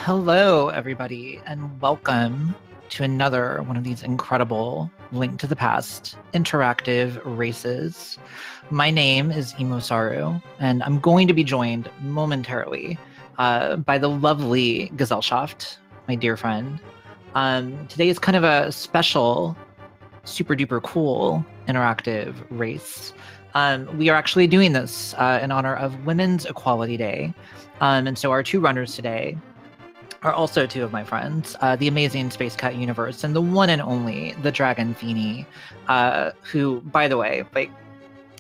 Hello, everybody, and welcome to another one of these incredible Link to the Past interactive races. My name is Imosaru, and I'm going to be joined momentarily by the lovely Gesellschaft, my dear friend. Today is kind of a special, super duper cool interactive race. We are actually doing this in honor of Women's Equality Day. And so our two runners today are also two of my friends, the amazing SpaceKat universe and the one and only TheDragonFeeney, who, by the way, like,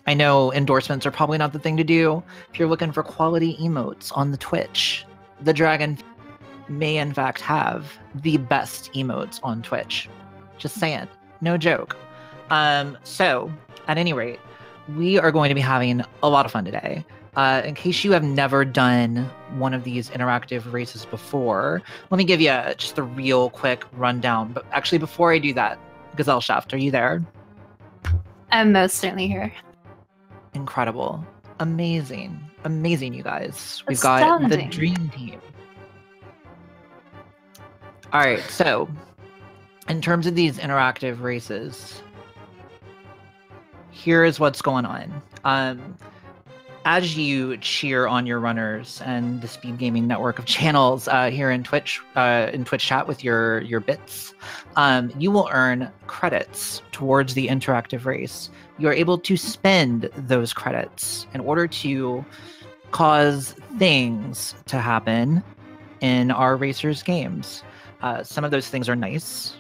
I know endorsements are probably not the thing to do. If you're looking for quality emotes on the Twitch, the Dragon may in fact have the best emotes on Twitch. Just saying, no joke. So, at any rate, we are going to be having a lot of fun today. In case you have never done one of these interactive races before, let me give you just a real quick rundown. But actually, before I do that, Gesellschaft, are you there? I'm most certainly here. Incredible. Amazing. Amazing, you guys. We've got the dream team. All right, so in terms of these interactive races, here is what's going on. As you cheer on your runners and the Speed Gaming network of channels here in Twitch chat with your bits, you will earn credits towards the interactive race. You are able to spend those credits in order to cause things to happen in our racers games. Some of those things are nice,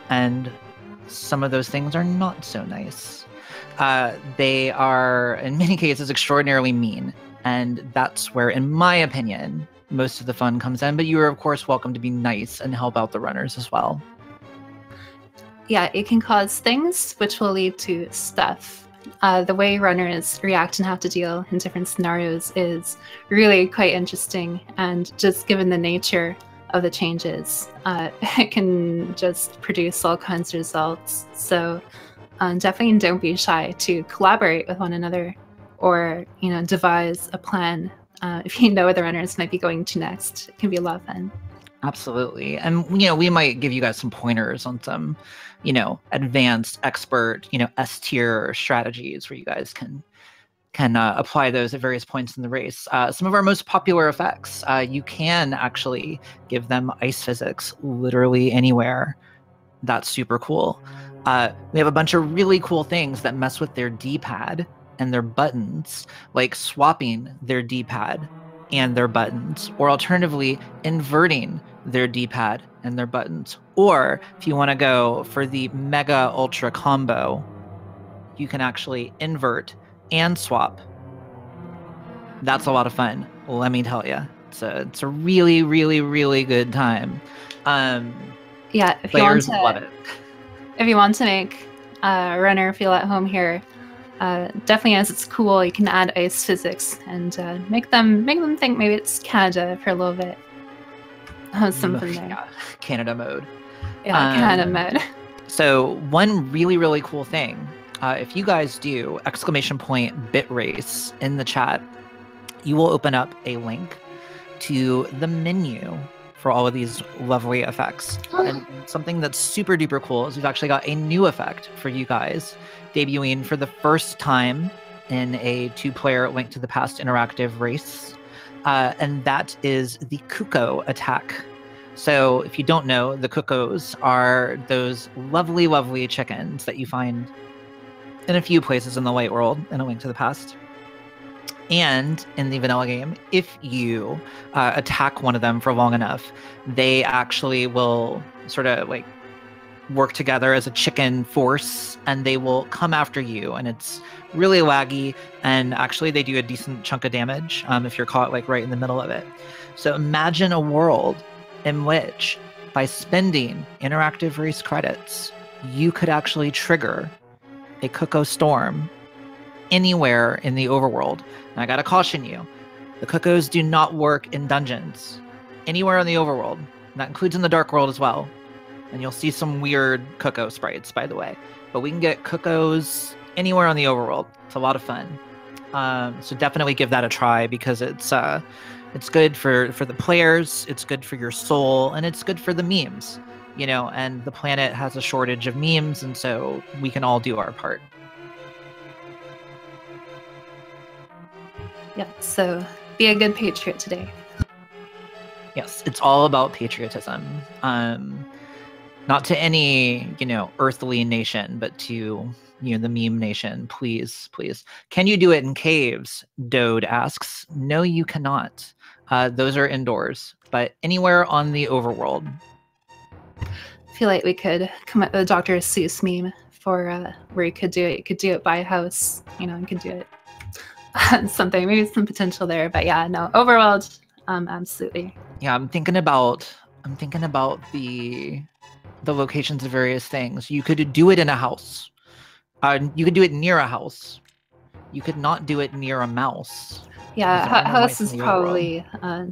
and some of those things are not so nice. They are, in many cases, extraordinarily mean, and that's where, in my opinion, most of the fun comes in. But you are, of course, welcome to be nice and help out the runners as well. Yeah, it can cause things which will lead to stuff. The way runners react and have to deal in different scenarios is really quite interesting, and just given the nature of the changes, it can just produce all kinds of results. So definitely don't be shy to collaborate with one another, or devise a plan if you know where the runners might be going to next. It can be a lot of fun. Absolutely. And, we might give you guys some pointers on some, advanced expert, S-tier strategies where you guys can apply those at various points in the race. Some of our most popular effects, you can actually give them ice physics literally anywhere. That's super cool. We have a bunch of really cool things that mess with their D-pad and their buttons, like swapping their D-pad and their buttons, or alternatively inverting their D-pad and their buttons. Or if you want to go for the mega ultra combo, you can actually invert and swap. That's a lot of fun, let me tell you. It's a really, really, really good time. Yeah, if players you want to love it. If you want to make a runner feel at home here, definitely, as it's cool, you can add ice physics and make them think maybe it's Canada for a little bit. Something there. Yeah, Canada mode. Yeah, Canada mode. So one really, really cool thing, if you guys do !BitRace in the chat, you will open up a link to the menu for all of these lovely effects. And something that's super duper cool is we've actually got a new effect for you guys, debuting for the first time in a 2-player Link to the Past interactive race. And that is the Cuckoo attack. So if you don't know, the Cuckoos are those lovely, lovely chickens that you find in a few places in the Light World in A Link to the Past. And in the vanilla game, if you attack one of them for long enough, they actually will sort of like work together as a chicken force, and they will come after you. And it's really laggy, and actually they do a decent chunk of damage if you're caught like right in the middle of it. So imagine a world in which, by spending interactive race credits, you could actually trigger a Cuckoo storm anywhere in the overworld. And I gotta caution you, the Cuckoos do not work in dungeons. Anywhere in the overworld. And that includes in the Dark World as well. And you'll see some weird Cuckoo sprites, by the way. But we can get Cuckoos anywhere on the overworld. It's a lot of fun. So definitely give that a try, because it's good for the players, it's good for your soul, and it's good for the memes. And the planet has a shortage of memes, and so we can all do our part. Yeah, so be a good patriot today. Yes, it's all about patriotism. Not to any, earthly nation, but to, the meme nation. Please, please. Can you do it in caves? Dode asks. No, you cannot. Those are indoors, but anywhere on the overworld. I feel like we could come up with a Dr. Seuss meme for where you could do it. You could do it by house, you could do it. Something, maybe some potential there, but yeah, no, overworld, absolutely. Yeah, I'm thinking about the locations of various things. You could do it in a house. You could do it near a house. You could not do it near a mouse. Yeah, house is probably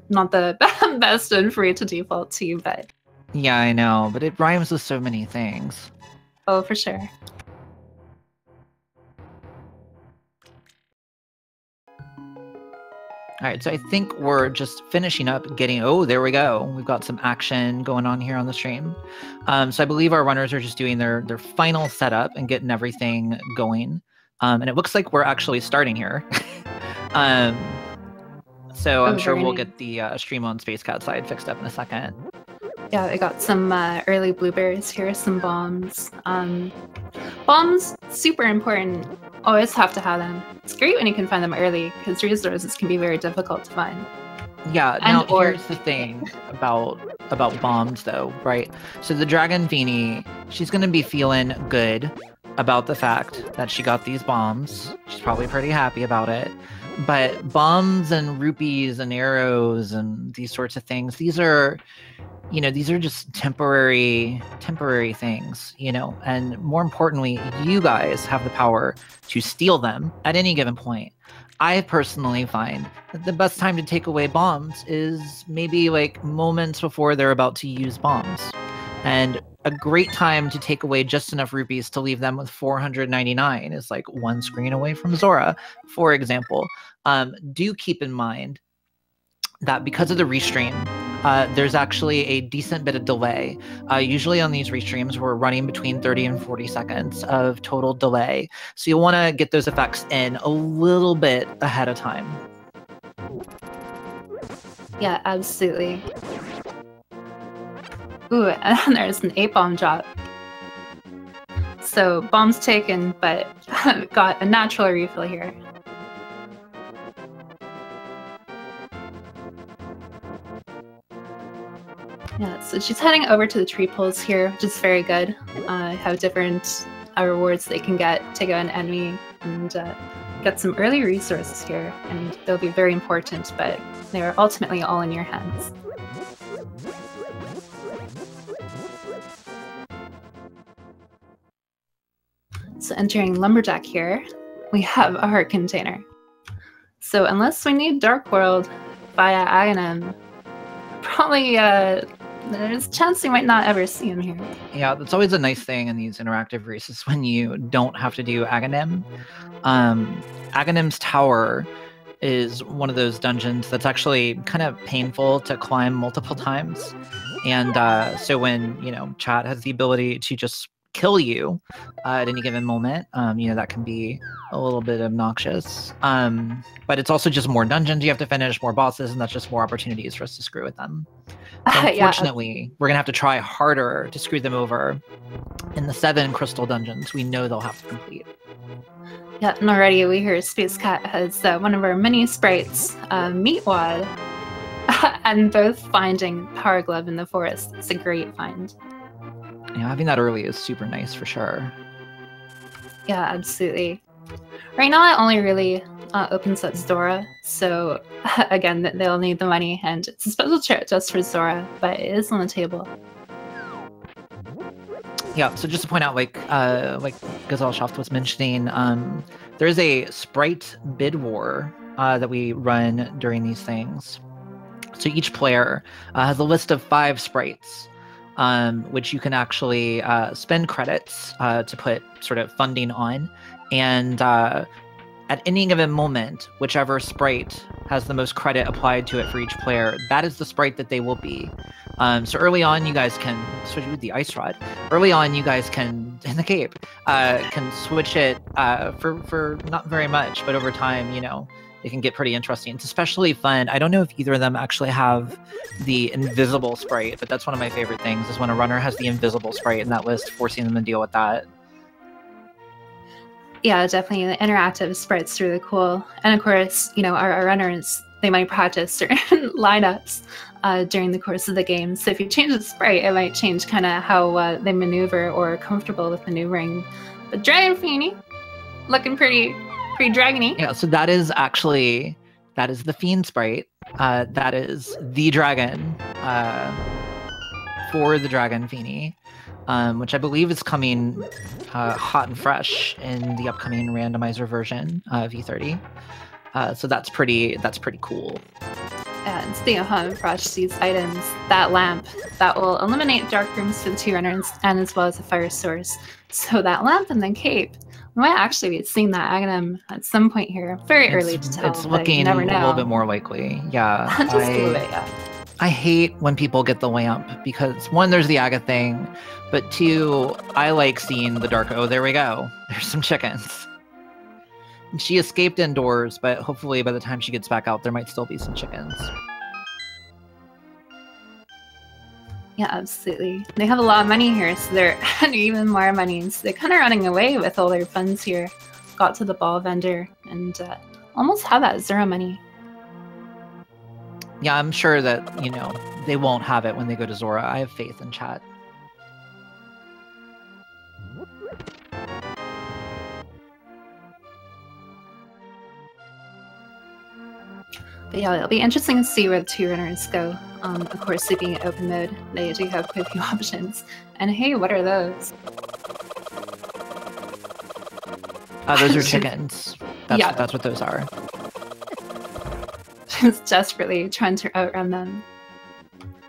not the best one for you to default to, but yeah, I know, but it rhymes with so many things. Oh, for sure. All right, so I think we're just finishing up getting, oh, there we go. We've got some action going on here on the stream. So I believe our runners are just doing their final setup and getting everything going. And it looks like we're actually starting here. So I'm sure we'll get the stream on SpaceKat side fixed up in a second. Yeah, I got some early blueberries here, some bombs. Bombs, super important. Always have to have them. It's great when you can find them early, because resources can be very difficult to find. Yeah, And now here's the thing about bombs though, right? So the TheDragonFeeney, she's gonna be feeling good about the fact that she got these bombs. She's probably pretty happy about it. But bombs and rupees and arrows and these sorts of things, these are just temporary things, and more importantly, you guys have the power to steal them at any given point. I personally find that the best time to take away bombs is maybe like moments before they're about to use bombs. And a great time to take away just enough rupees to leave them with 499 is like one screen away from Zora, for example. Do keep in mind that because of the restream, there's actually a decent bit of delay. Usually on these restreams, we're running between 30 and 40 seconds of total delay. So you'll want to get those effects in a little bit ahead of time. Yeah, absolutely. Ooh, and there's an 8-bomb drop. So bombs taken, but got a natural refill here. Yeah, so she's heading over to the tree poles here, which is very good. Have different rewards they can get to go an enemy and get some early resources here, and they'll be very important, but they're ultimately all in your hands. So entering Lumberjack here, we have a heart container. So unless we need Dark World via Aghanim, probably there's a chance you might not ever see him here. Yeah, that's always a nice thing in these interactive races when you don't have to do Aghanim. Aghanim's tower is one of those dungeons that's actually kind of painful to climb multiple times. And so when, chat has the ability to just kill you at any given moment, that can be a little bit obnoxious. But it's also just more dungeons you have to finish, more bosses, and that's just more opportunities for us to screw with them. So unfortunately, we're going to have to try harder to screw them over in the 7 crystal dungeons we know they'll have to complete. Yeah, and already we hear SpaceKat has one of our mini sprites, Meatwad, and both finding Power Glove in the forest. It's a great find. Yeah, having that early is super nice for sure. Yeah, absolutely. Right now, it only really opens up Zora, so again, they'll need the money, and it's a special chart just for Zora, but it is on the table. Yeah, so just to point out, like Gazelle was mentioning, there is a sprite bid war that we run during these things. So each player has a list of 5 sprites, which you can actually spend credits to put sort of funding on. And at any given moment, whichever sprite has the most credit applied to it for each player, that is the sprite that they will be. So early on, you guys can switch with the ice rod. Early on, you guys can, in the cape, can switch it for not very much, but over time, it can get pretty interesting. It's especially fun. I don't know if either of them actually have the invisible sprite, but that's one of my favorite things, is when a runner has the invisible sprite in that list, forcing them to deal with that. Yeah, definitely. The interactive sprites really cool. And of course, our runners, they might practice certain lineups during the course of the game. So if you change the sprite, it might change kind of how they maneuver or are comfortable with maneuvering. But DragonFeeney, looking pretty dragony. Yeah, so that is the Fiend sprite. That is the dragon for the DragonFeeney, which I believe is coming hot and fresh in the upcoming randomizer version of V30. So that's pretty cool. And speaking of hot and fresh, these items, that lamp, that will eliminate dark rooms for the 2 runners, and as well as a fire source. So that lamp and the cape, we might actually be seeing that Aghanim at some point here. Very early to tell. It's looking a little bit more likely. Yeah. Just a little bit, yeah. I hate when people get the lamp because 1, there's the Aga thing, but 2, I like seeing the dark. Oh, there we go. There's some chickens. She escaped indoors, but hopefully by the time she gets back out, there might still be some chickens. Yeah, absolutely. They have a lot of money here, so they're even more money. So they're kind of running away with all their funds here. Got to the ball vendor and almost have that Zora money. Yeah, I'm sure that, you know, they won't have it when they go to Zora. I have faith in chat. But yeah, it'll be interesting to see where the two runners go. Of course, it being open mode, they do have quite a few options. And hey, what are those? Those are chickens. Yeah. That's what those are. She's desperately trying to outrun them.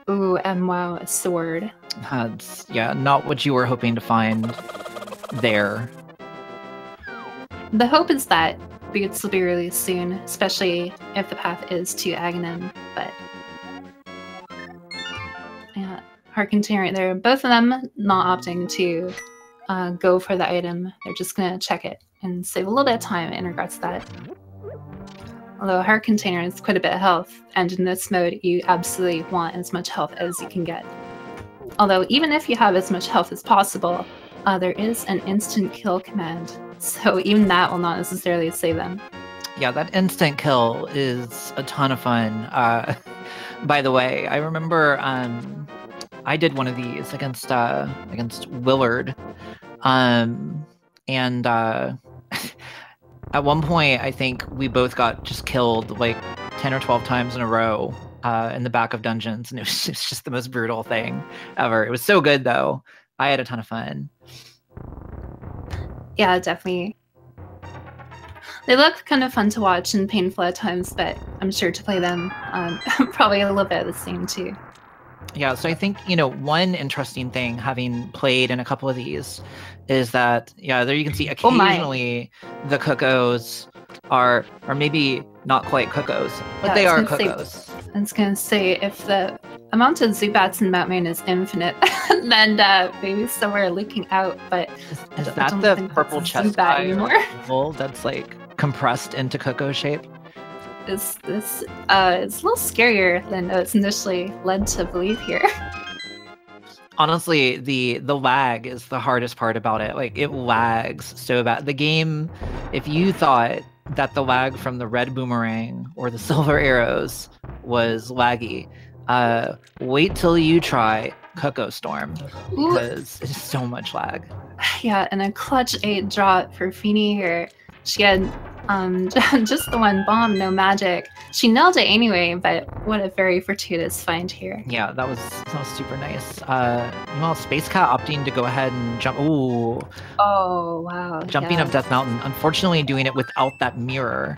Ooh, and wow, a sword. That's, yeah, not what you were hoping to find there. The hope is that boots will be released soon, especially if the path is to Aghanim, but yeah, Heart Container right there. Both of them not opting to go for the item. They're just gonna check it and save a little bit of time in regards to that. Although Heart Container is quite a bit of health, and in this mode you absolutely want as much health as you can get. Although even if you have as much health as possible, there is an instant kill command, so even that will not necessarily save them. Yeah, that instant kill is a ton of fun. By the way, I remember I did one of these against Willard, and at one point I think we both got just killed like 10 or 12 times in a row in the back of dungeons, and it was just the most brutal thing ever. It was so good though. I had a ton of fun. Yeah, definitely. They look kind of fun to watch and painful at times, but I'm sure to play them probably a little bit of the same too. Yeah, so I think, you know, one interesting thing, having played in a couple of these, is that, yeah, there you can see occasionally the cuckoos are maybe not quite cuckoos, but yeah, they are cuckoos. I was going to say, if the amount of Zubats in Mount Main is infinite, then maybe somewhere leaking out, but is that the purple chest anymore? That's like compressed into cuckoo shape? This is a little scarier than it's initially led to believe here. Honestly, the lag is the hardest part about it. Like, it lags so bad. The game, if you thought that the lag from the red boomerang or the silver arrows was laggy, wait till you try Cuckoo Storm, because it's so much lag. Yeah, and a clutch 8 drop for Feeney here. She had just the one bomb, no magic. She nailed it anyway, but what a very fortuitous find here. Yeah, that was super nice. Meanwhile, SpaceKat opting to go ahead and jump. Ooh. Oh, wow. Jumping up Death Mountain. Unfortunately, doing it without that mirror.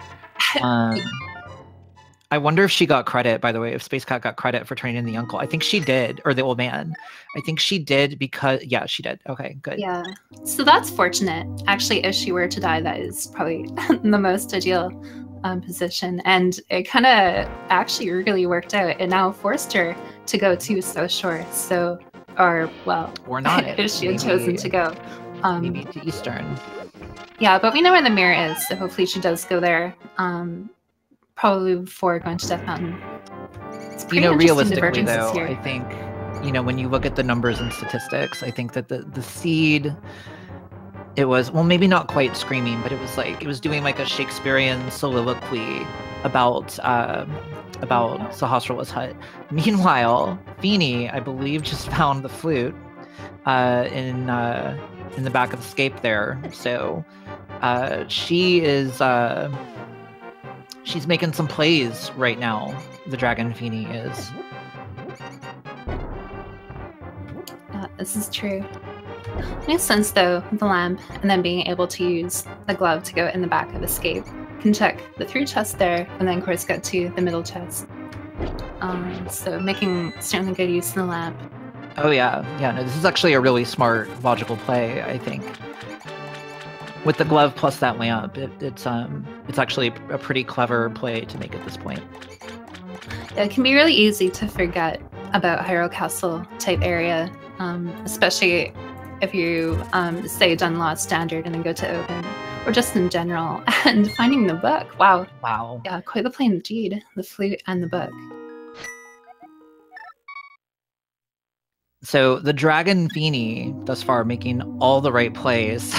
I wonder if she got credit, by the way, if SpaceKat got credit for turning in the uncle. I think she did, or the old man. I think she did because, yeah, she did. Okay, good. Yeah, so that's fortunate. Actually, if she were to die, that is probably the most ideal position. And it kind of actually really worked out. It now forced her to go to South Shore. So, or not, if she had chosen to go. Maybe to Eastern. Yeah, but we know where the mirror is, so hopefully she does go there. Probably before going to Death Mountain. You know, realistically though, I think, you know, when you look at the numbers and statistics, I think that the seed, it was, well, maybe not quite screaming, but it was doing like a Shakespearean soliloquy about Sahasrarla's hut. Meanwhile, Feeney, I believe, just found the flute in the back of the scape there. So she is she's making some plays right now, the TheDragonFeeney is. This is true. Makes sense though, the lamp, and then being able to use the glove to go in the back of escape. Can check the 3 chests there, and then of course get to the middle chest. So making certainly good use of the lamp. Oh yeah, no, this is actually a really smart, logical play, I think. With the glove plus that lamp, it's actually a pretty clever play to make at this point. Yeah, it can be really easy to forget about Hyrule Castle type area, especially if you say done Lost Standard and then go to Open, or just in general. And finding the book, wow. Yeah, quite the play indeed. The flute and the book. So the TheDragonFeeney thus far making all the right plays.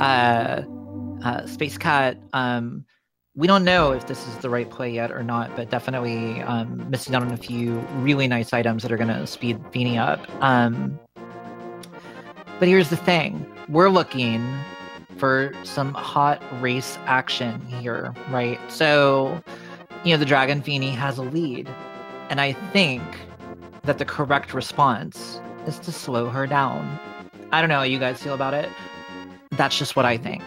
SpaceKat we don't know if this is the right play yet or not, but definitely missing out on a few really nice items that are going to speed Feeney up. But here's the thing. We're looking for some hot race action here, right? So, you know, the TheDragonFeeney has a lead. And I think that the correct response is to slow her down. I don't know how you guys feel about it. That's just what I think.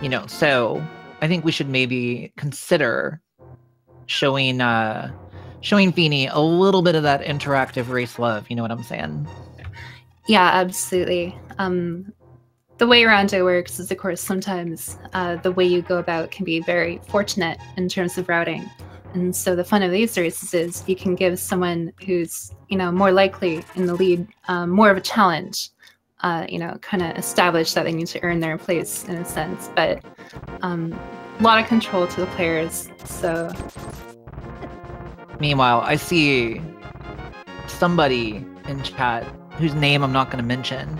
You know, so I think we should maybe consider showing Feeney a little bit of that interactive race love. You know what I'm saying? Yeah, absolutely. The way Rando works is, of course, sometimes the way you go about can be very fortunate in terms of routing. And so the fun of these races is you can give someone who's, you know, more likely in the lead more of a challenge, you know, kind of establish that they need to earn their place in a sense. But a lot of control to the players. So meanwhile, I see somebody in chat whose name I'm not going to mention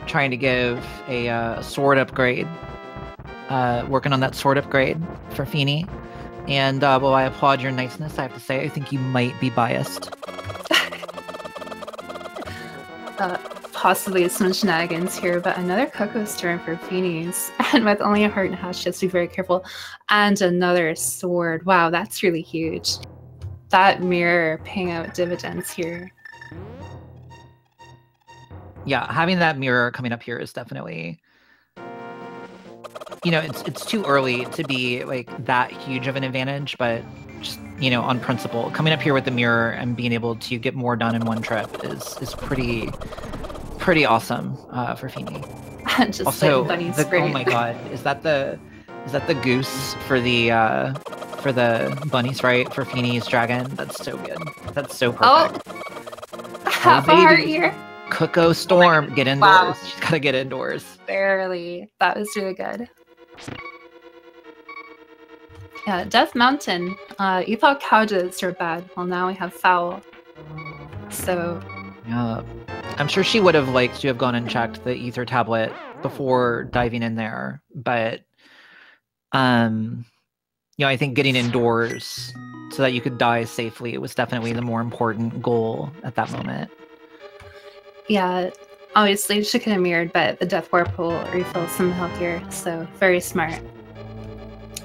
trying to give a sword upgrade, working on that sword upgrade for Feeney. And while I applaud your niceness, I have to say I think you might be biased. Possibly some shenanigans here, but another Cocoa Storm for Feeney's, and with only a heart and a hash, just be very careful. And another sword. Wow, that's really huge. That mirror paying out dividends here. Yeah, having that mirror coming up here is definitely, you know, it's too early to be like that huge of an advantage, but just, you know, on principle, coming up here with the mirror and being able to get more done in one trip is pretty awesome for Feeney. Just also, like oh my god, is that the goose for the bunny sprite for Feeney's dragon? That's so good. That's so perfect. Oh, half a heart here. Cocoa Storm, get indoors. Wow. She's gotta get indoors. Barely. That was really good. Yeah, Death Mountain. You thought couches were bad. Well, now we have foul. So. Yeah. I'm sure she would have liked to have gone and checked the ether tablet before diving in there, but you know, I think getting indoors so that you could die safely was definitely the more important goal at that moment. Yeah, obviously she could have mirrored, but the Death Warp will refill some health here, so very smart.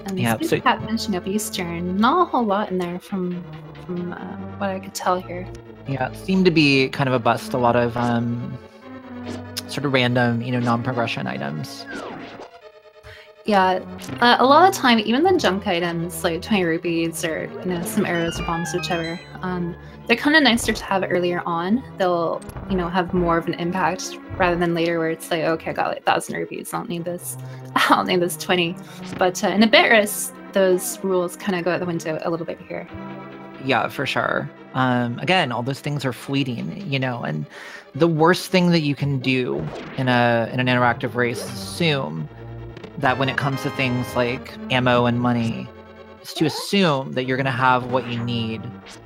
And yeah, SpaceKat mentioning up Eastern, not a whole lot in there from what I could tell here. Yeah, it seemed to be kind of a bust. A lot of sort of random, you know, non-progression items. Yeah, a lot of time, even the junk items like 20 rupees or, you know, some arrows or bombs, whichever, they're kind of nicer to have earlier on. They'll, you know, have more of an impact rather than later where it's like, okay, I got like 1,000 rupees. I don't need this. I don't need this 20. But in the BitRace, those rules kind of go out the window a little bit here. Yeah, for sure. Again, all those things are fleeting, you know, and the worst thing that you can do in an interactive race is assume that when it comes to things like ammo and money, is to assume that you're going to have what you need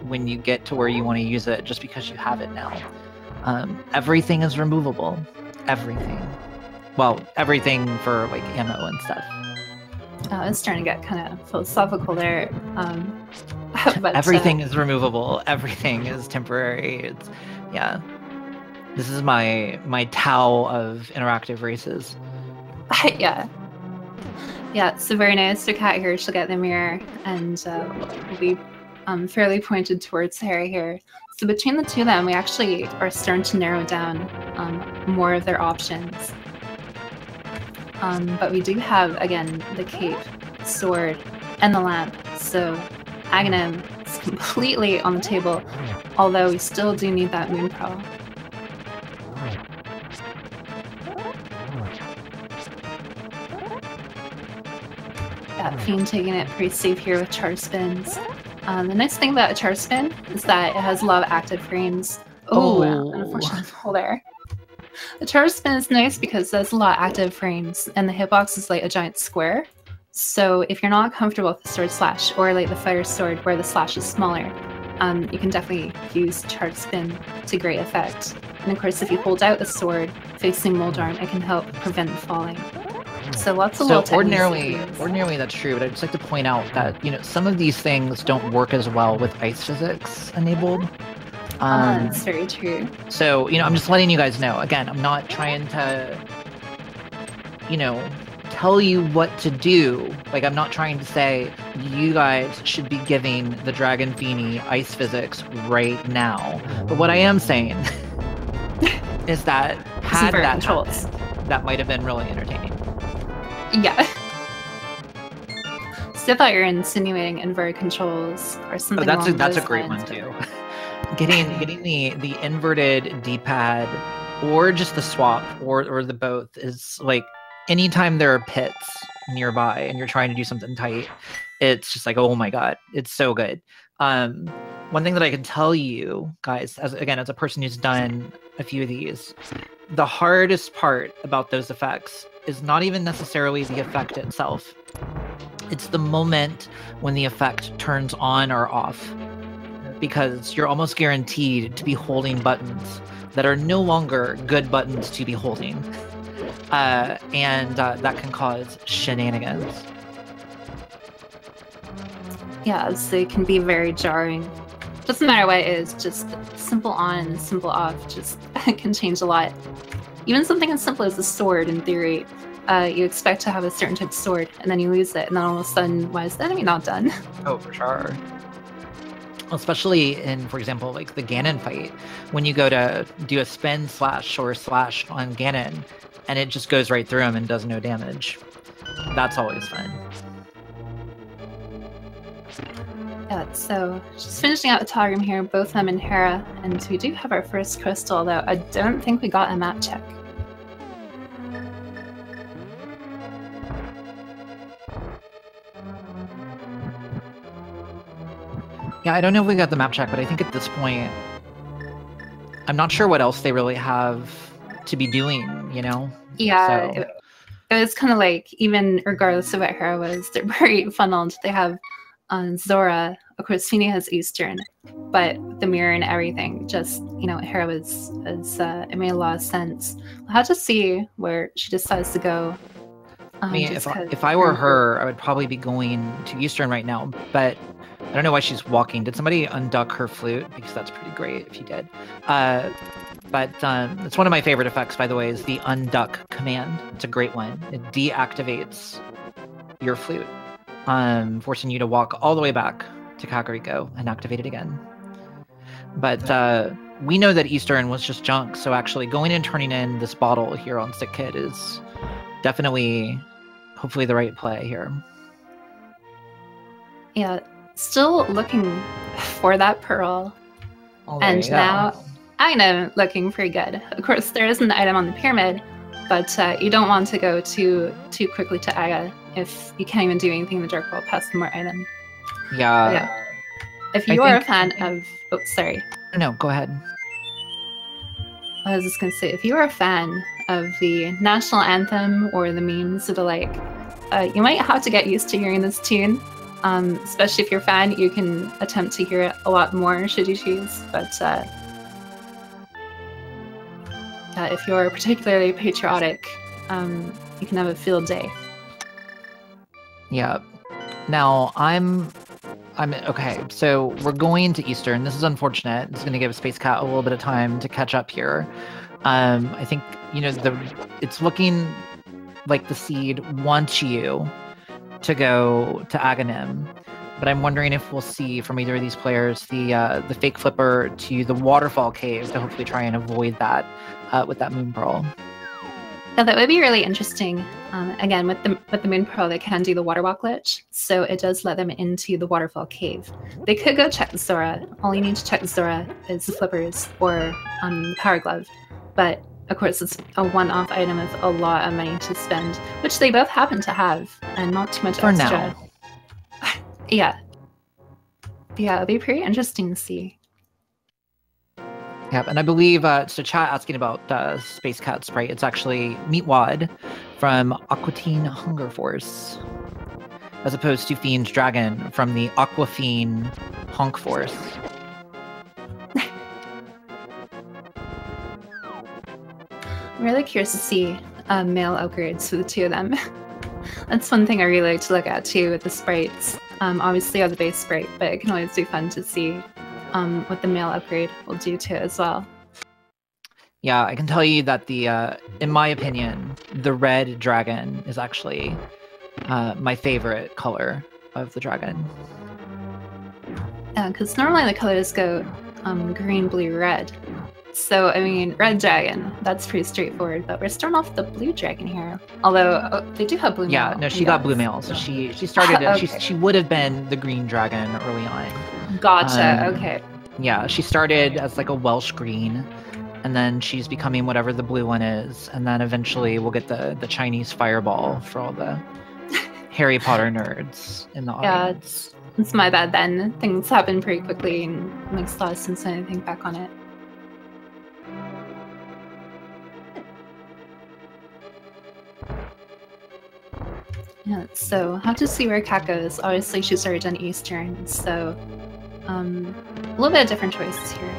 when you get to where you want to use it just because you have it now. Everything is removable. Everything. Well, everything for like ammo and stuff. It's starting to get kind of philosophical there. But, everything is removable. Everything is temporary. It's, yeah. This is my Tao of interactive races. Yeah. Yeah, so very nice. So Kat here, she'll get the mirror and will be fairly pointed towards Harry here. So between the two of them, we actually are starting to narrow down more of their options. But we do have, again, the cape, sword, and the lamp. So Aghanim is completely on the table, although we still do need that moon pearl. Yeah, Fiend taking it pretty safe here with charge spins. The nice thing about a charge spin is that it has a lot of active frames. Oh, unfortunate fall there. The charge spin is nice because there's a lot of active frames, and the hitbox is like a giant square. So if you're not comfortable with the sword slash or like the fighter sword where the slash is smaller, you can definitely use charge spin to great effect. And of course, if you hold out the sword facing Moldarm, it can help prevent falling. So lots of So little ordinarily that's true, but I'd just like to point out that, you know, some of these things don't work as well with ice physics enabled. That's very true. So, you know, I'm just letting you guys know. Again, I'm not trying to, you know, tell you what to do. Like, I'm not trying to say you guys should be giving the TheDragonFeeney ice physics right now. But what I am saying is that had that controls happened, that might have been really entertaining. Yeah. So I thought you were insinuating inverted controls or something. Oh, that's a great one too. getting the inverted D-pad or just the swap or the both is like anytime there are pits nearby and you're trying to do something tight, it's just like, oh my god, it's so good. One thing that I can tell you guys, as a person who's done a few of these, the hardest part about those effects is not even necessarily the effect itself. It's the moment when the effect turns on or off, because you're almost guaranteed to be holding buttons that are no longer good buttons to be holding. And that can cause shenanigans. Yeah, so it can be very jarring. Doesn't matter what it is, just simple on and simple off just can change a lot. Even something as simple as a sword, in theory, you expect to have a certain type of sword, and then you lose it, and then all of a sudden, why is the enemy not done? Oh, for sure. Especially in, for example, like the Ganon fight, when you go to do a spin slash or slash on Ganon, and it just goes right through him and does no damage. That's always fun. Yeah, so just finishing out the telegram here, both them and Hera, and we do have our first crystal, though I don't think we got a map check. Yeah, I don't know if we got the map check, but I think at this point, I'm not sure what else they really have to be doing, you know? Yeah, so. It was kind of like, even regardless of what Hera was, they're very funneled. They have Zora, of course, Feeney has Eastern, but the mirror and everything, just, you know, Hera was, it made a lot of sense. We'll have to see where she decides to go. I mean, if I were her, I would probably be going to Eastern right now, but I don't know why she's walking. Did somebody unduck her flute? Because that's pretty great if you did. But it's one of my favorite effects, by the way, is the unduck command. It's a great one. It deactivates your flute, forcing you to walk all the way back to Kakariko and activate it again. But we know that Eastern was just junk, so actually going and turning in this bottle here on Sick Kid is definitely, hopefully, the right play here. Yeah, still looking for that pearl. And now I'm looking pretty good. Of course, there is an item on the pyramid, but you don't want to go too quickly to Aga if you can't even do anything in the dark world past more item. Yeah. If you are a fan of... Oh, sorry. No, go ahead. I was just going to say, if you are a fan of the national anthem or the memes or the like, you might have to get used to hearing this tune. Especially if you're a fan, you can attempt to hear it a lot more should you choose. But if you're particularly patriotic, you can have a field day. Yeah. Now, I'm okay. So we're going to Eastern. This is unfortunate. It's going to give SpaceKat a little bit of time to catch up here. I think, you know, it's looking like the seed wants you to go to Aghanim, but I'm wondering if we'll see from either of these players the fake flipper to the waterfall cave to hopefully try and avoid that with that moon pearl. Yeah, that would be really interesting. Again, with the moon pearl, they can do the water walk glitch, so it does let them into the waterfall cave. They could go check Zora. All you need to check Zora is the flippers or the power glove, but of course it's a one-off item with a lot of money to spend, which they both happen to have, and not too much for extra. Now. Yeah, it'll be pretty interesting to see. Yep, and I believe, so chat asking about SpaceKat sprite, it's actually Meatwad from Aquatine Hunger Force, as opposed to Fiend's Dragon from the Aquafine Honk Force. I'm really curious to see male upgrades for the two of them. That's one thing I really like to look at too with the sprites. Obviously you have the base sprite, but it can always be fun to see what the male upgrade will do to it as well. Yeah, I can tell you that in my opinion, the red dragon is actually my favorite color of the dragon. Yeah, because normally the colors go green, blue, red. So, I mean, red dragon, that's pretty straightforward, but we're starting off the blue dragon here. Although, they do have blue mail. Yeah, no, she got blue mail, so she started, okay. she would have been the green dragon early on. Gotcha, okay. Yeah, she started as like a Welsh green, and then she's becoming whatever the blue one is, and then eventually we'll get the Chinese fireball for all the Harry Potter nerds in the audience. Yeah, it's my bad then. Things happen pretty quickly, and it makes a lot of sense when I think back on it. Yeah, so have to see where Kat goes. Obviously, she's already done Eastern, so a little bit of different choices here.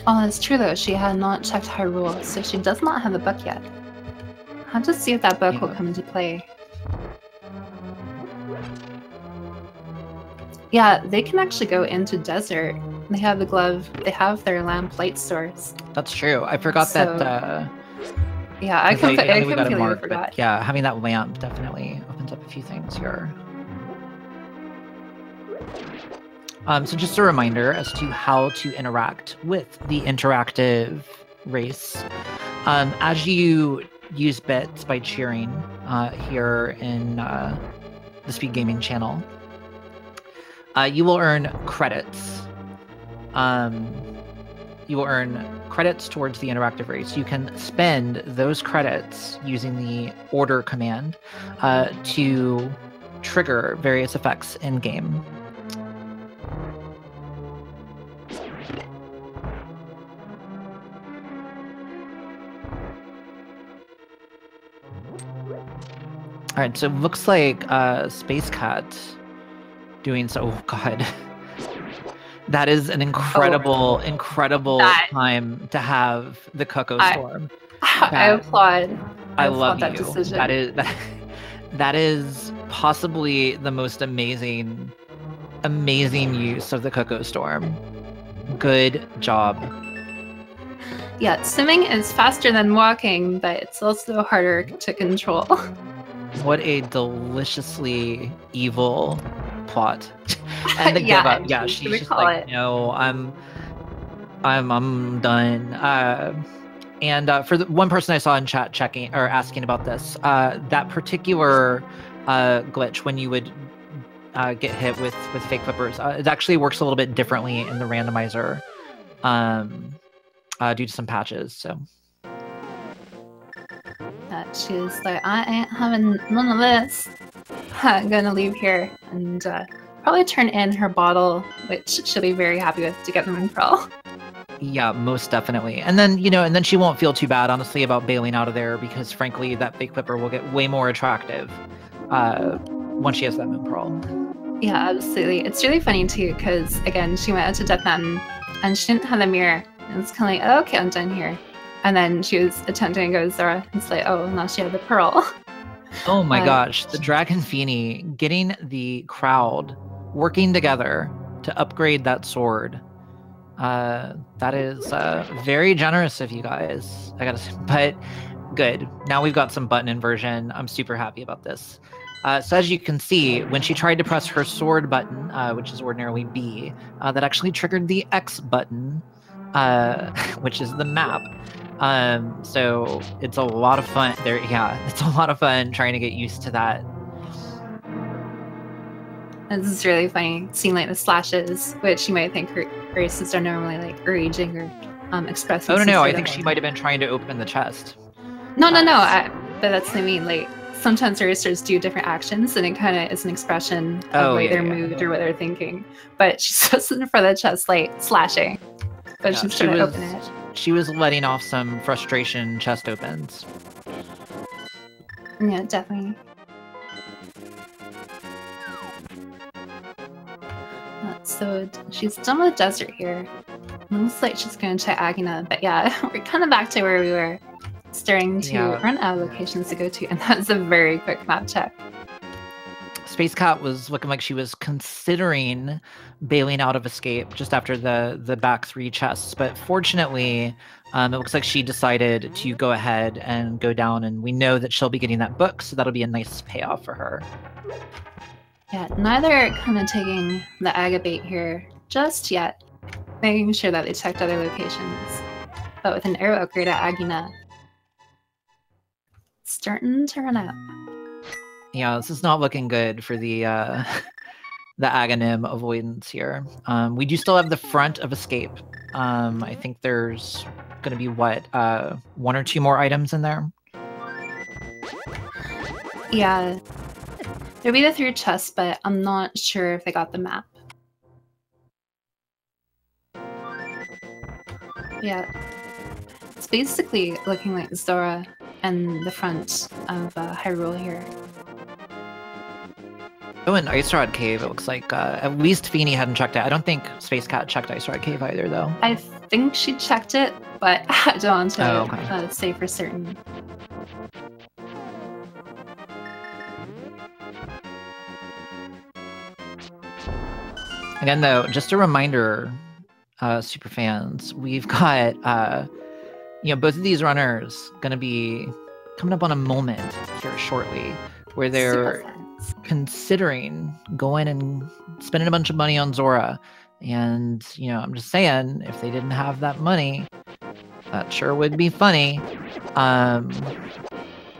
Oh, that's true though. She had not checked Hyrule, so she does not have a book yet. Have to see if that book will come into play. Yeah, they can actually go into desert. They have the glove. They have their lamp light source. That's true. I forgot that. Yeah, I completely forgot. But yeah, having that lamp definitely opens up a few things here. So just a reminder as to how to interact with the interactive race. As you use bits by cheering here in the Speed Gaming channel, you will earn credits. You will earn credits towards the interactive race. You can spend those credits using the order command to trigger various effects in game. All right, so it looks like SpaceKat doing so. Oh God. That is an incredible time to have the Cocoa Storm. I applaud. I love that you. Decision. That is possibly the most amazing use of the Cocoa Storm. Good job. Yeah, swimming is faster than walking, but it's also harder to control. What a deliciously evil plot. And the yeah, give up. Yeah, she's just like, no, I'm done. And for the one person I saw in chat checking or asking about this, that particular glitch when you would get hit with fake flippers, it actually works a little bit differently in the randomizer due to some patches. So she's like, I ain't having none of this. I'm gonna leave here and probably turn in her bottle, which she'll be very happy with to get the moon pearl. Yeah, most definitely. And then, and then she won't feel too bad, honestly, about bailing out of there because, frankly, that fake flipper will get way more attractive once she has that moon pearl. Yeah, absolutely. It's really funny, too, because, again, she went out to Death Mountain and she didn't have the mirror. And it's kind of like, oh, okay, I'm done here. And then she was attempting to go to Zora. It's like, oh, now she had the pearl. Oh my gosh, the TheDragonFeeney getting the crowd working together to upgrade that sword. That is very generous of you guys, I gotta say, but good. Now we've got some button inversion. I'm super happy about this. So as you can see, when she tried to press her sword button, which is ordinarily B, that actually triggered the X button, which is the map. So it's a lot of fun there. Yeah, it's a lot of fun trying to get used to that. This is really funny, seeing like the slashes, which you might think races are normally like raging or expressing. Oh no, I think she might have been trying to open the chest. No, but that's what I mean. Like sometimes racers do different actions, and it kind of is an expression of their mood or what they're thinking. But she's just in front of the chest, like slashing, but she's trying to open it. She was letting off some frustration chest opens. Yeah, definitely. So she's done with desert here. Looks like she's going to try Agina, but yeah, we're kind of back to where we were, starting to run out of locations to go to, and that's a very quick map check. SpaceKat was looking like she was considering bailing out of escape just after the back 3 chests, but fortunately, it looks like she decided to go ahead and go down, and we know that she'll be getting that book, so that'll be a nice payoff for her. Yeah, neither kind of taking the Agabait here just yet, making sure that they checked other locations. But with an arrow upgrade at Agina, it's starting to run out. Yeah, this is not looking good for the Aghanim avoidance here. We do still have the front of escape. I think there's going to be, what, 1 or 2 more items in there? Yeah, there'll be the 3 chests, but I'm not sure if they got the map. Yeah, it's basically looking like Zora and the front of Hyrule here. Oh, and Ice Rod Cave, it looks like at least Feeney hadn't checked it. I don't think SpaceKat checked Ice Rod Cave either, though. I think she checked it, but I don't want to say for certain. Again, though, just a reminder, superfans, we've got, both of these runners going to be coming up on a moment here shortly where they're considering going and spending a bunch of money on Zora. And, I'm just saying, if they didn't have that money, that sure would be funny,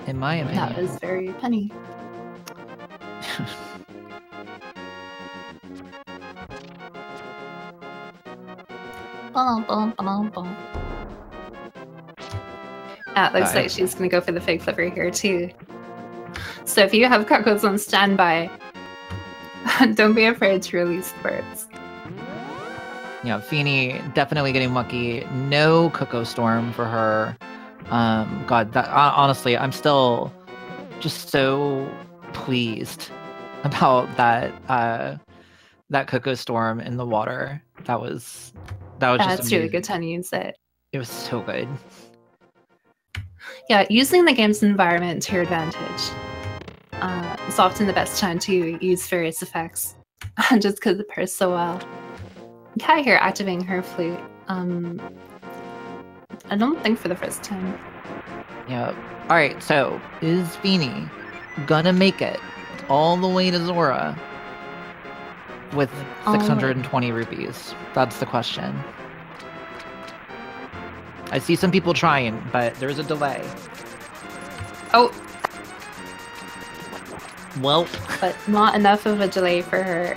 in my opinion. That was very funny. It looks like she's going to go for the fake flipper here, too. So if you have Cuckoos on standby, don't be afraid to release birds. Feeney definitely getting lucky. No Cuckoo Storm for her. God, that honestly, I'm still just so pleased about that Cuckoo Storm in the water. That was just That's really good time to use it. It was so good. Yeah, using the game's environment to your advantage. It's often the best time to use various effects, just because it pairs so well. Kat here activating her flute. I don't think for the first time. Yeah. All right. So is Feeney gonna make it all the way to Zora with 620 rupees? That's the question. I see some people trying, but there's a delay. Oh. Well. But not enough of a delay for her.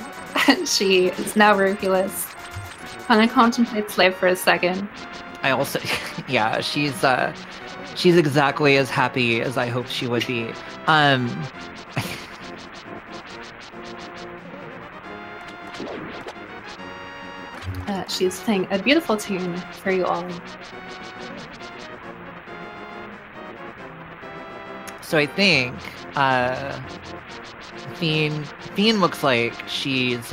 She is now rupulous. Kind of contemplates life for a second. I also, yeah, she's exactly as happy as I hoped she would be. She's playing a beautiful tune for you all. So I think Fiend looks like she's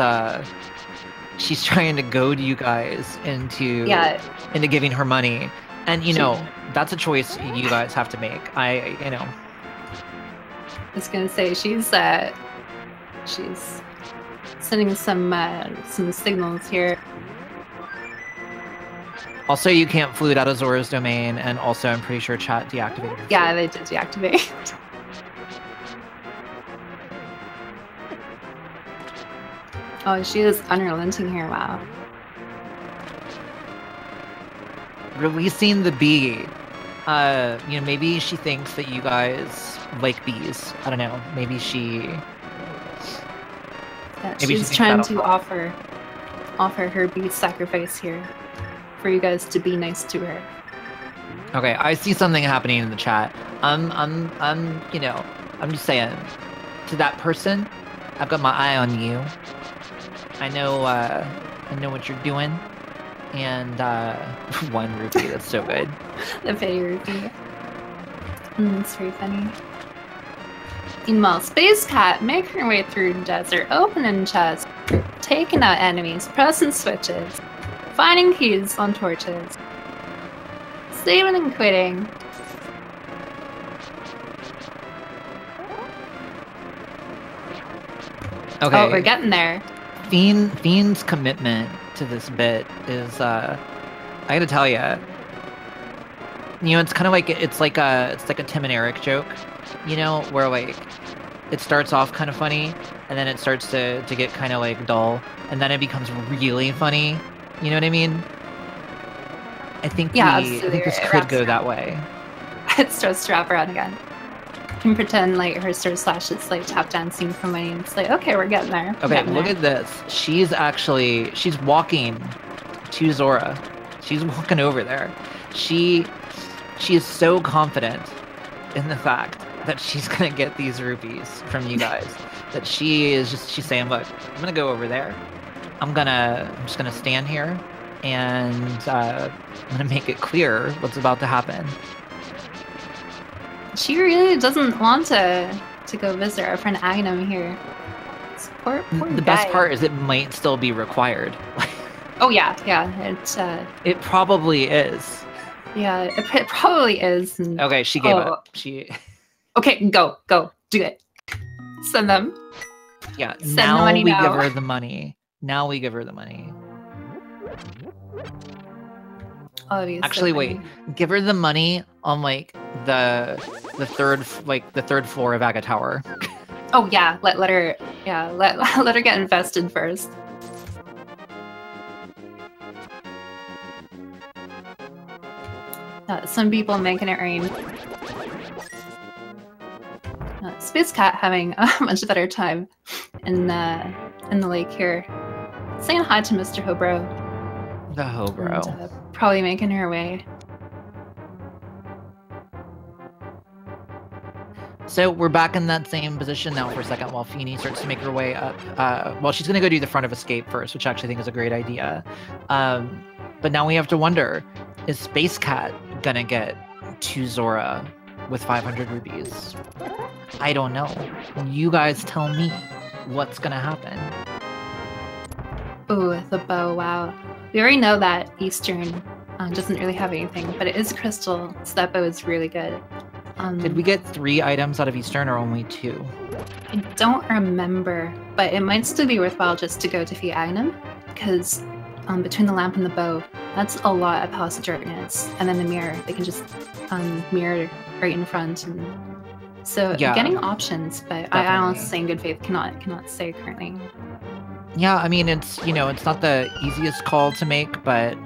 trying to goad you guys into giving her money, and that's a choice you guys have to make. I was gonna say she's sending some signals here. Also, you can't flute out of Zora's domain, and also I'm pretty sure chat deactivated her. Yeah, they did deactivate. Oh, she is unrelenting here, wow. Releasing the bee. Maybe she thinks that you guys like bees. I don't know. Maybe she... Yeah, she's trying to offer her bee sacrifice here for you guys to be nice to her. Okay, I see something happening in the chat. I'm just saying, to that person, I've got my eye on you. I know what you're doing. And 1 rupee, that's so good. The pay rupee. It's very funny. Meanwhile, SpaceKat making her way through the desert, opening chests, taking out enemies, pressing switches, finding keys on torches. Saving and quitting. Okay. Oh, we're getting there. Fiend's commitment to this bit is, I gotta tell you, it's kind of like it's like a Tim and Eric joke, where like it starts off kind of funny, and then it starts to get kind of like dull, and then it becomes really funny. You know what I mean? I think this could go that way. It starts to wrap around again. Can pretend like her sort of slash it's like tap dancing for money. It's like, okay, we're getting there. Okay, look at this. She's walking to Zora. She's walking over there. She is so confident in the fact that she's gonna get these rupees from you guys that she's saying, look, I'm gonna go over there. I'm just gonna stand here and I'm gonna make it clear what's about to happen. She really doesn't want to go visit our friend Agnum here. Poor the best part is it might still be required. Oh yeah. It probably is. Yeah, it probably is. And, okay, she gave up. Okay, go, do it. Send them. Yeah, Send now the money we now. give her the money. Now we give her the money. Obviously. Actually, wait. Give her the money on like the third floor of Aga Tower. Oh yeah, let her let her get invested first. Some people making it rain. SpaceKat having a much better time in the lake here. Saying hi to Mr. Hobro. The Hobro. And, probably making her way. So we're back in that same position now for a second while Feeney starts to make her way up. Well, she's going to go do the front of escape first, which I actually think is a great idea. But now we have to wonder, is SpaceKat going to get to Zora with 500 rupees? I don't know. You guys tell me what's going to happen. Ooh, the bow, wow. We already know that Eastern doesn't really have anything, but it is crystal, so that bow is really good. Did we get 3 items out of Eastern or only 2? I don't remember, but it might still be worthwhile just to go defeat Agnum, because between the lamp and the bow, that's a lot of passage darkness, and then the mirror, they can just mirror right in front, and so yeah, getting options, but I honestly, in good faith, cannot say currently. Yeah, I mean, it's not the easiest call to make, but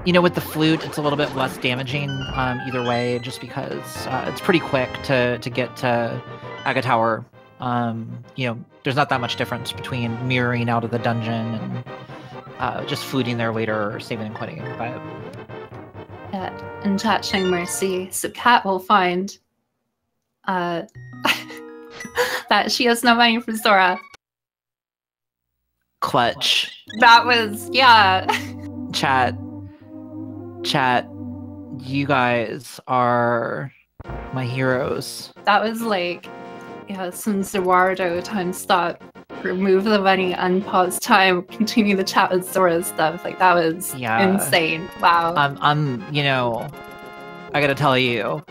with the flute, it's a little bit less damaging either way, just because it's pretty quick to get to Aga Tower. There's not that much difference between mirroring out of the dungeon and just fluting there later or saving and quitting. But in chat showing mercy, so Kat will find that she has no money for Zora. Clutch. That was, yeah. Chat, you guys are my heroes. That was like, some Zerwardo time stop. Remove the money, unpause time, continue the chat with Zora stuff. Like, that was insane. Wow. I gotta tell you,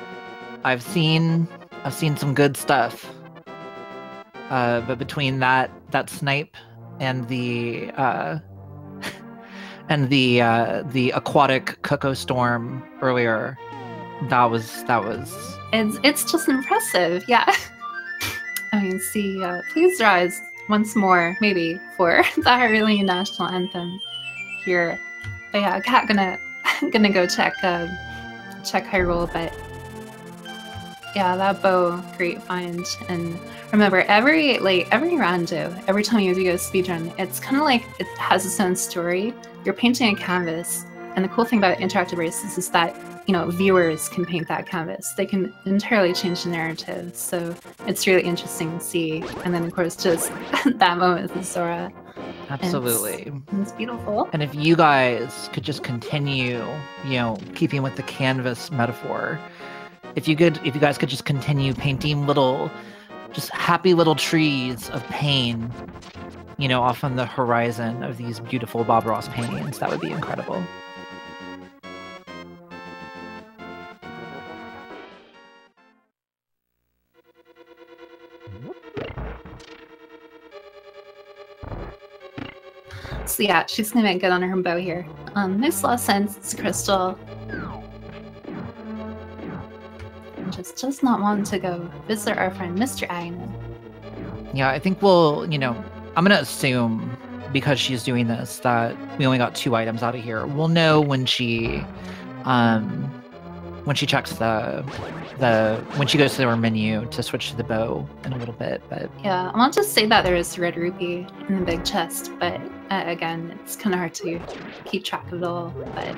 I've seen some good stuff. But between that snipe and the aquatic Coco Storm earlier, that was it's just impressive, yeah. I mean, please rise once more, maybe for the Hyrulean national anthem here. But yeah, Kat gonna go check Hyrule, but yeah, that bow, great find. And remember, every rando, every time you do a speedrun, it's kind of like it has its own story. You're painting a canvas, and the cool thing about interactive races is that viewers can paint that canvas. They can entirely change the narrative, so it's really interesting to see. And then, of course, just that moment with Zora. Absolutely. It's beautiful. And if you guys could just continue, keeping with the canvas metaphor, if you guys could just continue painting just happy little trees of pain you know, off on the horizon of these beautiful Bob Ross paintings. That would be incredible. So yeah, she's gonna make good on her bow here. Makes a lot of sense. It's a crystal. And just does not want to go visit our friend Mr. Agnew. Yeah, I think we'll, you know, I'm gonna assume because she's doing this that we only got 2 items out of here. We'll know when she checks when she goes to her menu to switch to the bow in a little bit. But yeah, I want to say that there is red rupee in the big chest, but again, it's kind of hard to keep track of it all. But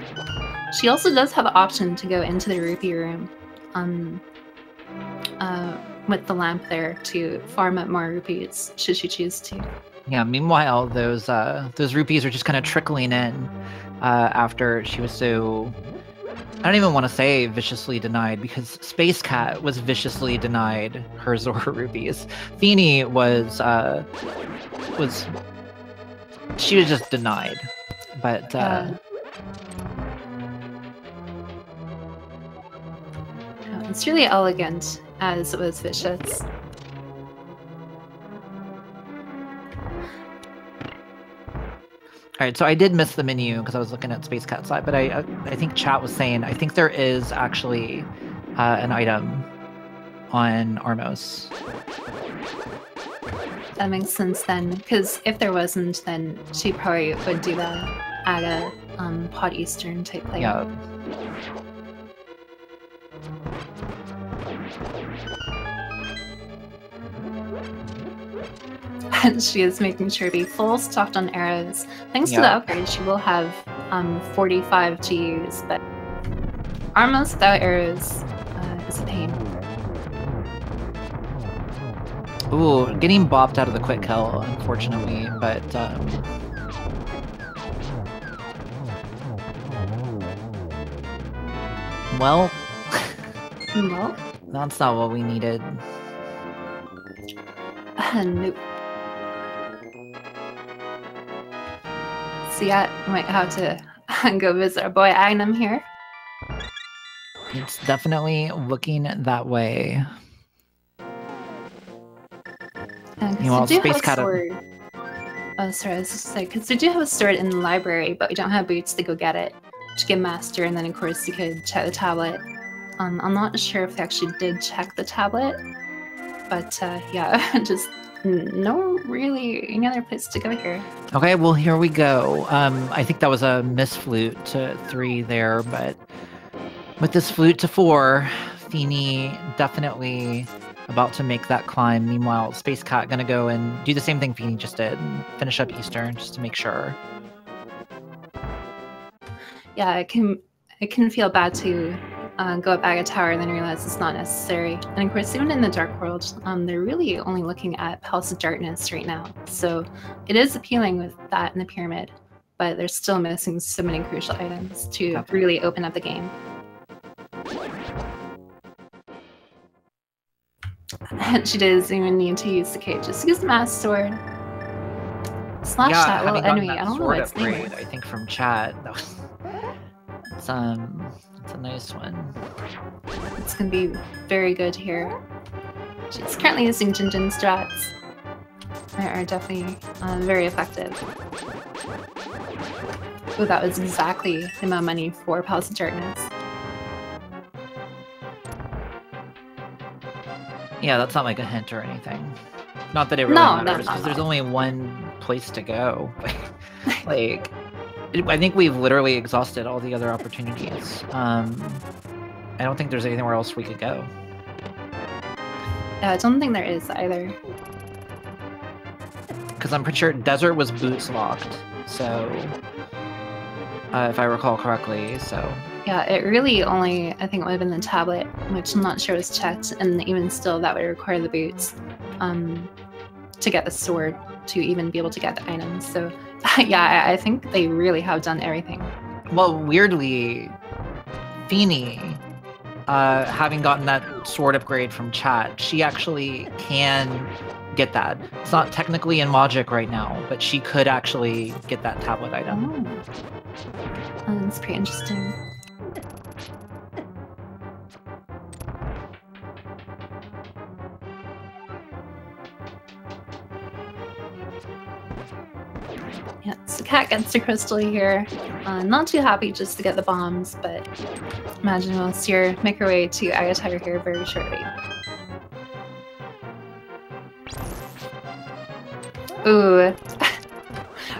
she also does have the option to go into the rupee room with the lamp there to farm up more rupees should she choose to. Yeah, meanwhile, those rupees are just kind of trickling in after she was so, I don't even want to say viciously denied, because SpaceKat was viciously denied her Zora rupees. Feeney she was just denied. But it's really elegant as it was vicious. All right, so I did miss the menu because I was looking at SpaceKat's side, but I think chat was saying I think there is actually an item on Armos. That makes sense then, because if there wasn't, then she probably would do that at a Pod Eastern type play. Yeah. She is making sure to be full stocked on arrows. Thanks to the upgrade, she will have 45 GUs, but Armos without arrows is a pain. Ooh, getting bopped out of the quick kill, unfortunately, but well, that's not what we needed. Nope. So yeah, I might have to go visit our boy Agnum here. It's definitely looking that way. Because we do have a sword. Oh, sorry, I was just saying, because we do have a sword in the library, but we don't have boots to go get it. To get master, and then of course you could check the tablet. I'm not sure if they actually did check the tablet, but yeah, just no really any other place to go here. Okay, well here we go. I think that was a miss flute to 3 there, but with this flute to 4, Feeney definitely about to make that climb. Meanwhile, SpaceKat gonna go and do the same thing Feeney just did and finish up Eastern just to make sure. Yeah, it can feel bad to go up Aga Tower and then realize it's not necessary. And of course, even in the Dark World, they're really only looking at Palace of Darkness right now. So it is appealing with that in the pyramid, but they're still missing so many crucial items to really open up the game. And she doesn't even need to use the cage. Just use the Mass Sword. Slash that little enemy. I don't know what its name is. I think from chat. That was it's a nice one. It's gonna be very good here. She's currently using Jinjin strats. They are definitely very effective. Oh, that was exactly the amount of money for Palace of Darkness. Yeah, that's not like a hint or anything. Not that it really matters, because there's only one place to go. Like, I think we've literally exhausted all the other opportunities. I don't think there's anywhere else we could go. Yeah, I don't think there is either. Because I'm pretty sure Desert was boots locked, so if I recall correctly, so. Yeah, it really only, I think it would have been the tablet, which I'm not sure was checked, and even still that would require the boots to get the sword to even be able to get the items. So yeah, I think they really have done everything. Well, weirdly, Feeney, having gotten that sword upgrade from chat, she actually can get that. It's not technically in logic right now, but she could actually get that tablet item. Oh, that's pretty interesting. Yeah, so Kat gets the crystal here. Not too happy just to get the bombs, but imagine we'll see her make her way to Agatar here very shortly. Ooh,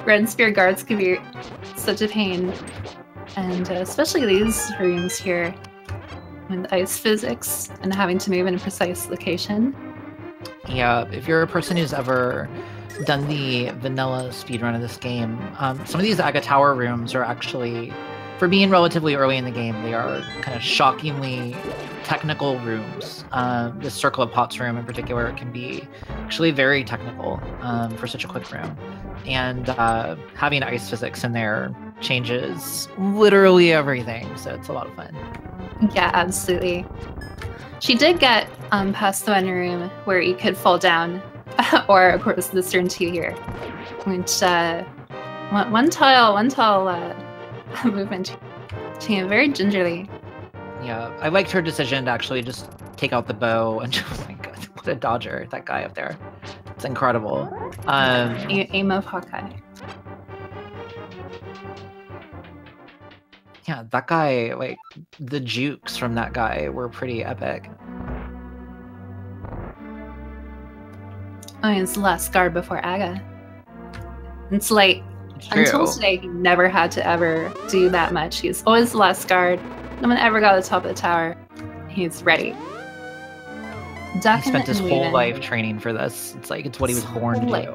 red spear guards can be such a pain, and especially these rooms here with ice physics and having to move in a precise location. Yeah, if you're a person who's ever done the vanilla speedrun of this game, some of these Aga Tower rooms are actually, for being relatively early in the game, they are kind of shockingly technical rooms. The Circle of Pots room in particular can be actually very technical for such a quick room. And having ice physics in there changes literally everything, so it's a lot of fun. Yeah, absolutely. She did get past the one room where you could fall down, or of course this turn 2 here, which one tile movement, she very gingerly. Yeah, I liked her decision to actually just take out the bow and oh my god, what a dodger, that guy up there. It's incredible. Aim of Hawkeye. Yeah, that guy, like, the jukes from that guy were pretty epic. Oh, it's the last guard before Aga. It's like, It's until true. today, he never had to ever do that much. He's always the last guard. No one ever got to the top of the tower. He's ready. He spent his whole life training for this. It's like, it's what he was born to do.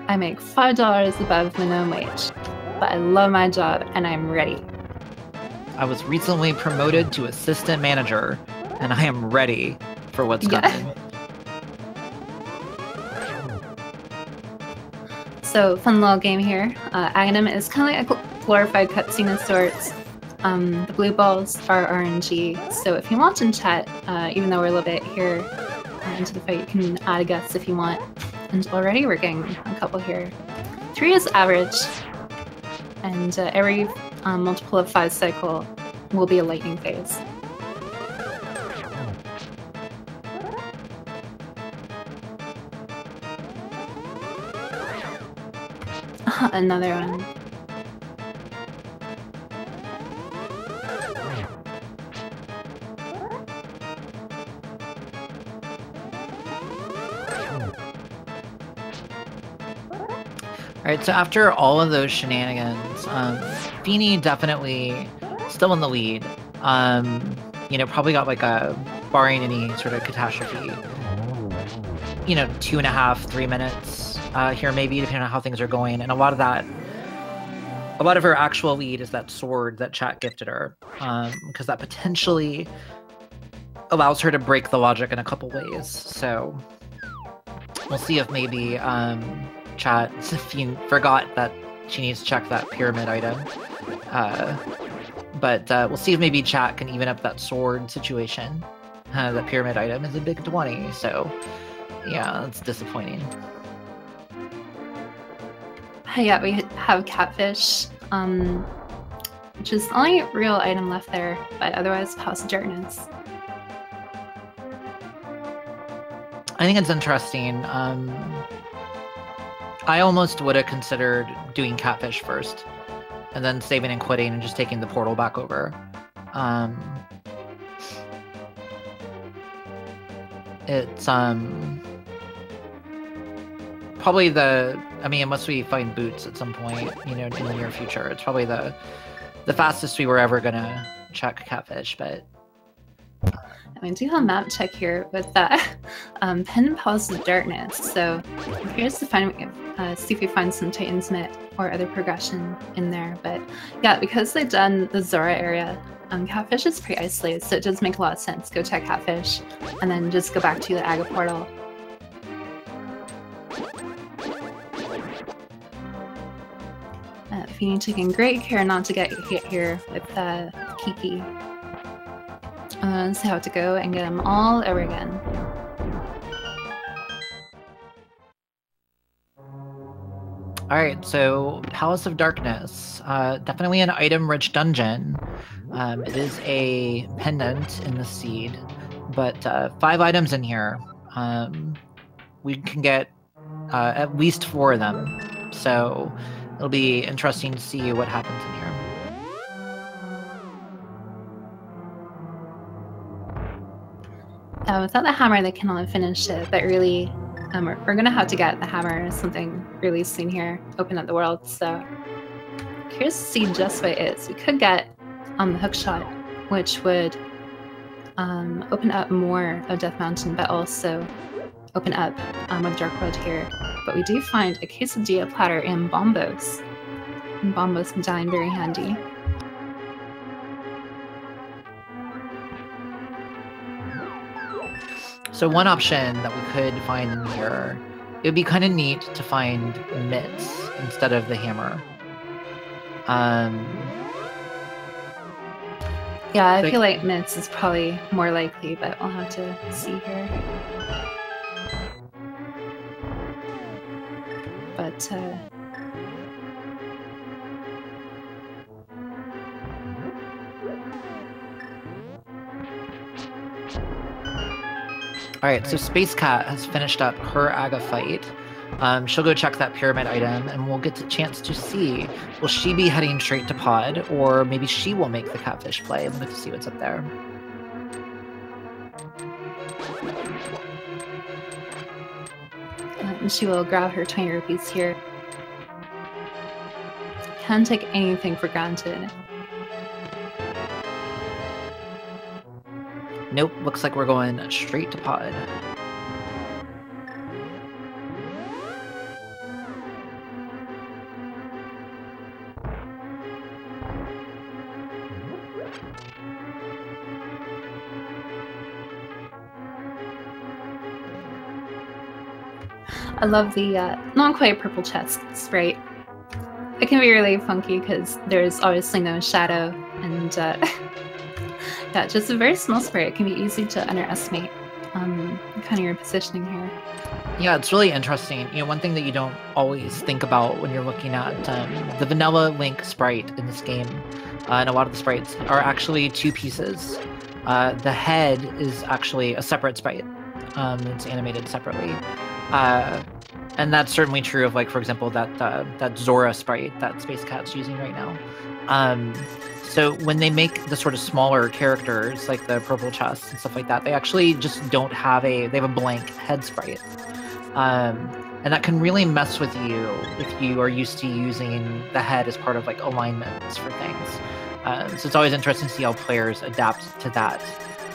I make $5 above minimum wage, but I love my job and I'm ready. I was recently promoted to assistant manager, and I am ready for what's coming. So, fun little game here. Aghanim is kind of like a glorified cutscene of sorts. The blue balls are RNG, so if you watch in chat, even though we're a little bit here into the fight, you can add a guess if you want. And already we're getting a couple here. 3 is average, and every multiple of 5 cycle will be a lightning phase. Another one. Alright, so after all of those shenanigans, Feeney definitely still in the lead. You know, probably got like a, barring any sort of catastrophe, you know, 2.5, 3 minutes here maybe, depending on how things are going. And a lot of her actual lead is that sword that chat gifted her, because that potentially allows her to break the logic in a couple ways. So we'll see if maybe chat forgot that she needs to check that pyramid item. But we'll see if maybe chat can even up that sword situation. That pyramid item is a big 20, so yeah, that's disappointing. Yeah, we have catfish, which is the only real item left there, but otherwise House of Darkness. I think it's interesting. I almost would have considered doing catfish first, and then saving and quitting and just taking the portal back over. It's probably unless we find boots at some point, you know, in the near future, it's probably the fastest we were ever gonna check catfish, but We do have a map check here with that pen and pause of darkness. So here's to find, see if we find some Titan's Mitt or other progression in there. But yeah, because they've done the Zora area, Catfish is pretty isolated, so it does make a lot of sense. Go check Catfish and then just go back to the Aga portal. If you need to take great care not to get hit here with Kiki. Let's see how to go and get them all over again. All right, so Palace of Darkness, definitely an item-rich dungeon. It is a pendant in the seed, but 5 items in here. We can get at least 4 of them, so it'll be interesting to see what happens in here. Without the hammer, they cannot finish it, but really, we're gonna have to get the hammer or something really soon here, open up the world, so curious to see just what it is. We could get the hookshot, which would open up more of Death Mountain, but also open up with Dark World here. But we do find a quesadilla platter and bombos. And bombos medallion very handy. So one option that we could find in here, it would be kind of neat to find mitts instead of the hammer. Yeah, I feel like mitts is probably more likely, but we'll have to see here. But all right, so SpaceKat has finished up her Aga fight. She'll go check that pyramid item, and we'll get a chance to see, will she be heading straight to pod, or maybe she will make the catfish play, and we'll get to see what's up there. And she will grab her 20 rupees here. Can't take anything for granted. Nope, looks like we're going straight to pod. I love the not quite purple chest sprite. It can be really funky because there's obviously no shadow, and yeah, just a very small sprite. It can be easy to underestimate kind of your positioning here. Yeah, it's really interesting. You know, one thing that you don't always think about when you're looking at the vanilla Link sprite in this game, and a lot of the sprites are actually 2 pieces. The head is actually a separate sprite. It's animated separately. And that's certainly true of, like, for example, that Zora sprite that SpaceKat's using right now. So when they make the sort of smaller characters, like the purple chests and stuff like that, they actually just don't have they have a blank head sprite. And that can really mess with you if you are used to using the head as part of, like, alignments for things. So it's always interesting to see how players adapt to that.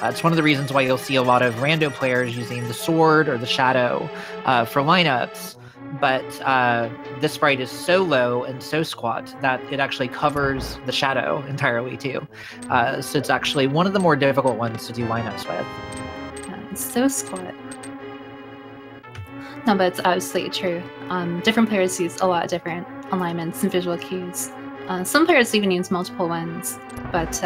It's one of the reasons why you'll see a lot of rando players using the sword or the shadow for lineups, but this sprite is so low and so squat that it actually covers the shadow entirely too. So it's actually one of the more difficult ones to do lineups with. Yeah, it's so squat. No, but it's absolutely true. Different players use a lot of different alignments and visual cues. Some players even use multiple ones, but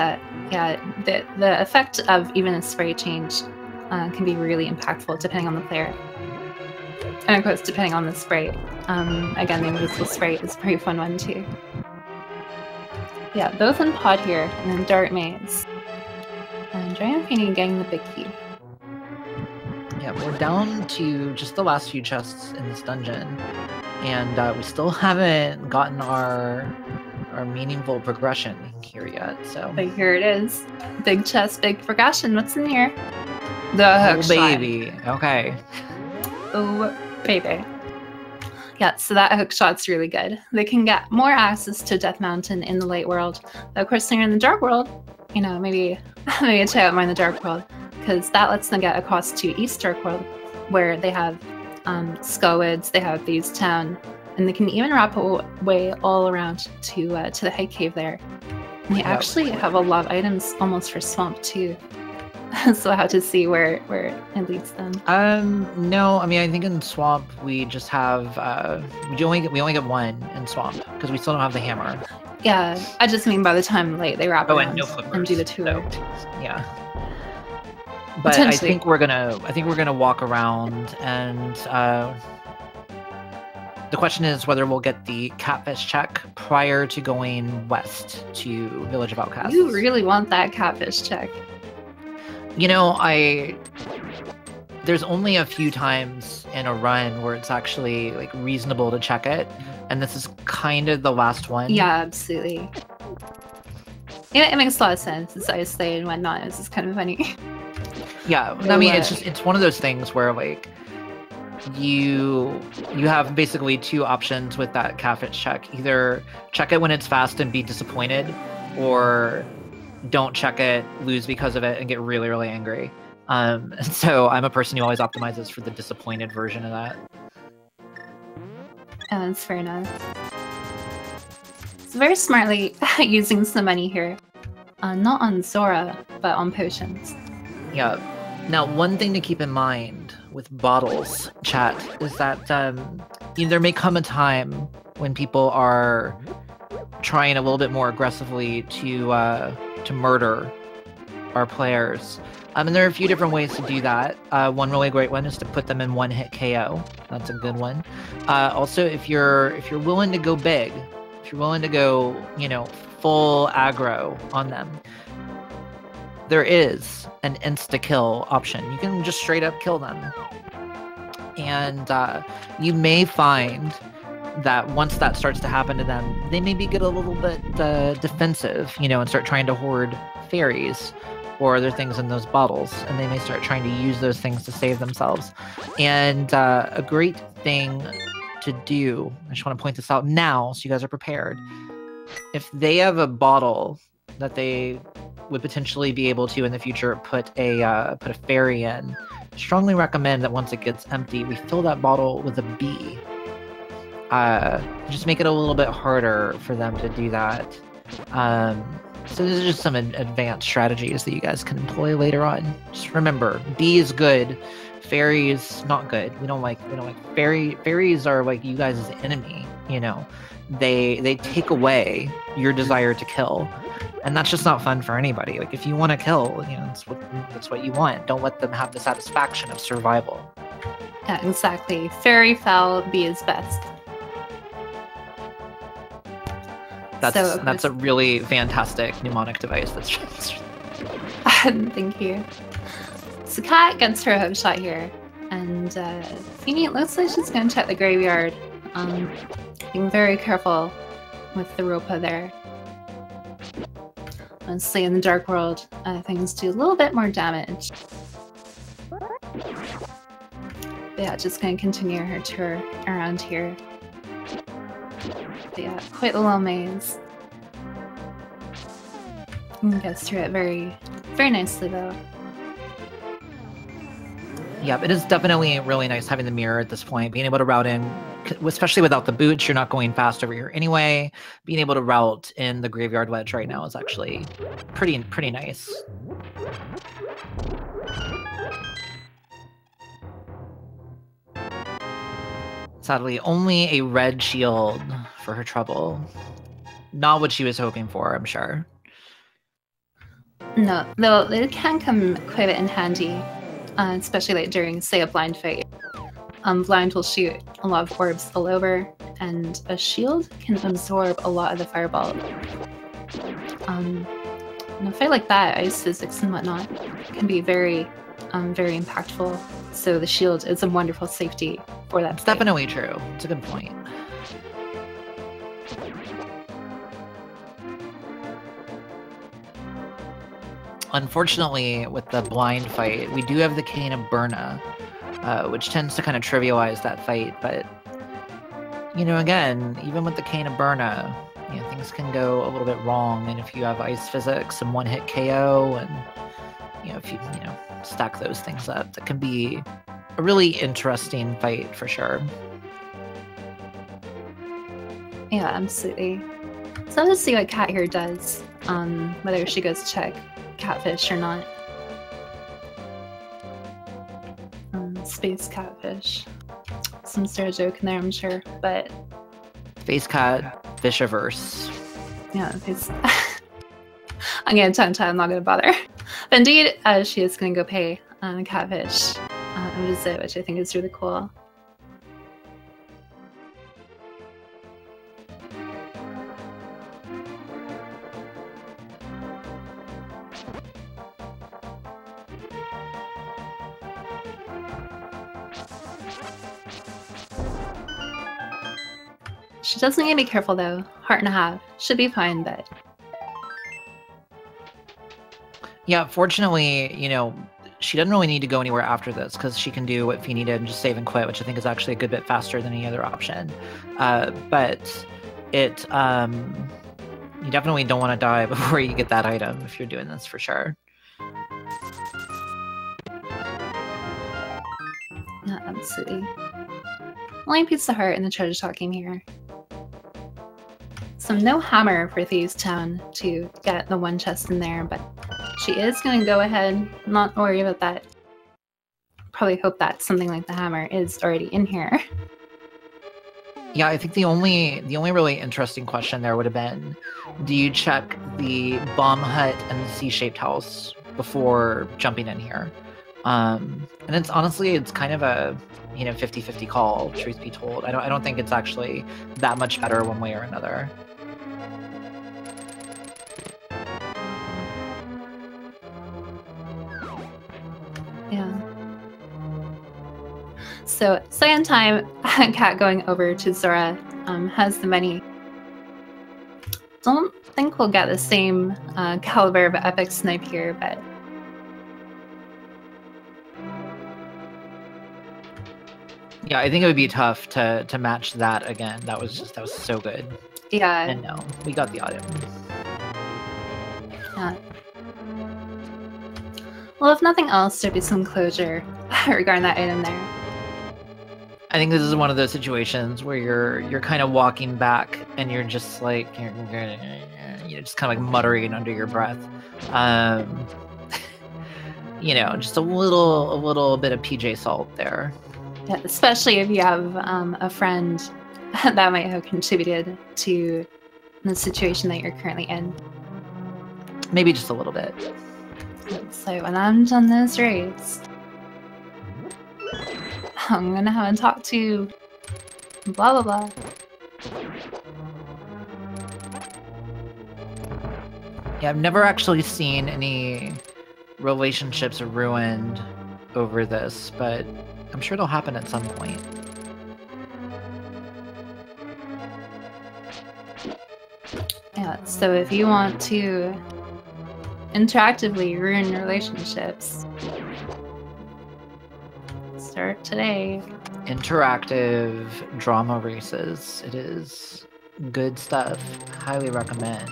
yeah, the effect of even a sprite change can be really impactful depending on the player. And of course, depending on the sprite. Again, the invisible sprite is a pretty fun one too. Yeah, both in pod here, and then Dark Maze. And DragonFeeney getting the big key. Yeah, we're down to just the last few chests in this dungeon, and we still haven't gotten our meaningful progression here yet. So But here it is. Big chest, big progression. What's in here? The hook shot. baby. Okay. Oh, baby. Yeah, so that hook shot's really good. They can get more access to Death Mountain in the light world. But of course, when you're in the dark world, you know, maybe check out more in the dark world, because that lets them get across to East Dark World, where they have Skullwoods, they have Thieves Town, and they can even wrap away all around to the High Cave there. And they actually have a lot of items almost for Swamp too. So I have to see where it leads them. No, I mean, I think in Swamp we just have we only get 1 in Swamp because we still don't have the hammer. Yeah, I just mean by the time they wrap around and no flippers. and do the tour. Yeah. But I think we're gonna walk around and the question is whether we'll get the catfish check prior to going west to Village of Outcasts. You really want that catfish check. You know, there's only a few times in a run where it's actually like reasonable to check it, and this is kind of the last one. Yeah, absolutely. It makes a lot of sense. It's isolate and whatnot. This is kind of funny. Yeah, I mean, it's one of those things where like you have basically two options with that catfish check. Either check it when it's fast and be disappointed, or don't check it, lose because of it, and get really, really angry. So I'm a person who always optimizes for the disappointed version of that. Oh, that's fair enough. It's very smartly using some money here. Not on Zora, but on potions. Yeah. Now, one thing to keep in mind with bottles, chat, is that there may come a time when people are trying a little bit more aggressively to murder our players. And there are a few different ways to do that. One really great one is to put them in one-hit KO. That's a good one. Also, if you're willing to go big, if you're willing to go, full aggro on them, there is an insta-kill option. You can just straight up kill them. And you may find that once that starts to happen to them, they maybe get a little bit defensive, and start trying to hoard fairies or other things in those bottles, and they may start trying to use those things to save themselves. And a great thing to do, I just want to point this out now so you guys are prepared. If they have a bottle that they would potentially be able to in the future put a fairy in, strongly recommend that once it gets empty, we fill that bottle with a bee. Just make it a little bit harder for them to do that. So these are just some advanced strategies that you guys can employ later on. Just remember, bee is good, fairies not good. We don't like fairies are like you guys' enemy. They take away your desire to kill, and that's just not fun for anybody. Like if you want to kill, that's what you want. Don't let them have the satisfaction of survival. Yeah, exactly. Fairy foul, bee is best. That's a really fantastic mnemonic device. That's just... Thank you. So Kat gets her hook shot here, and Feeney, it looks like she's going to check the graveyard. Being very careful with the Ropa there. Honestly, in the Dark World, things do a little bit more damage. But yeah, just going to continue her tour around here. But yeah, quite a little maze. Gets through it very, very nicely though. Yeah, it is definitely really nice having the mirror at this point, being able to route in, especially without the boots, you're not going fast over here anyway. Being able to route in the graveyard ledge right now is actually pretty nice. Sadly, only a red shield for her trouble. Not what she was hoping for, I'm sure. No, though it can come quite a bit in handy, especially like during, say, a blind fight. Blind will shoot a lot of orbs all over, and a shield can absorb a lot of the fireball. In a fight like that, ice physics and whatnot can be very impactful. So the shield is a wonderful safety for that. It's definitely true. It's a good point. Unfortunately, with the blind fight, we do have the Cane of Burna, which tends to kind of trivialize that fight. But, again, even with the Cane of Burna, things can go a little bit wrong. And if you have ice physics and one-hit KO, and, if you, stack those things up, that can be a really interesting fight for sure. Yeah, absolutely. So let's see what Kat here does, whether she goes to check catfish or not. Space catfish. Some sort of joke in there, I'm sure, but... SpaceKat Fishiverse. Yeah, it's... I'm gonna tongue-tie, I'm not gonna bother. But indeed, she is gonna go pay catfish a visit, which I think is really cool. She does need to be careful though. Heart and a half. Should be fine, but... Yeah, fortunately, you know, she doesn't really need to go anywhere after this because she can do what Feeney did and just save and quit, which I think is actually a good bit faster than any other option. But it, you definitely don't want to die before you get that item if you're doing this for sure. Yeah, absolutely. Only piece of heart in the treasure talking here. So no hammer for Thieves Town to get the one chest in there, but she is going to go ahead, not worry about that. Probably hope that something like the hammer is already in here. Yeah, I think the only really interesting question there would have been, do you check the bomb hut and the C-shaped house before jumping in here? And it's honestly, it's kind of a, you know, 50-50 call, truth be told. I don't think it's actually that much better one way or another. Yeah. So, second time, Kat going over to Zora has the money. Don't think we'll get the same caliber of epic snipe here, but... Yeah, I think it would be tough to match that again. That was so good. Yeah. And no, we got the item. Yeah. Well, if nothing else, there'd be some closure regarding that item there. I think this is one of those situations where you're kind of walking back and you're just like you're just kind of like muttering under your breath. You know, just a little bit of PJ salt there. Yeah, especially if you have a friend that might have contributed to the situation that you're currently in. Maybe just a little bit. So when I'm done this race, I'm gonna have a talk to blah blah blah. Yeah, I've never actually seen any relationships ruined over this, but I'm sure it'll happen at some point. Yeah, so if you want to interactively ruin relationships, start today. Interactive drama races. It is good stuff. Highly recommend.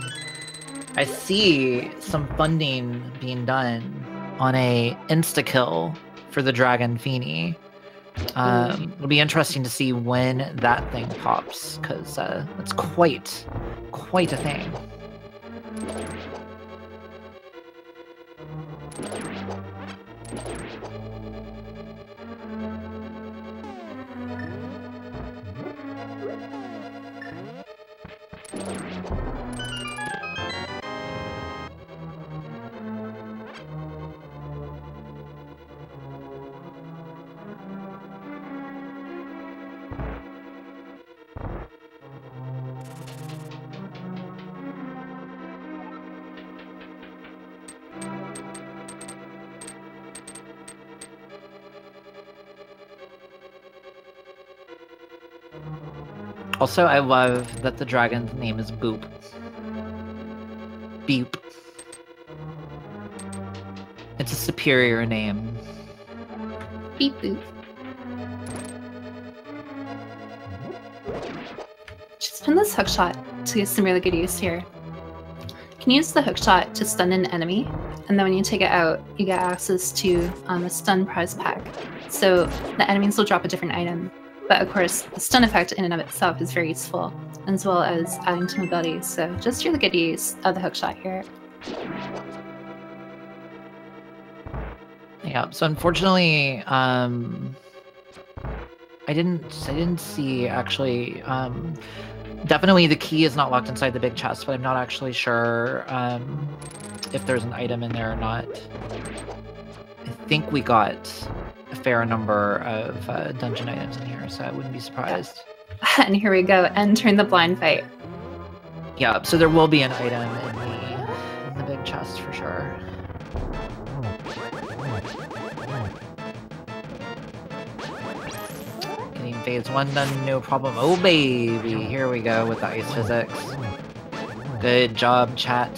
I see some funding being done on a insta-kill for the TheDragonFeeney. It'll be interesting to see when that thing pops, because it's quite a thing. Also, I love that the dragon's name is Boop. Beep. It's a superior name. Beep boop. She's put this hookshot to some really good use here. You can use the hookshot to stun an enemy, and then when you take it out, you get access to a stun prize pack. So the enemies will drop a different item. But of course, the stun effect in and of itself is very useful, as well as adding to mobility. So just really good use of the hookshot here. Yeah. So unfortunately, I didn't see actually. Definitely, the key is not locked inside the big chest, but I'm not actually sure if there's an item in there or not. I think we got a fair number of dungeon items in here, so I wouldn't be surprised. Yeah. And here we go, entering the blind fight. Yeah, so there will be an item in the big chest for sure. Getting phase 1 done, no problem. Oh baby, here we go with the ice physics. Good job, chat.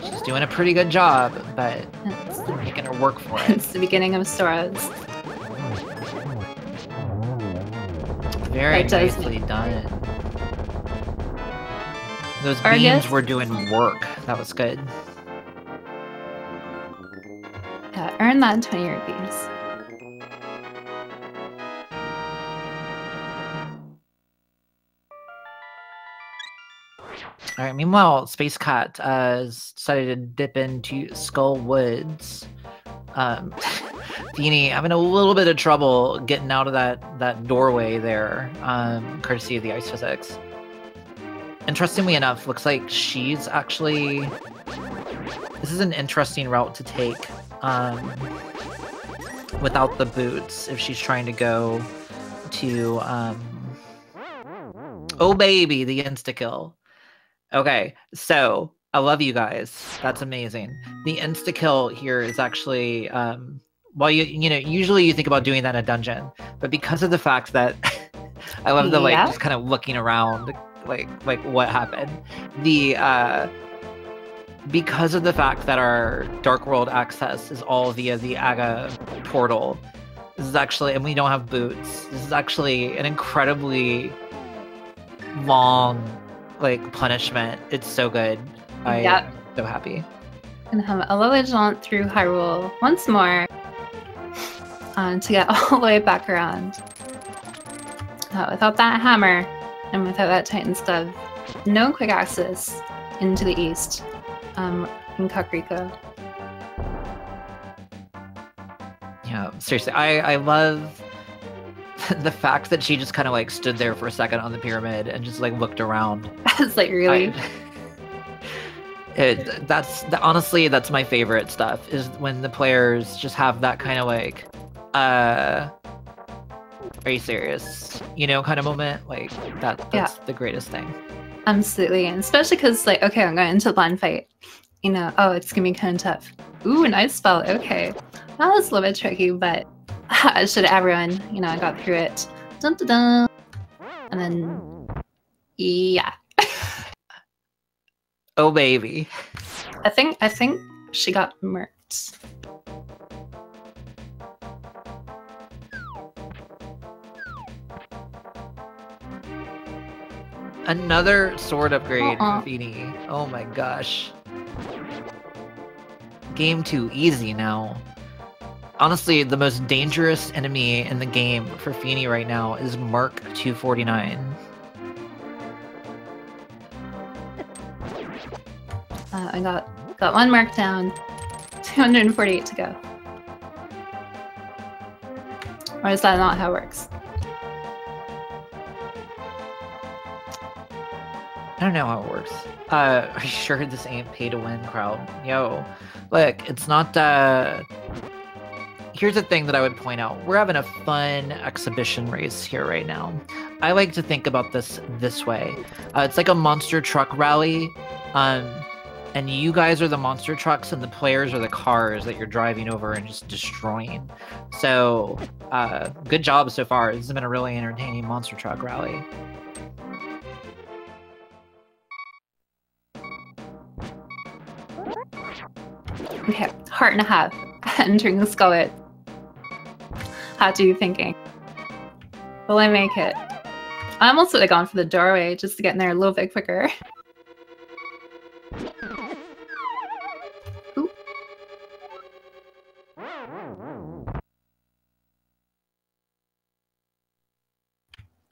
She's doing a pretty good job, but making her work for it. It's the beginning of Sora's. Very nicely done. Those beams were doing work. That was good. Yeah, earn that 20 rupees. Alright, meanwhile, SpaceKat decided to dip into Skull Woods. Feeney having a little bit of trouble getting out of that doorway there, courtesy of the ice physics. Interestingly enough, looks like she's actually... This is an interesting route to take without the boots if she's trying to go to... Oh baby, the insta-kill. Okay, so I love you guys. That's amazing. The insta-kill here is actually, well, you know, usually you think about doing that in a dungeon, but because of the fact that I love the, like, just kind of looking around, like what happened. Because of the fact that our Dark World access is all via the Aga portal, this is actually, and we don't have boots, this is actually an incredibly long, like, punishment. It's so good. I'm so happy. And have a lovely jaunt through Hyrule once more to get all the way back around. Without that hammer and without that Titan stub, no quick access into the east in Kakariko. Yeah, seriously, I love the fact that she just kind of like stood there for a second on the pyramid and just like looked around. It's like, really? Honestly, that's my favorite stuff, is when the players just have that kind of like, are you serious? You know, kind of moment. Like that's the greatest thing. Absolutely, and especially because, like, okay, I'm going into the blind fight. You know, oh, it's gonna be kind of tough. Ooh, nice spell. Okay, that was a little bit tricky, but should everyone, you know, I got through it. Dun, dun, dun. And then, yeah. Oh baby. I think she got murked. Another sword upgrade for Feeney. Oh my gosh. Game 2 easy now. Honestly, the most dangerous enemy in the game for Feeney right now is Mark 249. I got one mark down, 248 to go. Or is that not how it works? I don't know how it works. Are you sure this ain't pay to win, crowd? Yo, look, it's not, here's the thing that I would point out. We're having a fun exhibition race here right now. I like to think about this way. It's like a monster truck rally, and you guys are the monster trucks and the players are the cars that you're driving over and just destroying. So, good job so far. This has been a really entertaining monster truck rally. Okay, heart and a half entering the skullet. How are you thinking? Will I make it? I almost would have gone for the doorway just to get in there a little bit quicker. Ooh.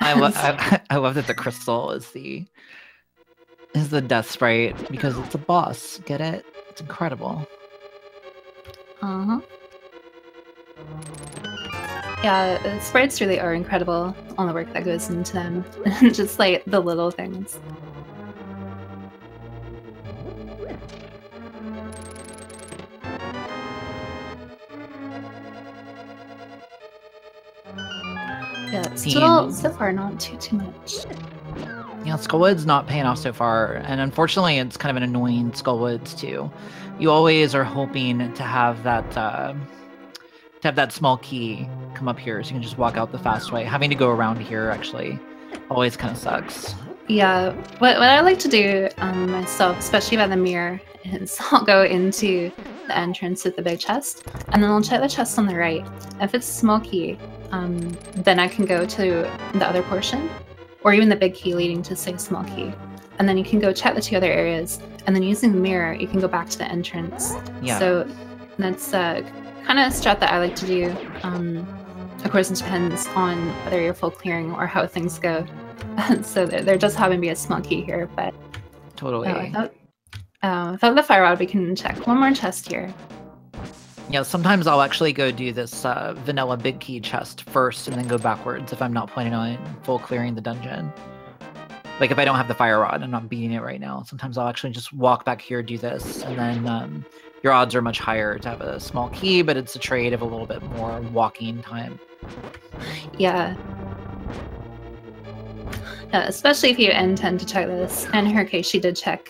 I love that the crystal is the death sprite because it's a boss. Get it? It's incredible. Uh-huh. Yeah, the sprites really are incredible on the work that goes into them. Just like the little things. Yeah, still so far not too much. Yeah, Skullwood's not paying off so far, and unfortunately it's kind of an annoying Skullwoods too. You always are hoping to have that to have that small key come up here so you can just walk out the fast way. Having to go around here actually always kind of sucks. Yeah, what I like to do myself, especially by the mirror, is I'll go into the entrance with the big chest, and then I'll check the chest on the right. If it's a small key, then I can go to the other portion, or even the big key leading to, say, small key. And then you can go check the 2 other areas, and then using the mirror, you can go back to the entrance. Yeah. So that's kind of a strat that I like to do. Of course, it depends on whether you're full clearing or how things go. So there does happen to be a small key here, but Totally. without the fire rod, we can check one more chest here. Yeah, sometimes I'll actually go do this vanilla big key chest first and then go backwards if I'm not planning on full clearing the dungeon. Like if I don't have the fire rod, I'm not beating it right now. Sometimes I'll actually just walk back here, do this, and then your odds are much higher to have a small key, but it's a trade of a little bit more walking time. Yeah. Especially if you intend to check this. In her case, she did check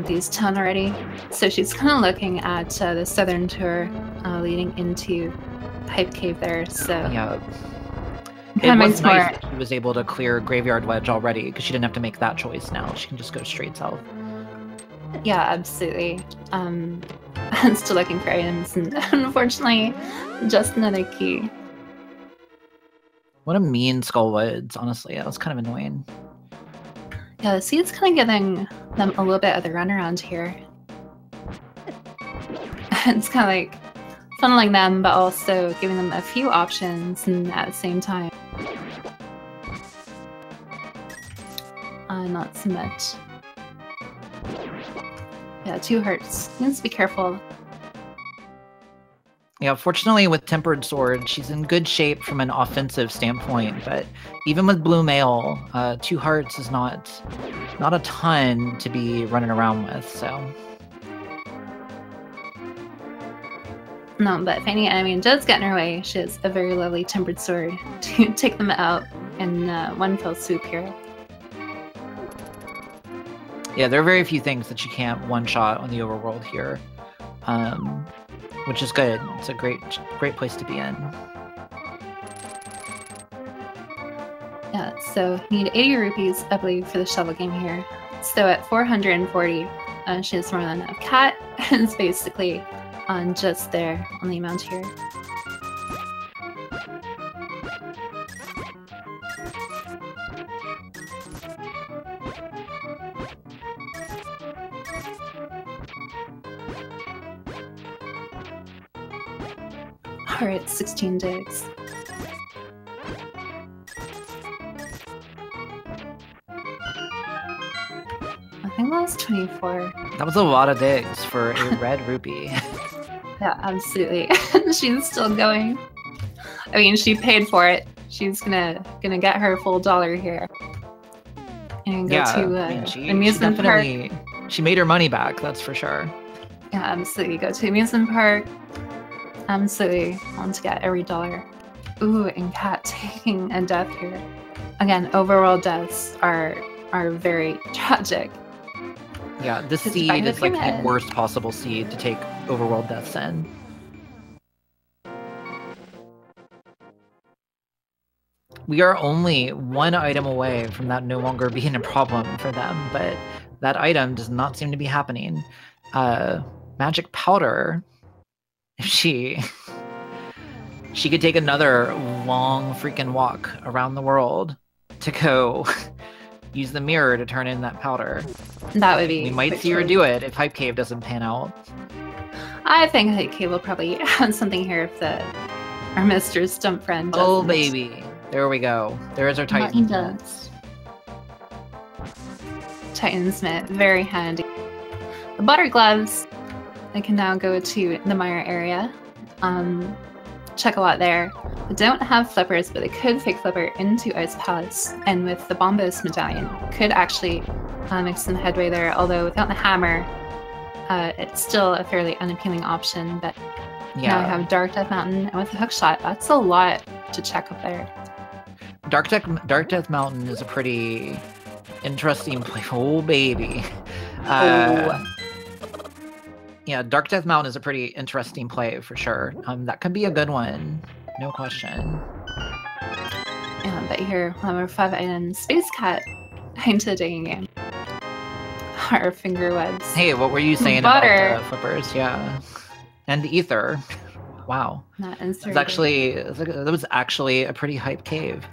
these 10 already. So she's kind of looking at the southern tour leading into Pipe Cave there. So yeah, it was nice that she was able to clear Graveyard Wedge already because she didn't have to make that choice now. She can just go straight south. Yeah, absolutely. I'm still looking for items, and unfortunately, just another key. What a mean Skull Woods, honestly. That was kind of annoying. Yeah, the seed's kind of giving them a little bit of the runaround here. It's kind of like funneling them, but also giving them a few options and at the same time. Not so much. Yeah, 2 hearts. Needs to be careful. Yeah, fortunately with Tempered Sword, she's in good shape from an offensive standpoint, but even with Blue Mail, 2 hearts is not a ton to be running around with, so. No, but if any enemy does get in her way, she has a very lovely Tempered Sword to take them out in one fell swoop here. Yeah, there are very few things that she can't one-shot on the overworld here. Which is good. It's a great place to be in. Yeah, so need 80 rupees, I believe, for the shovel game here. So at 440, she has more than enough. Cat is basically on just there on the amount here. Alright, 16 digs. I think that was 24. That was a lot of digs for a red rupee. Yeah, absolutely. She's still going. I mean, she paid for it. She's gonna get her full $1 here. And go to amusement park. She made her money back, that's for sure. Yeah, absolutely. Go to amusement park. Absolutely want to get every $1. Ooh, and Cat taking a death here. Again, overworld deaths are very tragic. Yeah, this seed is like the worst possible seed to take overworld deaths in. We are only 1 item away from that no longer being a problem for them, but that item does not seem to be happening. Magic powder. If she could take another long freaking walk around the world to go use the mirror to turn in that powder. That would be. We might see her do it if Hype Cave doesn't pan out. I think Hype Cave will probably have something here if our Mr. Stump friend doesn't. Oh baby, there we go. There is our Titan. Titansmith, very handy. The butter gloves. I can now go to the Mire area, check a lot there. I don't have flippers, but I could fake flipper into Ice Palace, and with the Bombos medallion, could actually make some headway there, although without the hammer, it's still a fairly unappealing option, but yeah. Now I have Dark Death Mountain, and with the hook shot, that's a lot to check up there. Dark Death Mountain is a pretty interesting place. Oh, baby. Yeah, Dark Death Mountain is a pretty interesting play for sure. That could be a good one, no question. Yeah, but here, number 5 items, SpaceKat into the digging game. Our finger webs. Hey, what were you saying Butter. about the flippers? Yeah, and the ether. Wow, Not that inserted. was actually a pretty hype cave.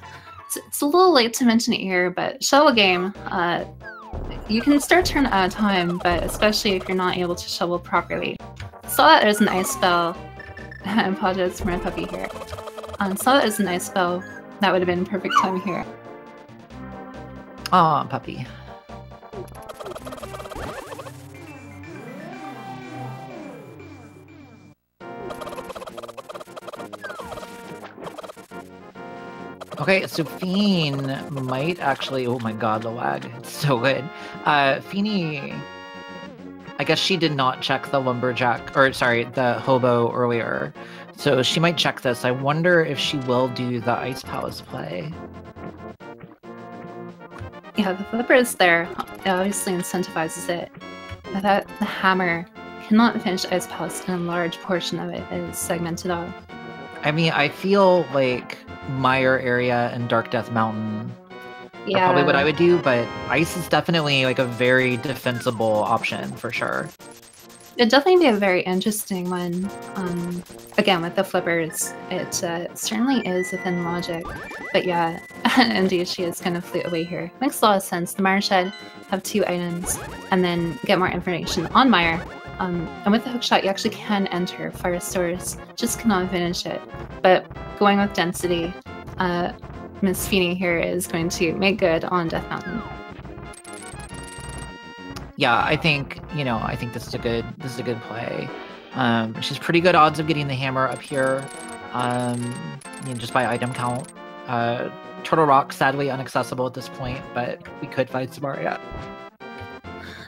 It's a little late to mention it here, but shovel game. You can start turn out of time, but especially if you're not able to shovel properly. Saw that there's an ice spell. I apologize for my puppy here. Saw that there's an ice spell. That would have been perfect time here. Aw, puppy. Okay, so Fiend might actually... Oh my god, the lag. It's so good. Feeney... I guess she did not check the lumberjack... Or, sorry, the hobo earlier. So she might check this. I wonder if she will do the Ice Palace play. Yeah, the flipper is there. It obviously incentivizes it. Without the hammer, cannot finish Ice Palace, and a large portion of it is segmented off. I mean, I feel like Mire area and Dark Death Mountain are probably what I would do, but Ice is definitely like a very defensible option for sure. It'd definitely be a very interesting one. Again, with the flippers, it certainly is within logic. But yeah, indeed, she is going to flute away here. Makes a lot of sense. The Mire Shed have 2 items, and then get more information on Mire. And with the hookshot, you actually can enter Fire Source, just cannot finish it. But going with density, Miss Feeney here is going to make good on Death Mountain. Yeah, I think this is a good play. She's pretty good odds of getting the hammer up here, just by item count. Turtle Rock sadly inaccessible at this point, but we could find Samaria.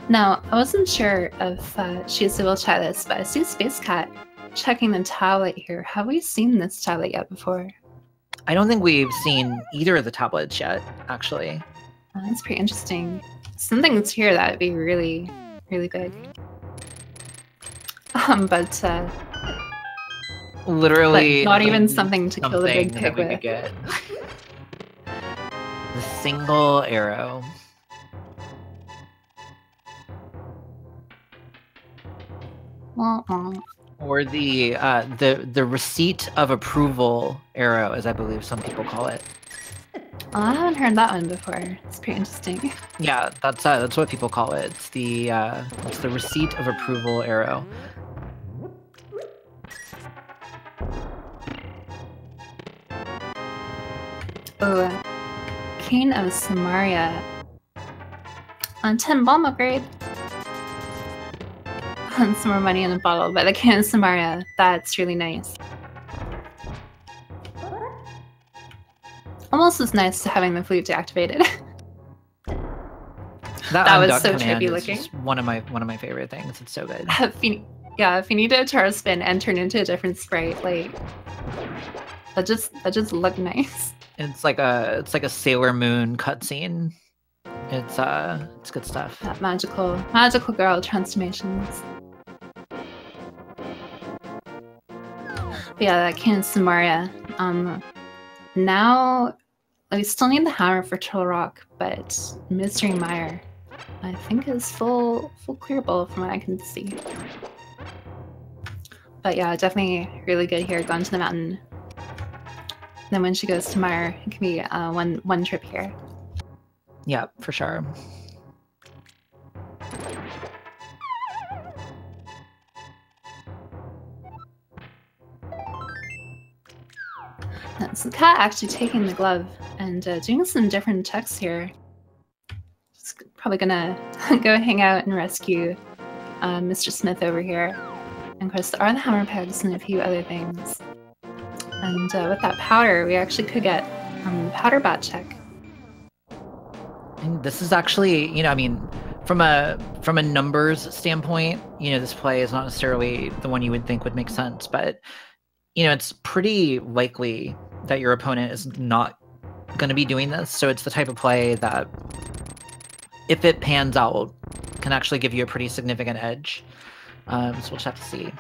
Now, I wasn't sure if she's able to try this, but I see SpaceKat checking the tablet here. Have we seen this tablet yet before? I don't think we've seen either of the tablets yet, actually. That's pretty interesting. Something's here that would be really, really big. But literally, not even something to kill the big pig with. The single arrow. Or the receipt of approval arrow, as I believe some people call it. Oh, I haven't heard that one before. It's pretty interesting. Yeah, that's what people call it. It's the receipt of approval arrow. Oh, Cane of Samaria. On 10 bomb upgrade. And some more money in a bottle, but the Cane of Samaria, that's really nice. Almost as nice to having the flute deactivated. That was so trippy looking. One of my favorite things. It's so good. If you need a Taro spin and turn into a different sprite, like that just looked nice. It's like a Sailor Moon cutscene. It's good stuff. That magical girl transformations. But yeah, that Cane of Samaria. Now we still need the hammer for Troll Rock, but Mystery Mire, I think, is full clearable from what I can see. But yeah, definitely really good here going to the mountain. Then when she goes to Mire, it can be one trip here. Yeah, for sure. So the cat actually taking the glove and doing some different checks here. She's probably gonna go hang out and rescue Mr. Smith over here. And of course, there are the hammer pegs and a few other things. And with that powder, we actually could get powder bat check. And this is actually, I mean, from a numbers standpoint, this play is not necessarily the one you would think would make sense, but it's pretty likely that your opponent is not going to be doing this. So it's the type of play that, if it pans out, can actually give you a pretty significant edge. So we'll just have to see.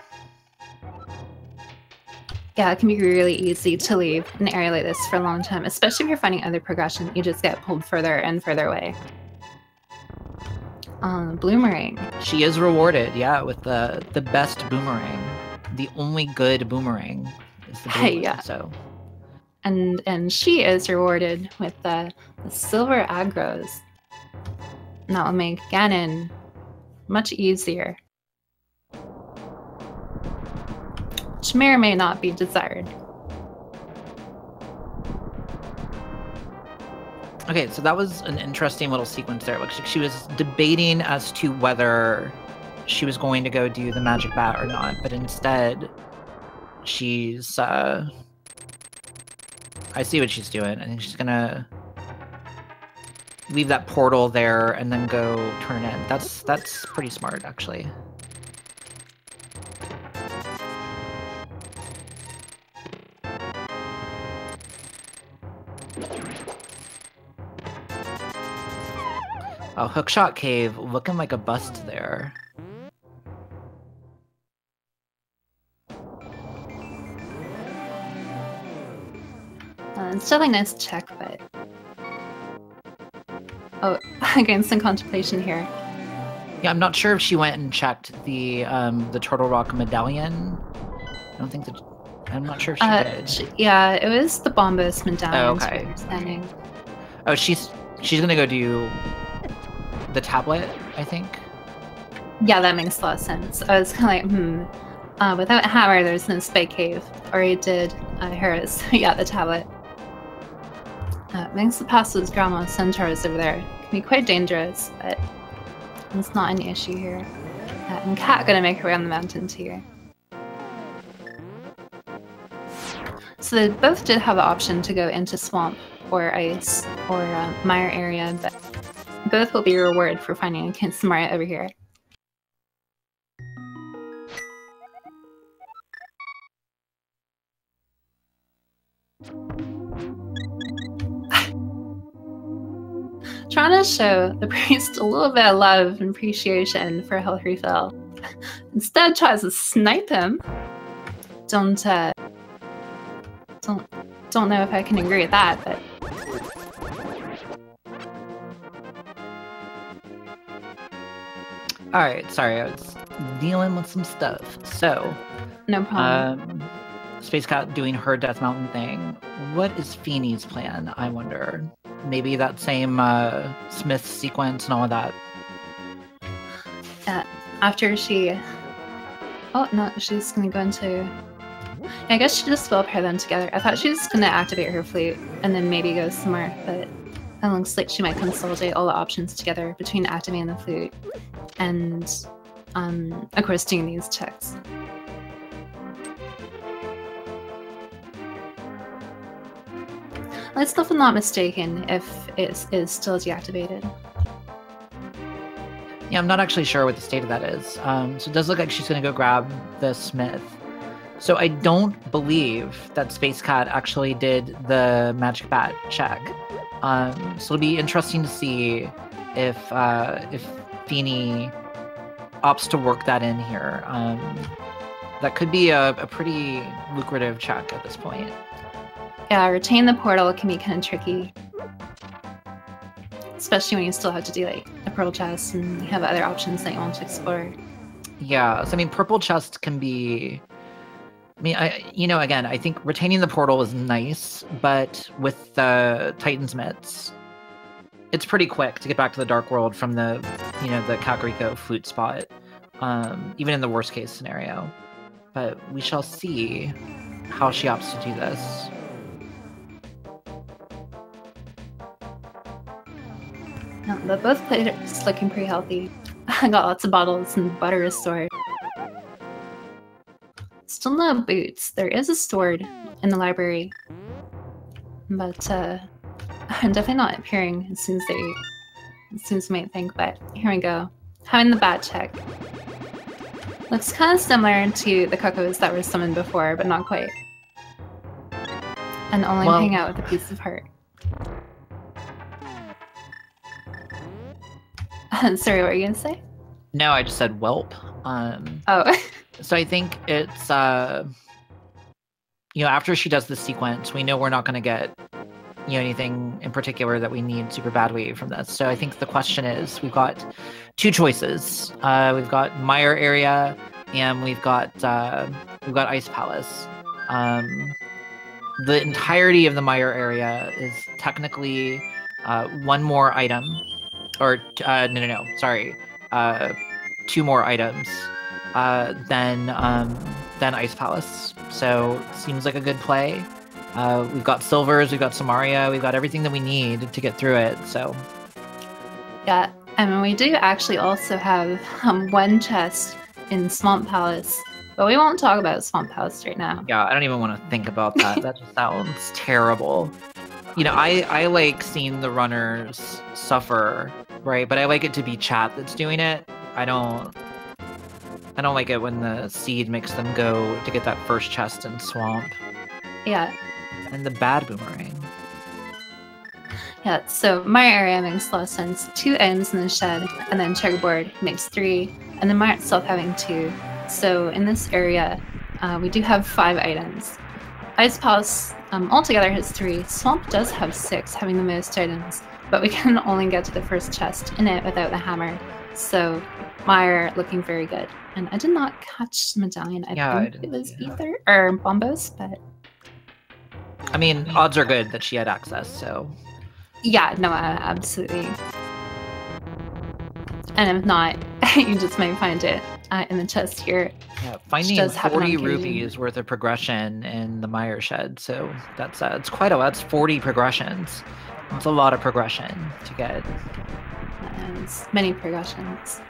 Yeah, it can be really easy to leave an area like this for a long time, especially if you're finding other progression. You just get pulled further and further away. Bloomerang. She is rewarded, yeah, with the best boomerang. The only good boomerang is the blue one, Yeah. so. And she is rewarded with the silver aggros. That will make Ganon much easier. Which may or may not be desired. Okay, so that was an interesting little sequence there. Like she was debating as to whether she was going to go do the magic bat or not, but instead she's I see what she's doing. I think she's gonna leave that portal there and then go turn it in. That's pretty smart, actually. Oh, Hookshot Cave looking like a bust there. It's definitely a nice check, but... Oh, against some contemplation here. Yeah, I'm not sure if she went and checked the Turtle Rock medallion. I don't think that... I'm not sure if she did. Yeah, it was the Bombos medallion. Oh, okay. Understanding. Oh, she's gonna go do the tablet, I think. Yeah, that makes a lot of sense. I was kind of like, without Hammer, there's no Spike Cave. Or he did hers. Yeah, the tablet. Makes the past those drama centaurs over there. Can be quite dangerous, but it's not an issue here. And Cat gonna make her way on the mountain too. So they both did have the option to go into swamp or ice or mire area, but both will be rewarded for finding a Kinsmara over here. Trying to show the priest a little bit of love and appreciation for a health refill. Instead tries to snipe him. Don't know if I can agree with that, but Alright, sorry, I was dealing with some stuff. So, no problem. SpaceKat doing her Death Mountain thing. What is Feeney's plan, I wonder? Maybe that same Smith sequence and all of that. After she... Oh, no, she's gonna go into... Yeah, I guess she just will pair them together. I thought she was gonna activate her flute and then maybe go somewhere, but it looks like she might consolidate all the options together between activating the flute and, of course, doing these checks. Let's if I'm not mistaken if it is still deactivated. Yeah, I'm not actually sure what the state of that is. So it does look like she's going to go grab the Smith. So I don't believe that SpaceKat actually did the magic bat check. So it'll be interesting to see if Feeney opts to work that in here. That could be a pretty lucrative check at this point. Yeah, retain the portal can be kind of tricky. Especially when you still have to do like a purple chest and you have other options that you want to explore. Yeah, so I mean, purple chest can be... I mean, again, I think retaining the portal is nice, but with the Titan's Mitts, it's pretty quick to get back to the Dark World from the, the Kakariko flute spot, even in the worst case scenario. But we shall see how she opts to do this. No, but both players looking pretty healthy. I got lots of bottles and butter restored. Still no boots. There is a sword in the library, but I'm definitely not appearing as soon as you might think. But here we go. Having the bat check. Looks kind of similar to the cuckoos that were summoned before, but not quite. And only hang out with a piece of heart. Sorry, what were you gonna say? No, I just said whelp. Oh. So I think it's after she does the sequence, we know we're not going to get anything in particular that we need super badly from this. So I think the question is, we've got two choices. We've got Mire area, and we've got Ice Palace. The entirety of the Mire area is technically one more item, or no, sorry, two more items than Ice Palace. So seems like a good play. We've got silvers, we've got Samaria, we've got everything that we need to get through it. So yeah, and we do actually also have one chest in Swamp Palace, but we won't talk about Swamp Palace right now. Yeah, I don't even want to think about that. That just sounds terrible. I like seeing the runners suffer, right? But I like it to be chat that's doing it. I don't like it when the seed makes them go to get that first chest in Swamp. Yeah. And the bad boomerang. Yeah, so my area makes a lot of sense. 2 ends in the shed, and then checkerboard makes 3, and then Mire itself having 2. So in this area, we do have 5 items. Ice Palace altogether has 3. Swamp does have 6, having the most items, but we can only get to the first chest in it without the hammer. So Mire looking very good. And I did not catch the medallion. I think it was Ether or Bombos, but I mean, odds are good that she had access, so yeah, no, absolutely. And if not, you just might find it in the chest here. Yeah, finding 40 rupees worth of progression in the Mire shed, so that's that's 40 progressions. That's a lot of progression to get. It's many progressions.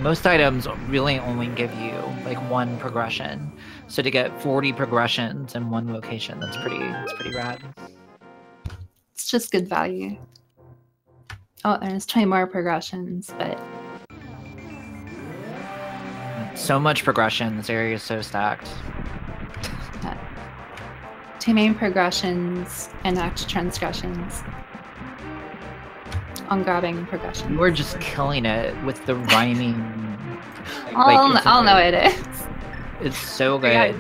Most items really only give you like 1 progression, so to get 40 progressions in 1 location, that's pretty rad. It's just good value. Oh, there's 20 more progressions, but so much progression. This area is so stacked. 2 main progressions and act transgressions. On grabbing progression. You are just killing it with the rhyming. I'll know it is. It's so good.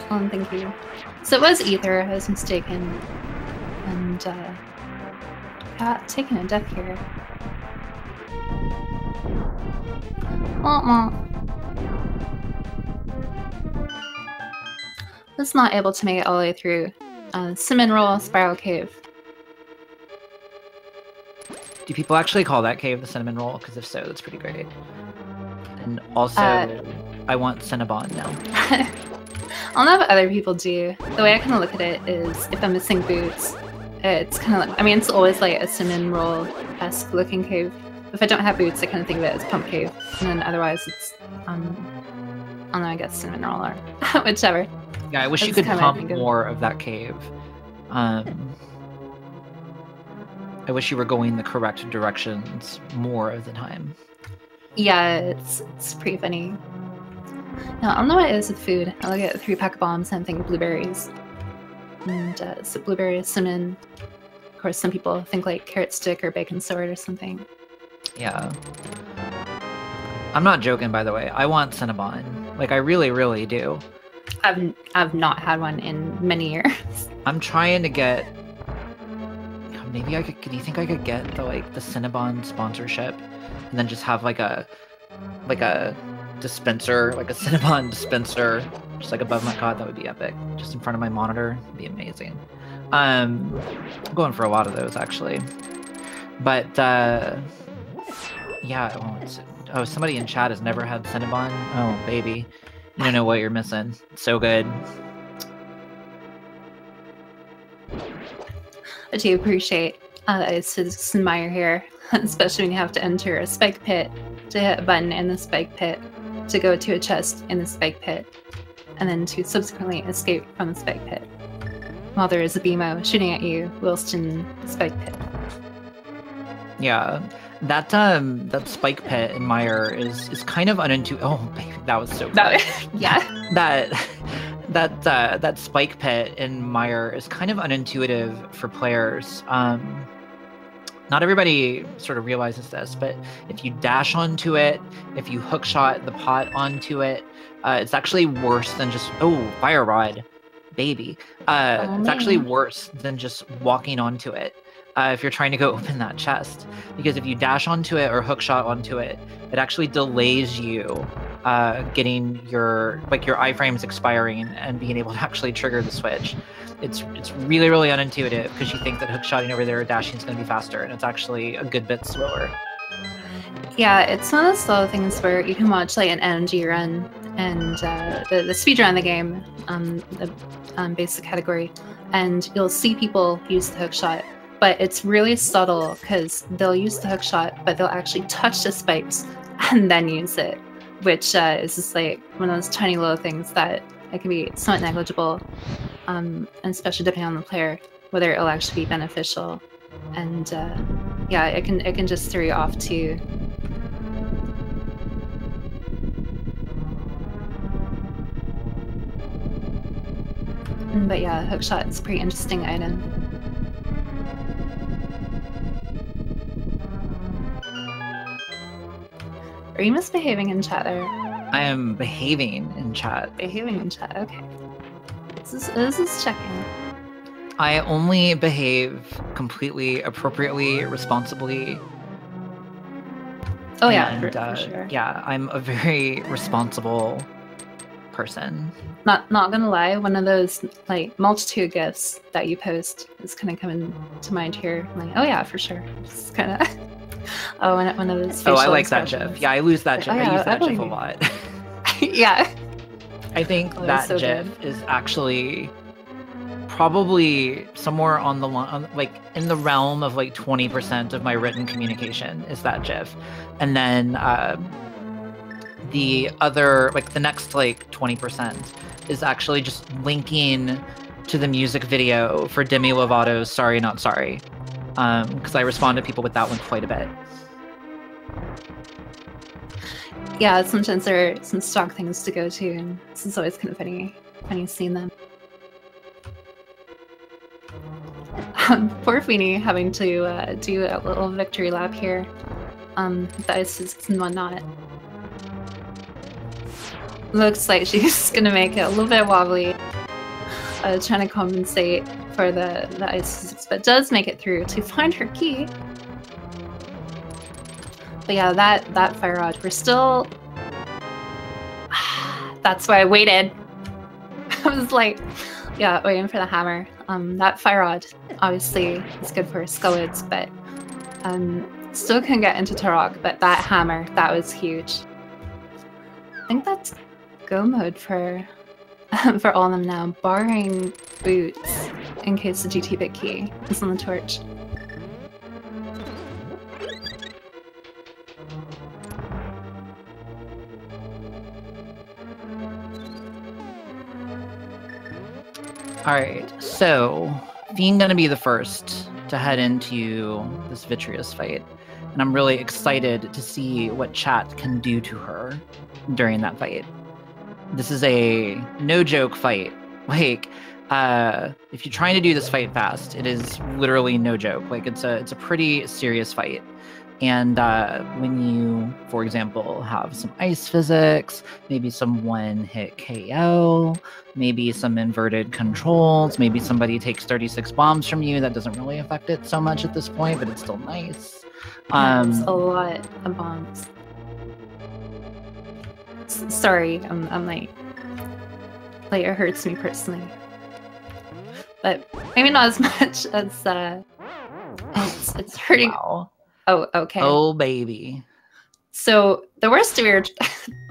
Thank you. So it was Ether, I was mistaken. And taking a death here. Was not able to make it all the way through. Cinnamon Roll, Spiral Cave. Do people actually call that cave the Cinnamon Roll? Because if so, that's pretty great. And also, I want Cinnabon now. I don't know if other people do. The way I kind of look at it is, if I'm missing boots, it's kind of like, I mean, it's always like a Cinnamon Roll-esque looking cave. If I don't have boots, I kind of think of it as Pump Cave. And then otherwise, it's, I don't know, I guess Cinnamon Roll or whichever. Yeah, I wish you could pump more of that cave. I wish you were going the correct directions more of the time. Yeah, it's pretty funny. Now, I don't know what it is with food. I look at 3 pack of bombs and think blueberries. And so blueberries, cinnamon. Of course, some people think like carrot stick or bacon sword or something. Yeah. I'm not joking, by the way. I want Cinnabon. Like, I really, really do. I've not had one in many years. I'm trying to get. Maybe I could. Do you think I could get the Cinnabon sponsorship, and then just have like a dispenser, like a Cinnabon dispenser, just like above my God? That would be epic. Just in front of my monitor, would be amazing. I'm going for a lot of those actually, but yeah. Oh, somebody in chat has never had Cinnabon. Oh, baby. You don't know what you're missing. It's so good. I do appreciate Citizen Mire here, especially when you have to enter a spike pit to hit a button in the spike pit, to go to a chest in the spike pit, and then to subsequently escape from the spike pit, while there is a BMO shooting at you whilst in the spike pit. Yeah. That spike pit in Mire is kind of unintuitive. Oh, baby, that was so good. Yeah. That spike pit in Mire is kind of unintuitive for players. not everybody sort of realizes this, but if you dash onto it, if you hookshot the pot onto it, it's actually worse than just, fire rod, baby. It's actually worse than just walking onto it if you're trying to go open that chest. Because if you dash onto it or hookshot onto it, it actually delays you getting your iframes expiring and being able to actually trigger the switch. It's really, really unintuitive because you think that hookshotting over there or dashing is going to be faster, and it's actually a good bit slower. Yeah, it's one of those slow things where you can watch like an MG run and the speed run of the game, the basic category, and you'll see people use the hookshot, but it's really subtle because they'll use the hookshot, but they'll actually touch the spikes and then use it, which is just like one of those tiny little things that it can be somewhat negligible, and especially depending on the player, whether it'll actually be beneficial. And yeah, it can just throw you off too. But yeah, hookshot is a pretty interesting item. Are you misbehaving in chat there? I am behaving in chat. Behaving in chat, okay. This is checking. I only behave completely, appropriately, responsibly. Oh yeah, for sure. Yeah, I'm a very responsible person. Not gonna lie, one of those like multitude gifs that you post is kind of coming to mind here. I'm like, oh yeah, for sure. Just kind of. Oh, one of those. I like that gif. Yeah, I use that gif. I use that gif a lot. Yeah. I think that gif is actually probably somewhere on the line, like in the realm of like 20% of my written communication is that gif, and then the other, like the next like 20% is actually just linking to the music video for Demi Lovato's "Sorry Not Sorry," because I respond to people with that one quite a bit. Yeah, sometimes there are some stock things to go to, and this is always kind of funny seeing them. Poor Feeney having to do a little victory lap here. The ice and whatnot. Looks like she's gonna make it a little bit wobbly, trying to compensate for the ice, but does make it through to find her key. But yeah, that fire rod, we're still. That's why I waited. I was like, yeah, waiting for the hammer. That fire rod obviously is good for Skullids, but still can get into Turok. But that hammer, that was huge. I think that's go mode for all of them now, barring boots, in case the GT bit key is on the torch. Alright, so Fiend gonna be the first to head into this Vitreous fight, and I'm really excited to see what chat can do to her during that fight. This is a no-joke fight. Like, if you're trying to do this fight fast, it is literally no joke. Like, it's a pretty serious fight. And when you, for example, have some ice physics, maybe some one-hit KO, maybe some inverted controls, maybe somebody takes 36 bombs from you, that doesn't really affect it so much at this point, but it's still nice. That's a lot of bombs. Sorry, I'm like it hurts me personally, but maybe not as much as it's hurting. Wow. Oh, okay. Oh, baby. So the worst of your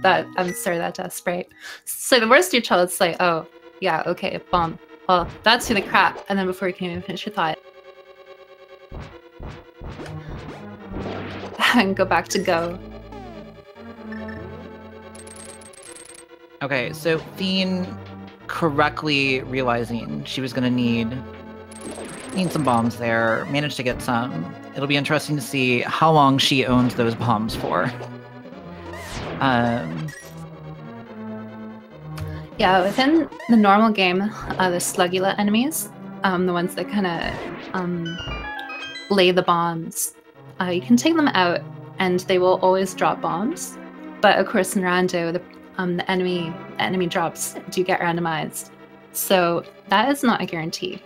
I'm sorry, that death sprite. So the worst of your child is like, oh yeah, okay, bomb. Well, that's who the crap, and then before you can even finish your thought, and go back to go. Okay, so Fiend correctly realizing she was gonna need some bombs there, managed to get some. It'll be interesting to see how long she owns those bombs for. Yeah, within the normal game, the Slugula enemies, the ones that kind of lay the bombs, you can take them out and they will always drop bombs. But of course in Rando, the enemy drops do get randomized. So that is not a guarantee.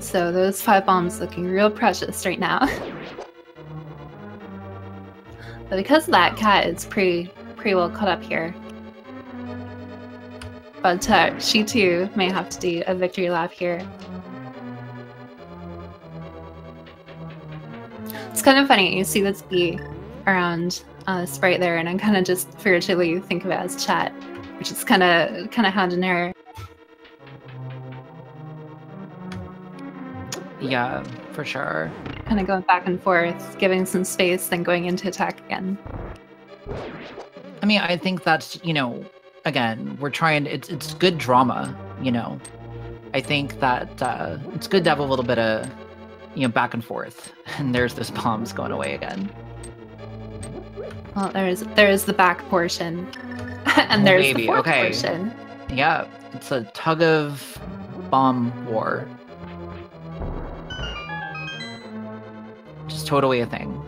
So those 5 bombs looking real precious right now. But because of that, Kat is pretty well caught up here. But she too may have to do a victory lap here. It's kind of funny, you see this bee around Sprite there, and I kind of just figuratively think of it as chat, which is kind of hand in her. Yeah, for sure. Kind of going back and forth, giving some space, then going into attack again. I mean, I think that's, you know, again, we're trying, it's good drama, you know. I think that it's good to have a little bit of, you know, back and forth. And there's this bombs going away again. Well, there is the back portion. And there's the fourth portion. Yeah, it's a tug of bomb war. Just totally a thing.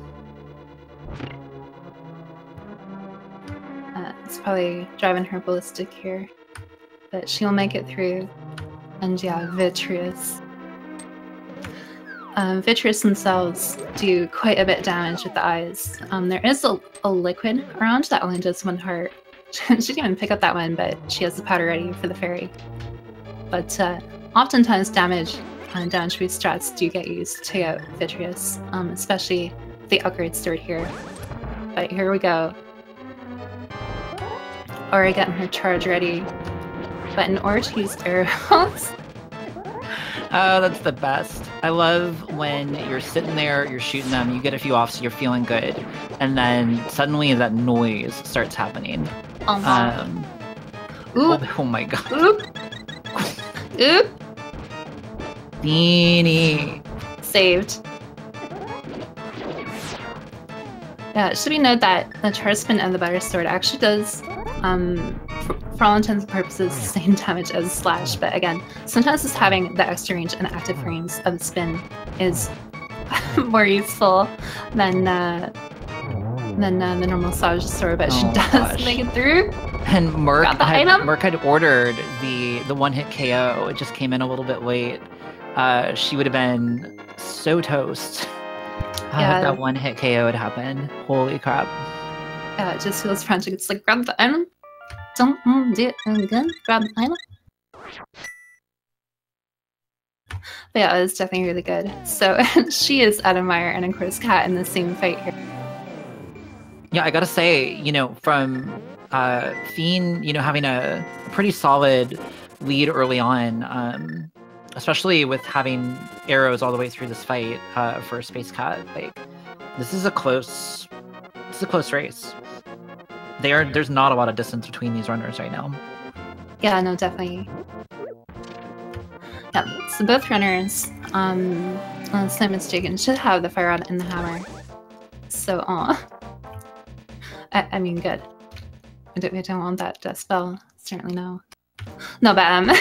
It's probably driving her ballistic here. But she'll make it through. And yeah, BitRace. BitRace themselves do quite a bit of damage with the eyes. There is a liquid around that only does 1 heart. She didn't even pick up that one, but she has the powder ready for the fairy. But oftentimes damage boost strats do get used to get BitRace, especially the upgrade stored here. But here we go. Already getting her charge ready. But in order to use arrows... Oh, that's the best. I love when you're sitting there, you're shooting them, you get a few off, so you're feeling good, and then suddenly that noise starts happening. Oh my god. Oop! Oop! Feeny. Saved. Yeah, it should be noted that the charge spin and the butter sword actually does, for all intents and purposes, the same damage as slash, but again, sometimes just having the extra range and active frames of the spin is more useful than the normal slash sword, but she does make it through. And Merc had ordered the one-hit KO. It just came in a little bit late. She would have been so toast if that one-hit KO had happened. Holy crap. Yeah, it just feels frantic. It's like, grab the item. Don't do it again. Grab the item. But yeah, it was definitely really good. So she is Adamire and of course Kat in the same fight here. Yeah, I gotta say, you know, from Fiend, you know, having a pretty solid lead early on, especially with having arrows all the way through this fight for SpaceKat, like, this is a close race. There's not a lot of distance between these runners right now. Yeah, no, definitely. Yeah, so both runners, unless I'm mistaken, should have the fire rod and the hammer. So, I mean, good. I don't want that death spell. Certainly no. No, but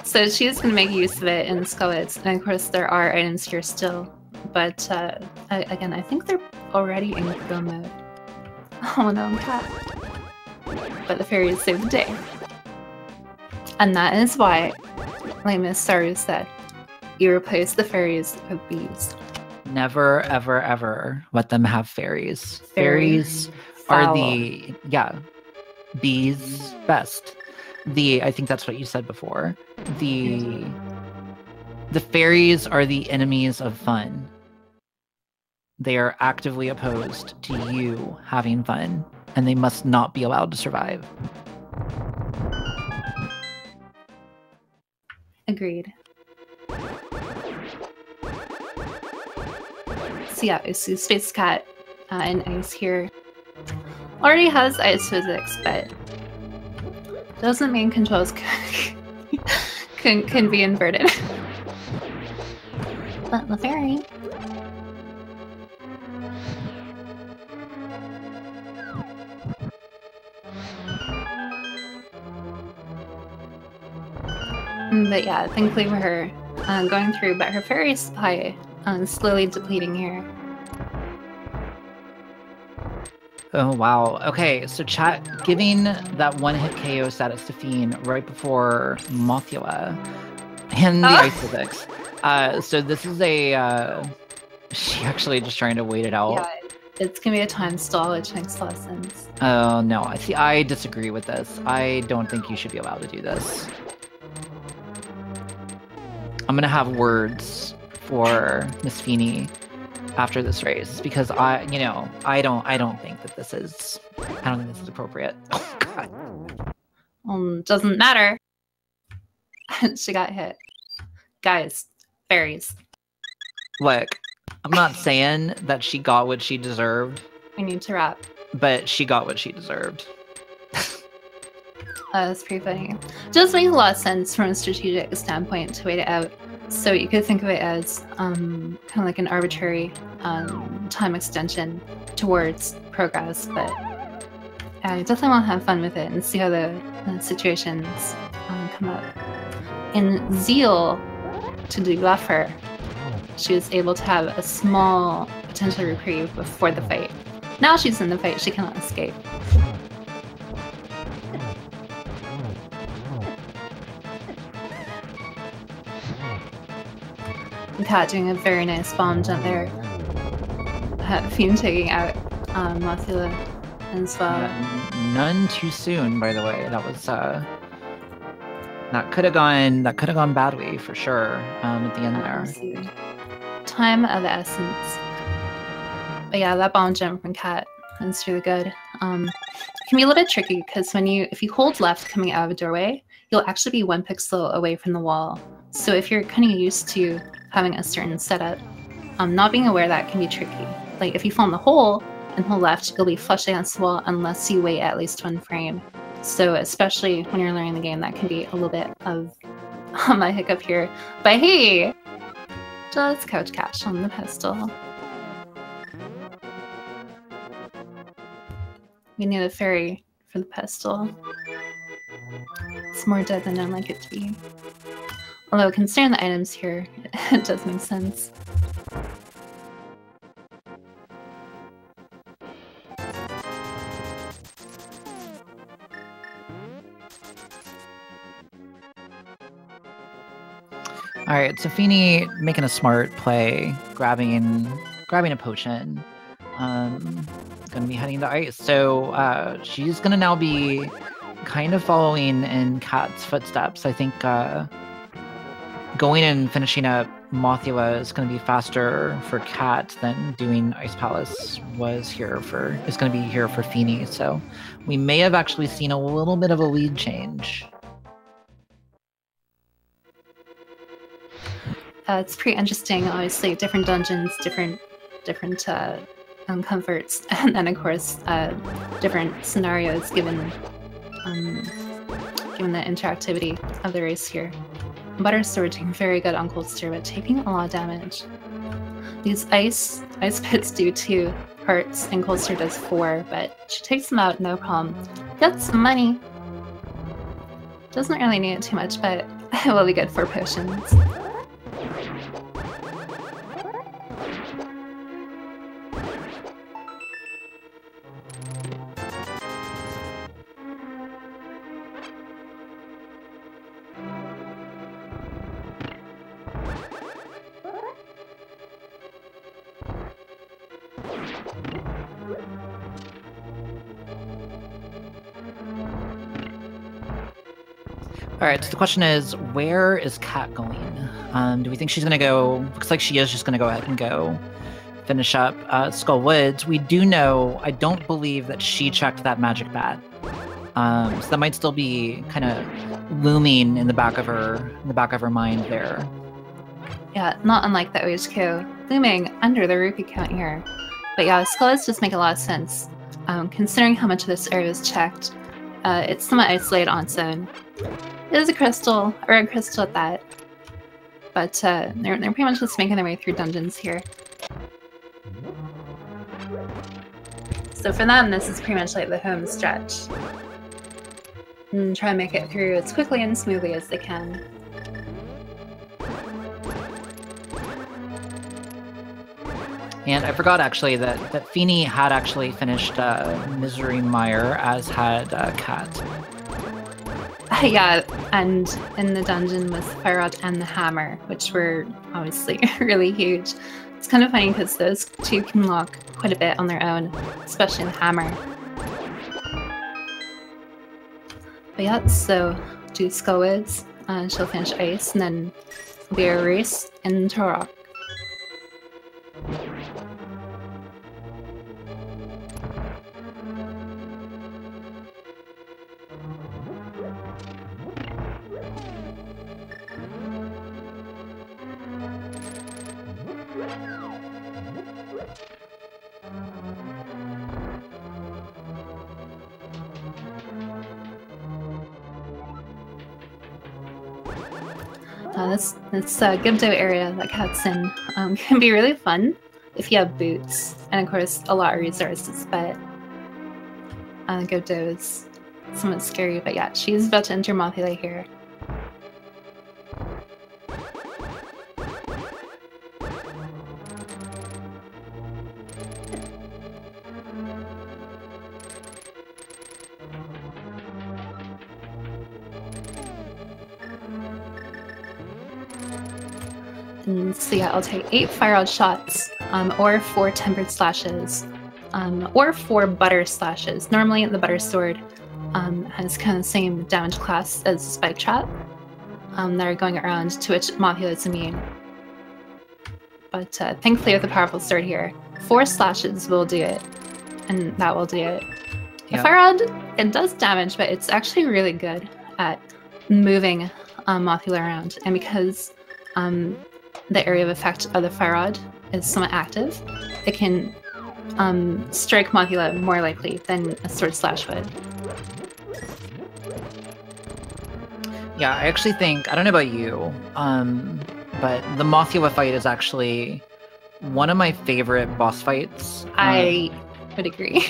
so she's gonna make use of it in the Skullets, and of course there are items here still. But again, I think they're already in go mode. Oh no, Kat. But the fairies saved the day. And that is why, like Miss Saru said, you replace the fairies with bees. Never, ever, ever let them have fairies. Fairies are the, bees best. I think that's what you said before. The fairies are the enemies of fun. They are actively opposed to you having fun, and they must not be allowed to survive. Agreed. So yeah, it's SpaceKat and Ice here. Already has ice physics, but doesn't mean controls can be inverted. But the fairy. But yeah, thankfully for her, going through, but her fairy supply slowly depleting here. Oh, wow. Okay, so chat, giving that one-hit KO status to Fiend right before Mothula and the Ice Physics. So this is a... she actually just trying to wait it out. Yeah, it's going to be a time stall, which makes a lot of sense. Oh, no. See, I disagree with this. I don't think you should be allowed to do this. I'm going to have words for Miss Feeney after this race because I don't think that this is appropriate. Oh God. Doesn't matter. She got hit. Guys, fairies. Look, I'm not saying that she got what she deserved. We need to wrap. But she got what she deserved. That's pretty funny. It does make a lot of sense from a strategic standpoint to wait it out. So you could think of it as kind of like an arbitrary time extension towards progress, but I definitely want to have fun with it and see how the situations come up. In zeal to debuff her, she was able to have a small potential reprieve before the fight. Now she's in the fight, she cannot escape. Kat doing a very nice bomb jump there. Fiend taking out Mothula as well. None too soon, by the way. That was that could have gone badly for sure at the end there. Time of the essence. But yeah, that bomb jump from Kat is really good. It can be a little bit tricky because if you hold left coming out of a doorway, you'll actually be 1 pixel away from the wall. So if you're kind of used to having a certain setup, not being aware of that can be tricky. Like if you fall in the hole and hold left, you'll be flush against the wall unless you wait at least 1 frame. So especially when you're learning the game, that can be a little bit of a hiccup here. But hey, just couch cash on the pedestal. We need a fairy for the pedestal. It's more dead than I'd like it to be. Although considering the items here, it does make sense. All right, so Feeney making a smart play, grabbing a potion. Gonna be heading to ice. So she's gonna now be kind of following in Kat's footsteps. I think going and finishing up Mothula is going to be faster for Kat than doing Ice Palace is going to be here for Feeney. So we may have actually seen a little bit of a lead change. It's pretty interesting. Obviously, different dungeons, different comforts, and then of course different scenarios given the interactivity of the race here. Buttersword doing very good on Cold Stir, but taking a lot of damage. These ice pits do 2 hearts, and Cold Stir does 4, but she takes them out no problem. Gets some money. Doesn't really need it too much, but it will be good for potions. All right, so the question is, where is Kat going? Do we think she's going to go? Looks like she is just going to go ahead and go finish up Skull Woods. We do know, I don't believe that she checked that magic bat. So that might still be kind of looming in the back of her mind there. Yeah, not unlike the OHQ, looming under the rupee count here. But yeah, Skull Woods just make a lot of sense. Considering how much of this area is checked, it's somewhat isolated on its own. It is a crystal, or a crystal at that. But they're pretty much just making their way through dungeons here. So for them, this is pretty much like the home stretch. And try and make it through as quickly and smoothly as they can. And I forgot actually that Feeney had actually finished Misery Mire, as had Kat. Yeah, and in the dungeon was the fire rod and the hammer, which were obviously really huge. It's kind of funny because those two can lock quite a bit on their own, especially the hammer. But yeah, so do Skullwoods, she'll finish Ice, and then it'll be a race into Rock. This Gibdo area that Kat's in can be really fun if you have boots, and of course a lot of resources, but Gibdo is somewhat scary. But yeah, she's about to enter Mothula here. And so yeah, I'll take 8 fire rod shots, or 4 tempered slashes, or 4 butter slashes. Normally the butter sword has kind of the same damage class as the spike trap that are going around, to which Mothula is immune. But thankfully with the powerful sword here, 4 slashes will do it, and that will do it. The fire rod, it does damage, but it's actually really good at moving Mothula around, and because the area of effect of the fire rod is somewhat active, it can strike Mothula more likely than a sword slash would. Yeah, I actually think, I don't know about you, but the Mothula fight is actually one of my favorite boss fights. I would agree.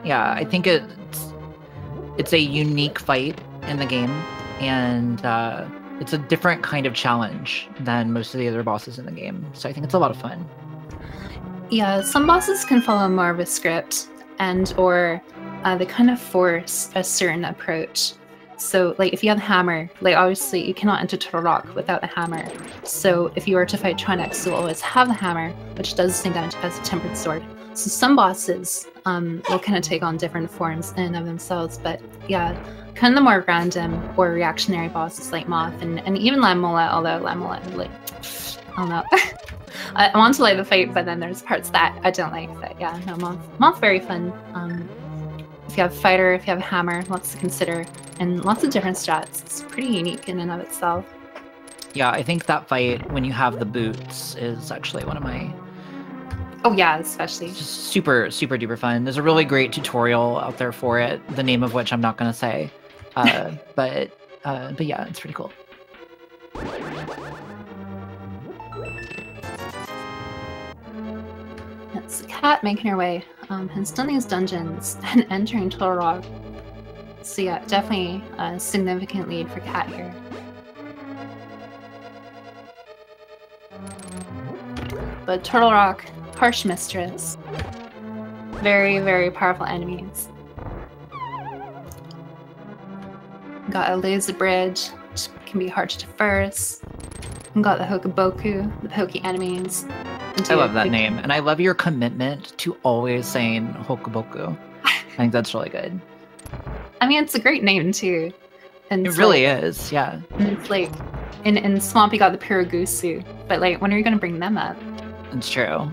Yeah, I think it's a unique fight in the game, and it's a different kind of challenge than most of the other bosses in the game. So I think it's a lot of fun. Yeah, some bosses can follow more of a script, or they kind of force a certain approach. So like if you have the hammer, like obviously you cannot enter Turtle Rock without the hammer. So if you were to fight Tronics, you'll always have the hammer, which does the same damage as a tempered sword. So some bosses will kind of take on different forms in and of themselves, but yeah, kind of the more random or reactionary bosses like Moth and even Lamola, although Lamola, like, I don't know. I want to like the fight, but then there's parts that I don't like. But yeah, no, Moth very fun. If you have fighter, if you have a hammer, lots to consider, and lots of different strats. It's pretty unique in and of itself. Yeah, I think that fight when you have the boots is actually one of my... Oh yeah, especially. It's just super, super duper fun. There's a really great tutorial out there for it, the name of which I'm not going to say. But yeah, it's pretty cool. It's Kat making her way. Has done these dungeons and entering Turtle Rock. So yeah, definitely a significant lead for Kat here. But Turtle Rock, harsh mistress. Very, very powerful enemies. Got a laser bridge, which can be hard to traverse. And got the Hokuboku, the pokey enemies. I love that name, and I love your commitment to always saying Hokuboku. I think that's really good. I mean, it's a great name too. And it really is, yeah. And it's like, in Swamp you got the Piragusu, but like, when are you going to bring them up? It's true.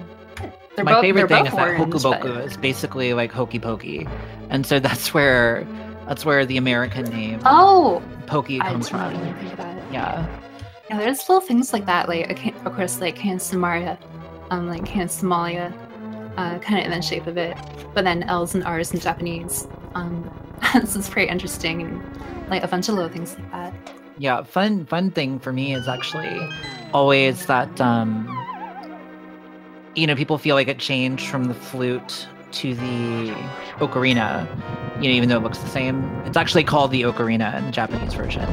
My favorite thing is that Hokuboku is basically like hokey pokey, and so that's where the American name Pokey comes from. Even think about it. Yeah. Yeah, there's little things like that, like of course, like Samaria, like Somalia, kind of in the shape of it, but then L's and R's in Japanese. This is pretty interesting, and like a bunch of little things like that. Yeah, fun thing for me is actually always that people feel like it changed from the flute to the ocarina, even though it looks the same. It's actually called the ocarina in the Japanese version.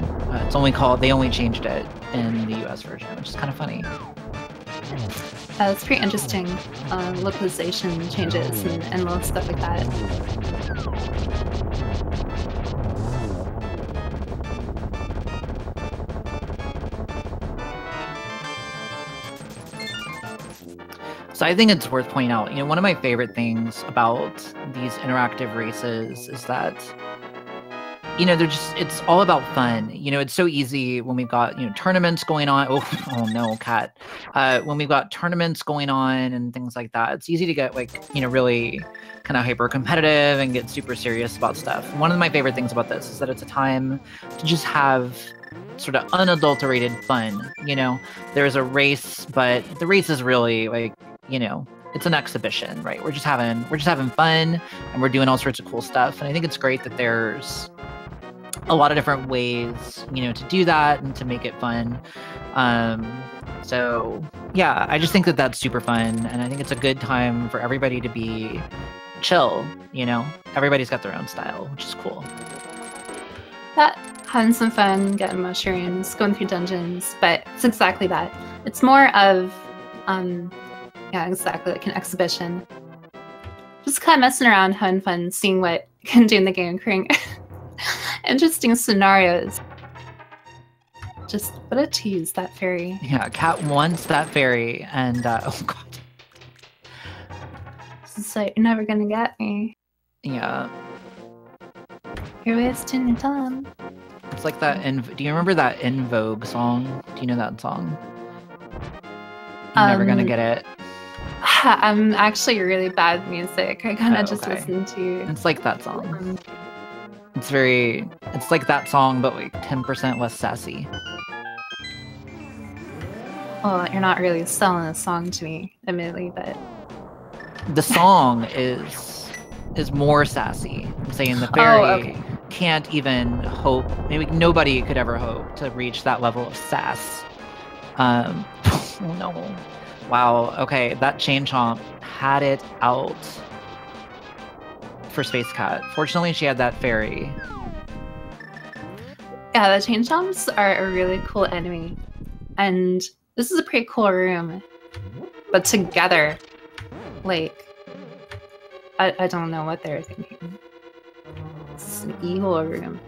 They only changed it in the US version, which is kind of funny. It's pretty interesting, localization changes and little stuff like that. So I think it's worth pointing out, one of my favorite things about these interactive races is that, it's all about fun. It's so easy when we've got, tournaments going on. Oh no, cat. When we've got tournaments going on and things like that, it's easy to get really kind of hyper competitive and get super serious about stuff. One of my favorite things about this is that it's a time to just have sort of unadulterated fun. There's a race, but the race is really it's an exhibition, right? We're just having fun and we're doing all sorts of cool stuff. And I think it's great that there's a lot of different ways, to do that and to make it fun. So yeah, I just think that that's super fun. And I think it's a good time for everybody to be chill, everybody's got their own style, which is cool. Having some fun, getting mushrooms, going through dungeons, but it's exactly that. It's more of, yeah, exactly, like an exhibition. Just kind of messing around, having fun, seeing what you can do in the game, creating interesting scenarios. Just what a tease, that fairy. Yeah, Cat wants that fairy, and oh god. It's like, you're never gonna get me. Yeah. You're wasting your time. It's like that do you remember that In Vogue song? Do you know that song? You're never gonna get it. I'm actually really bad at music. I kind of just listen to... It's like that song. It's like that song, but like 10% less sassy. Well, you're not really selling a song to me, admittedly, but... The song is more sassy. I'm saying the fairy can't even hope, maybe nobody could ever hope to reach that level of sass. Oh no. Wow, okay, that Chain Chomp had it out for SpaceKat. Fortunately, she had that fairy. Yeah, the Chain Chomps are a really cool enemy. And this is a pretty cool room. But together, like, I don't know what they're thinking. This is an evil room.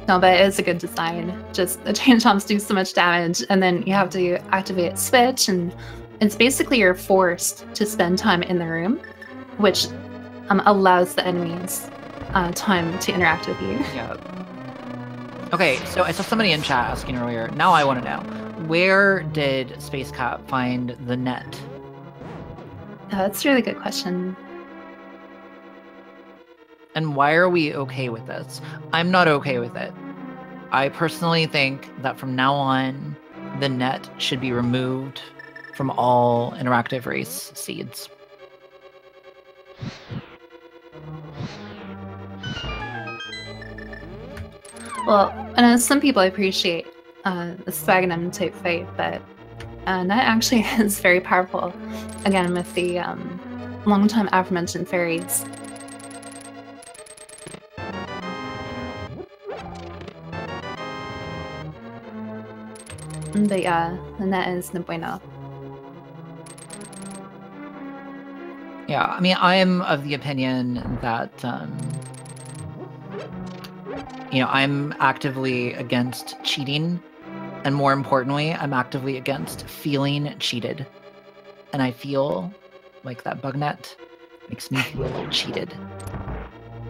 No, but it is a good design. Just the Chain Chomps do so much damage, and then you have to activate Switch, and it's basically you're forced to spend time in the room, which allows the enemies time to interact with you. Yeah. Okay, so I saw somebody in chat asking earlier. Now I want to know, where did SpaceKat find the net? That's a really good question. And why are we okay with this? I'm not okay with it. I personally think that from now on, the net should be removed from all interactive race seeds. Well, I know some people appreciate the Spaghetti type fight, but that actually is very powerful. Again, with the long time aforementioned fairies. But yeah, the net is no bueno. Yeah, I mean, I am of the opinion that, I'm actively against cheating. And more importantly, I'm actively against feeling cheated. And I feel like that bug net makes me feel cheated.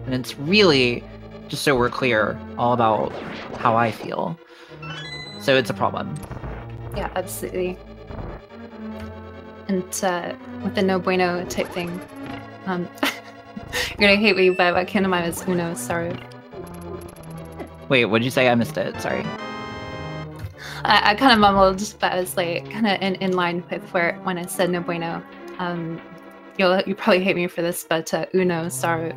And it's really, just so we're clear, all about how I feel. So it's a problem. Yeah, absolutely. And with the no bueno type thing, you're gonna hate me, but what came to mind was Uno Saru. Wait, what did you say? I missed it. Sorry. I kind of mumbled, but I was like kind of in line with when I said no bueno. You probably hate me for this, but Uno Saru.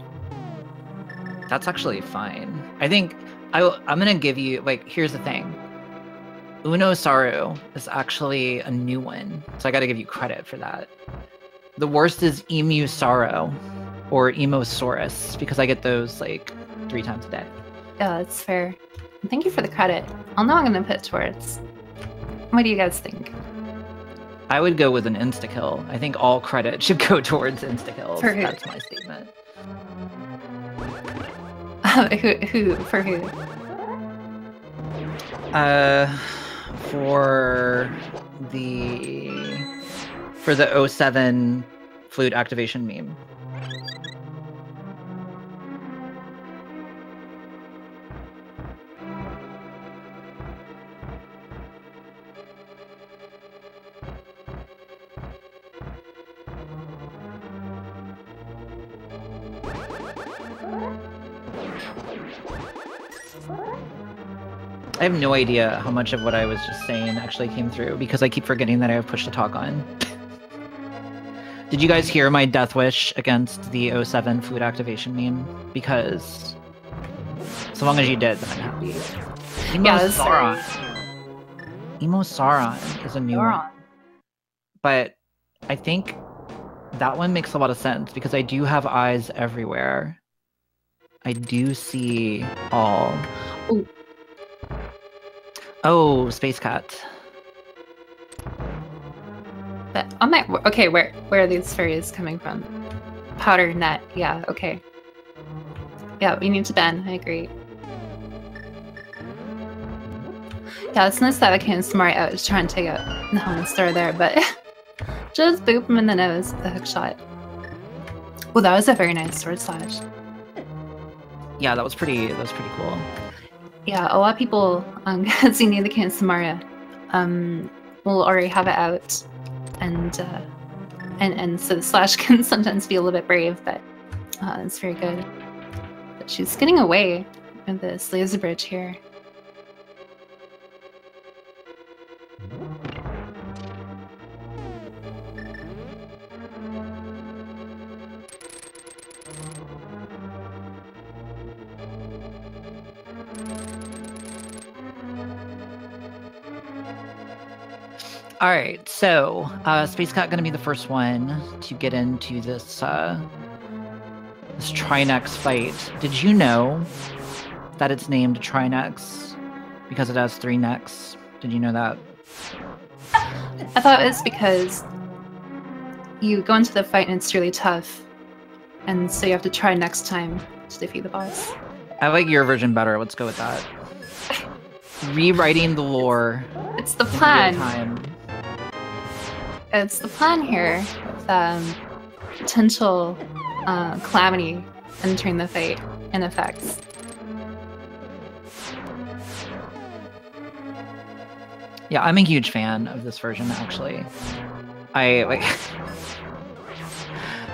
That's actually fine. I think I'm gonna give you, here's the thing. Uno Saru is actually a new one, so I gotta give you credit for that. The worst is Emu Saro or Emosaurus, because I get those 3 times a day. Yeah, that's fair. Thank you for the credit. I'll know I'm gonna put towards. What do you guys think? I would go with an insta-kill. I think all credit should go towards insta-kills. For who? That's my statement. Who? For who? For the 07 flute activation meme. I have no idea how much of what I was just saying actually came through because I keep forgetting that I have push to talk on. Did you guys hear my death wish against the 07 flute activation meme? Because so long as you did, then I'm happy. Emo Sauron. Emo Sauron is a new one. But I think that one makes a lot of sense because I do have eyes everywhere. I do see all. Ooh. Oh, SpaceKat. But on my okay, where are these fairies coming from? Powder net, yeah, okay. Yeah, we need to ban. I agree. Yeah, it's nice that I came smart out to try and take out the Helmet Star there, but just boop him in the nose with a hook shot. Oh, that was a very nice sword slash. Yeah, that was pretty cool. Yeah, a lot of people seeing the King Samaria will already have it out, and so the slash can sometimes be a little bit brave, but it's very good. But she's getting away with this laser bridge here. All right, so SpaceKat gonna be the first one to get into this this Trinex fight. Did you know that it's named Trinex because it has 3 necks? Did you know that? I thought it was because you go into the fight and it's really tough, and so you have to try next time to defeat the boss. I like your version better. Let's go with that. Rewriting the lore. It's the plan. In real time. It's the plan here with potential calamity entering the fight and effects. Yeah, I'm a huge fan of this version, actually. I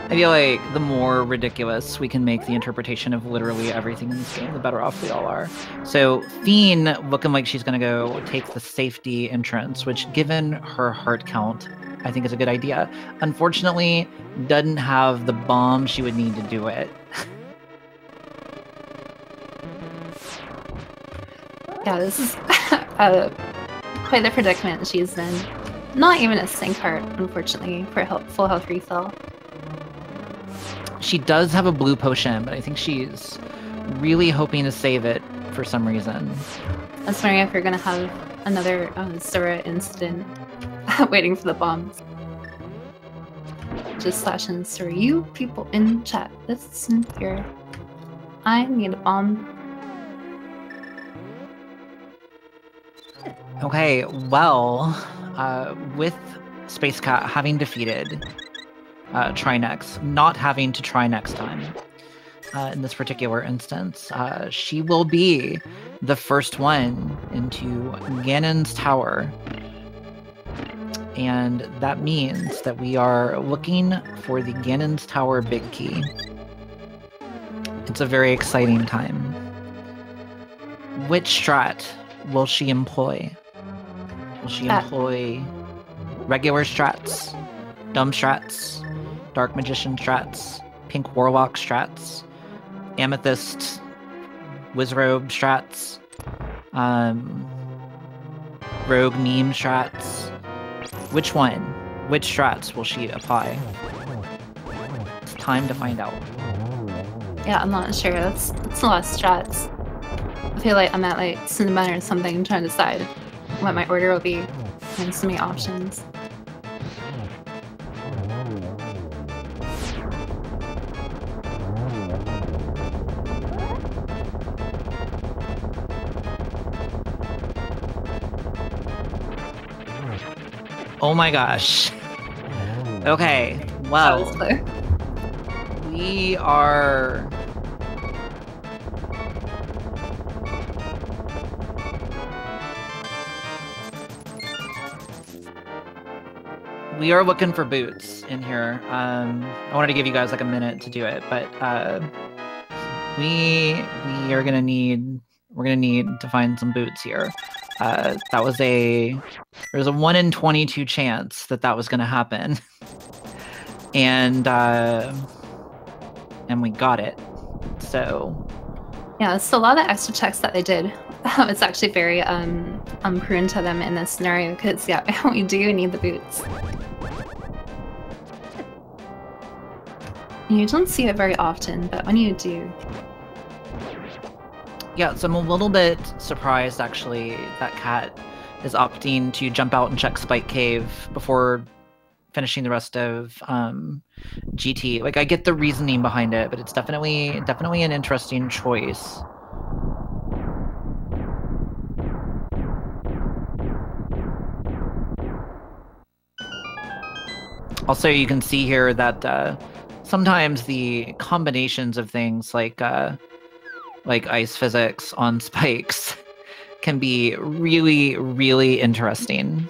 feel like the more ridiculous we can make the interpretation of literally everything in this game, the better off we all are. So Fiend looking like she's gonna go take the safety entrance, which given her heart count, I think is a good idea. Unfortunately, doesn't have the bomb she would need to do it. Yeah, this is quite the predicament she's in. Not even a sync heart, unfortunately, for a full health refill. She does have a blue potion, but I think she's really hoping to save it for some reason. I was wondering if you're gonna have another Sora incident waiting for the bombs. Just slash and Sora, you people in chat, listen here. I need a bomb. Okay, well, with SpaceKat having defeated Trinex, not having to try next time in this particular instance, she will be the first one into Ganon's tower. And that means that we are looking for the Ganon's Tower big key. It's a very exciting time. Which strat will she employ? Will she employ regular strats, dumb strats, dark magician strats, pink warlock strats, amethyst wizrobe strats, rogue meme strats? Which one? Which strats will she apply? It's time to find out. Yeah, I'm not sure. That's a lot of strats. I feel like I'm at like Cinnamon or something trying to decide what my order will be. And so many options. Oh my gosh. Okay, That well, was close. we are... We are looking for boots in here. I wanted to give you guys like a minute to do it, but we are gonna need to find some boots here. There's a 1 in 22 chance that was gonna happen, and we got it. So Yeah, so a lot of the extra checks that they did, it's actually very prudent to them in this scenario because yeah, we do need the boots. You don't see it very often, but when you do. Yeah, so I'm a little bit surprised actually that Kat is opting to jump out and check Spike Cave before finishing the rest of GT. Like, I get the reasoning behind it, but it's definitely an interesting choice. Also, you can see here that sometimes the combinations of things like ice physics on spikes can be really, really interesting.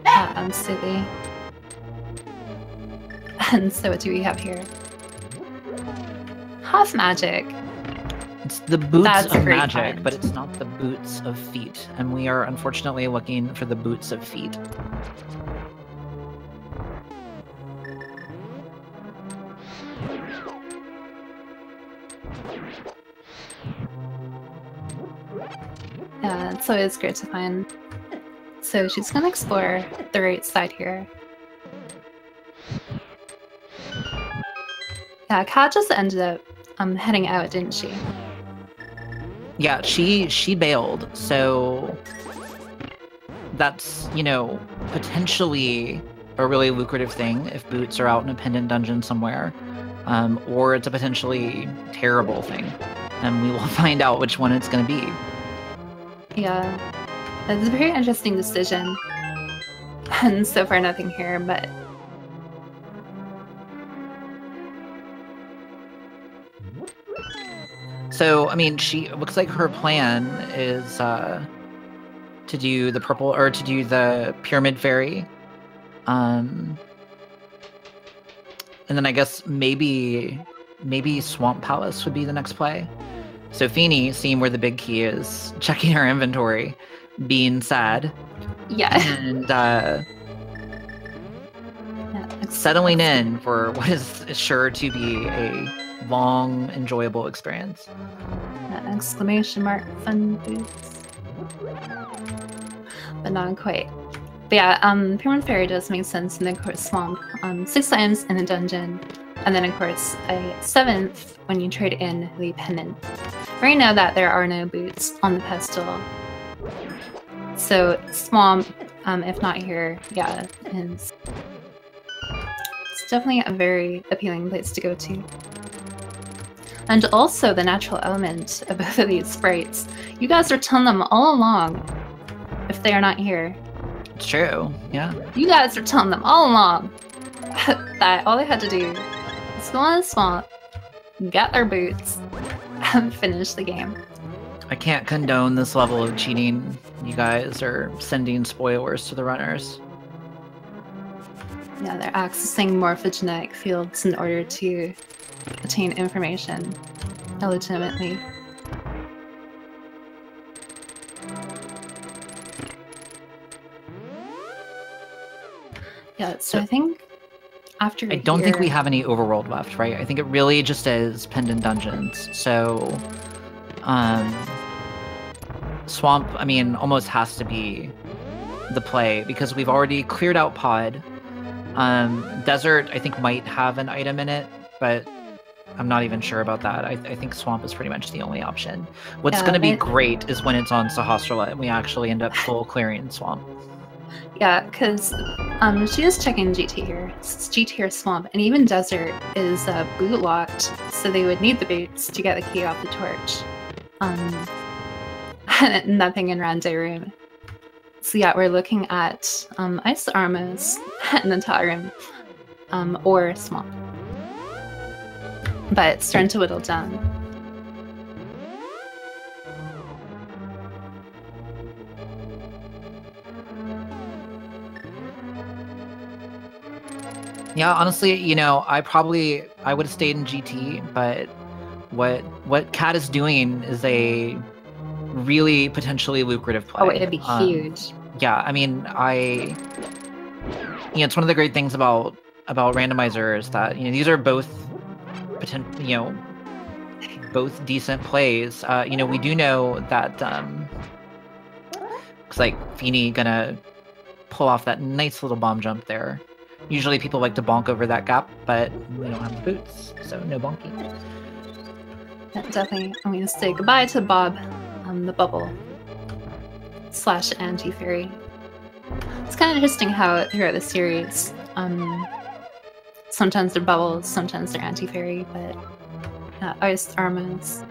Yeah, absolutely. And so what do we have here? Half magic. It's the boots That's a of great magic, find. but it's not the boots of feet. And we are unfortunately looking for the boots of feet. Yeah, so it's great to find. So she's gonna explore the right side here. Yeah, Kat just ended up heading out, didn't she? Yeah, she bailed, so that's, you know, potentially a really lucrative thing if boots are out in a pendant dungeon somewhere, or it's a potentially terrible thing, and we will find out which one it's going to be. Yeah, it's a very interesting decision. And so far nothing here, but... So, I mean, it looks like her plan is to do the purple, or to do the Pyramid Fairy. And then I guess maybe Swamp Palace would be the next play. So Feeney, seeing where the big key is, checking her inventory, being sad. Yeah. And settling in for what is sure to be a long, enjoyable experience. Exclamation mark, fun boots. But not quite. But yeah, Pyramid Fairy does make sense, and then of course Swamp. 6 times in a dungeon, and then of course a 7th when you trade in the pendant. Right now that there are no boots on the pedestal. So Swamp, if not here, yeah, it's definitely a very appealing place to go to. And also the natural element of both of these sprites. You guys are telling them all along if they are not here. It's true, yeah. You guys are telling them all along that all they had to do is go on the swamp, get their boots, and finish the game. I can't condone this level of cheating, you guys, or sending spoilers to the runners. Yeah, they're accessing morphogenetic fields in order to attain information illegitimately. Yeah, so I think after I don't think we have any overworld left, right? I think it really just is pendant dungeons. So, Swamp, I mean, almost has to be the play because we've already cleared out Pod. Desert, I think, might have an item in it, but I'm not even sure about that. I think Swamp is pretty much the only option. What's going to be great is when it's on Sahasrara and we actually end up full clearing Swamp. Yeah, because she is checking GT here. It's GT or Swamp, and even Desert is boot locked, so they would need the boots to get the key off the torch. Nothing in Rando Room. So yeah, we're looking at ice armors in the top room, or small. But it's starting to whittle down. Yeah, honestly, you know, I would have stayed in GT, but what Kat is doing is a really potentially lucrative play. Oh, it'd be huge. Yeah, I mean, it's one of the great things about Randomizer is that, you know, these are both both decent plays. You know, we do know that looks like Feeney gonna pull off that nice little bomb jump there. Usually people like to bonk over that gap, but we don't have the boots, so no bonking. Yeah, definitely. I'm going to say goodbye to Bob, the bubble / anti-fairy. It's kind of interesting how throughout the series, sometimes they're bubbles, sometimes they're anti-fairy, but ice armors.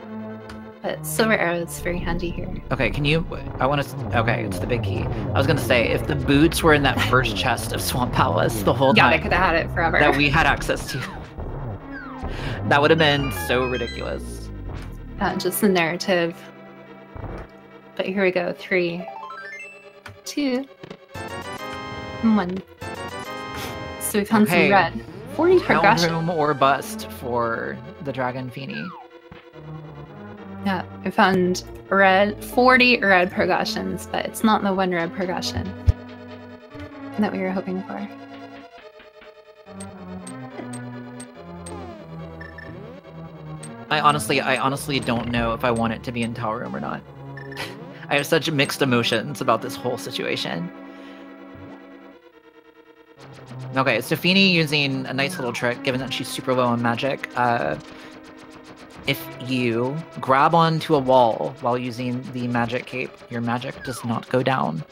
But silver arrow is very handy here. Okay, okay, it's the big key. I was gonna say, if the boots were in that first chest of Swamp Palace the whole time, yeah, they could have had it forever. That we had access to, that would have been so ridiculous. Just the narrative. But here we go. 3, 2, 1. So we found some red. 40 progression. Room or bust for the TheDragonFeeney. Yeah, we found 40 red progressions, but it's not the 1 red progression that we were hoping for. I honestly don't know if I want it to be in Tower Room or not. I have such mixed emotions about this whole situation. Okay, so Feeney using a nice little trick, given that she's super low on magic. If you grab onto a wall while using the magic cape, your magic does not go down.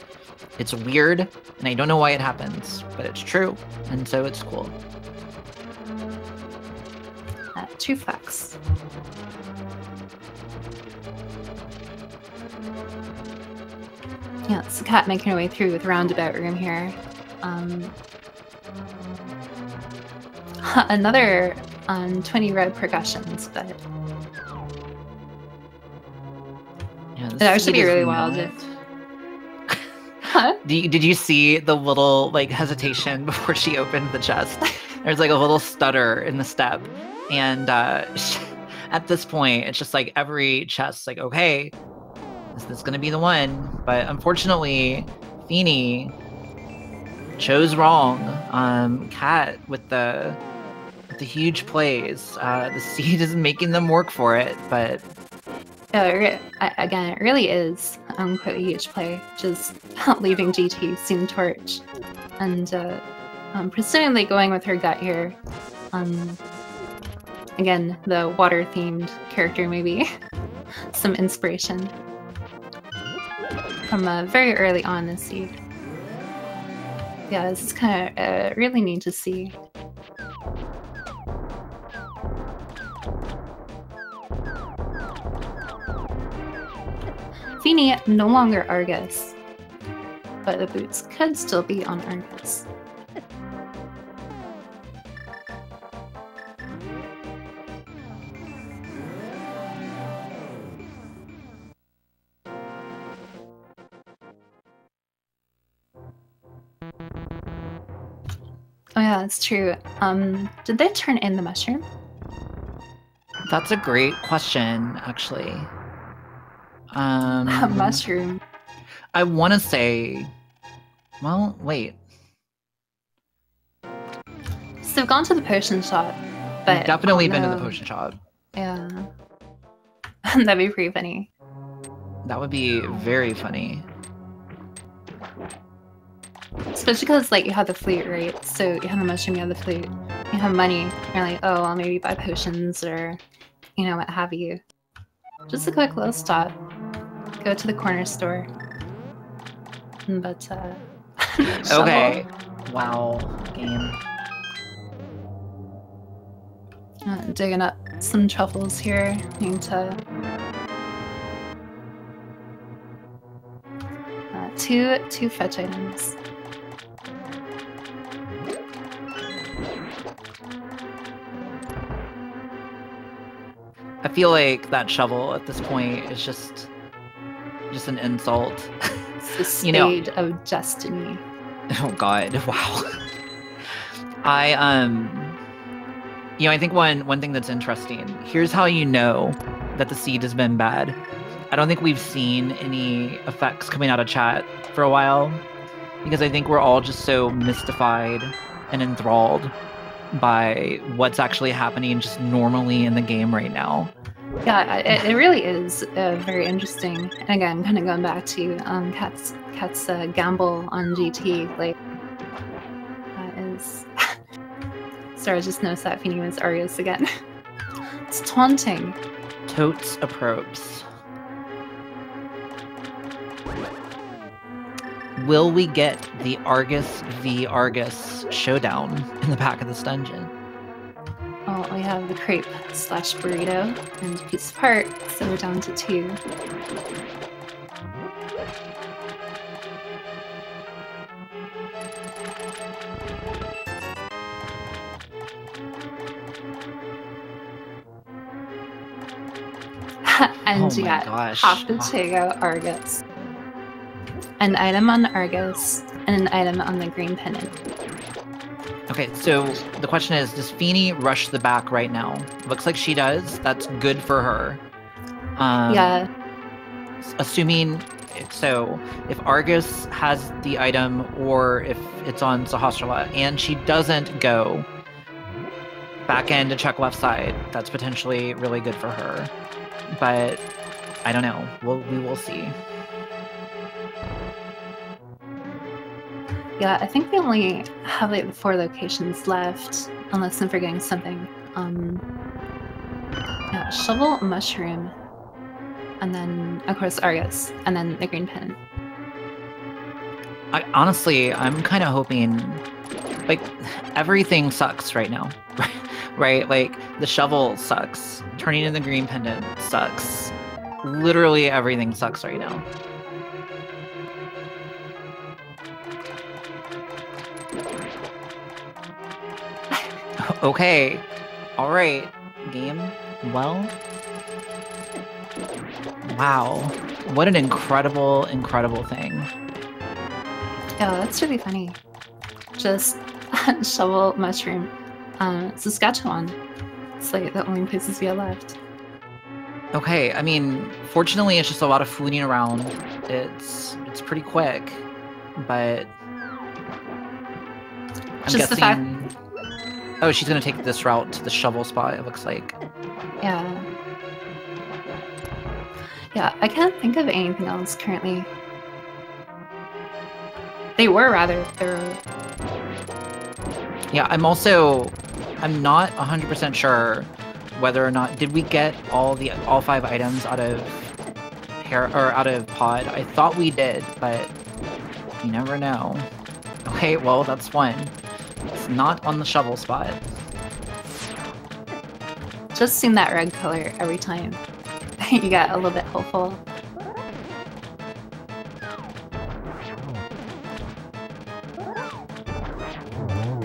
It's weird, and I don't know why it happens, but it's true, and so it's cool. True facts. Yeah, it's the cat making her way through with roundabout room here. Another 20 red progressions, but yeah, it actually be really wild. Huh? Did you see the little like hesitation before she opened the chest? There's like a little stutter in the step, and at this point, it's just like every chest, like, okay, is this gonna be the one? But unfortunately, Feeney chose wrong. Kat with the huge plays. The seed is making them work for it, but again, it really is quite a huge play. Just leaving GT Steam Torch and presumably going with her gut here. Again, the water-themed character, maybe some inspiration from very early on this seed. Yeah, this is kind of really neat to see. Feeney no longer Argus, but the boots could still be on Argus. Oh yeah, that's true. Did they turn in the mushroom? That's a great question, actually. A mushroom. I want to say, well, wait. So they've gone to the potion shop, but We've definitely been to the potion shop. Yeah, that'd be pretty funny. That would be very funny. Especially because, like, you have the flute, right? So you have the mushroom, you have the flute, you have money. You're like, oh, I'll maybe buy potions or, you know, what have you. Just a quick little stop. Go to the corner store. But, okay. Wow. Game. Digging up some truffles here. Need to two fetch items. I feel like that shovel at this point is just an insult. It's the spade of destiny. Oh God! Wow. I think one thing that's interesting. Here's how you know that the seed has been bad. I don't think we've seen any effects coming out of chat for a while, because I think we're all just so mystified and enthralled by what's actually happening just normally in the game right now. Yeah, it really is very interesting. And again, kind of going back to Kat's gamble on GT, like that is. Sorry, I just noticed that Feeney was Argus again. It's taunting. Totes approves. Will we get the Argus v Argus showdown in the back of this dungeon? Oh, we have the crepe / burrito and piece part, so we're down to 2. And oh you got gosh. half the Tego Argus. An item on Argus and an item on the green pennant. Okay, so the question is, does Feeney rush the back right now? Looks like she does. That's good for her. Yeah. Assuming, so if Argus has the item or if it's on Sahasrara and she doesn't go back end to check left side, that's potentially really good for her. But I don't know. We will see. Yeah, I think we only have like 4 locations left, unless I'm forgetting something. Yeah, shovel, mushroom, and then of course Argus, and then the green pen. Honestly, I'm kind of hoping, like, everything sucks right now, right? Like the shovel sucks, turning in the green pendant sucks. Literally everything sucks right now. Okay. All right. Game. Well. Wow. What an incredible, incredible thing. Oh, that's really funny. Just shovel, mushroom. Saskatchewan. It's like the only places we have left. Okay. I mean, fortunately, it's just a lot of fooling around. It's pretty quick, but I'm just guessing. The fact. Oh, she's gonna take this route to the shovel spot, it looks like. Yeah. Yeah, I can't think of anything else currently. They were rather thorough. Yeah, I'm not 100% sure whether or not did we get all 5 items out of pod. I thought we did, but you never know. Okay, well, that's one. It's not on the shovel spot. Just seeing that red color every time. You get a little bit hopeful.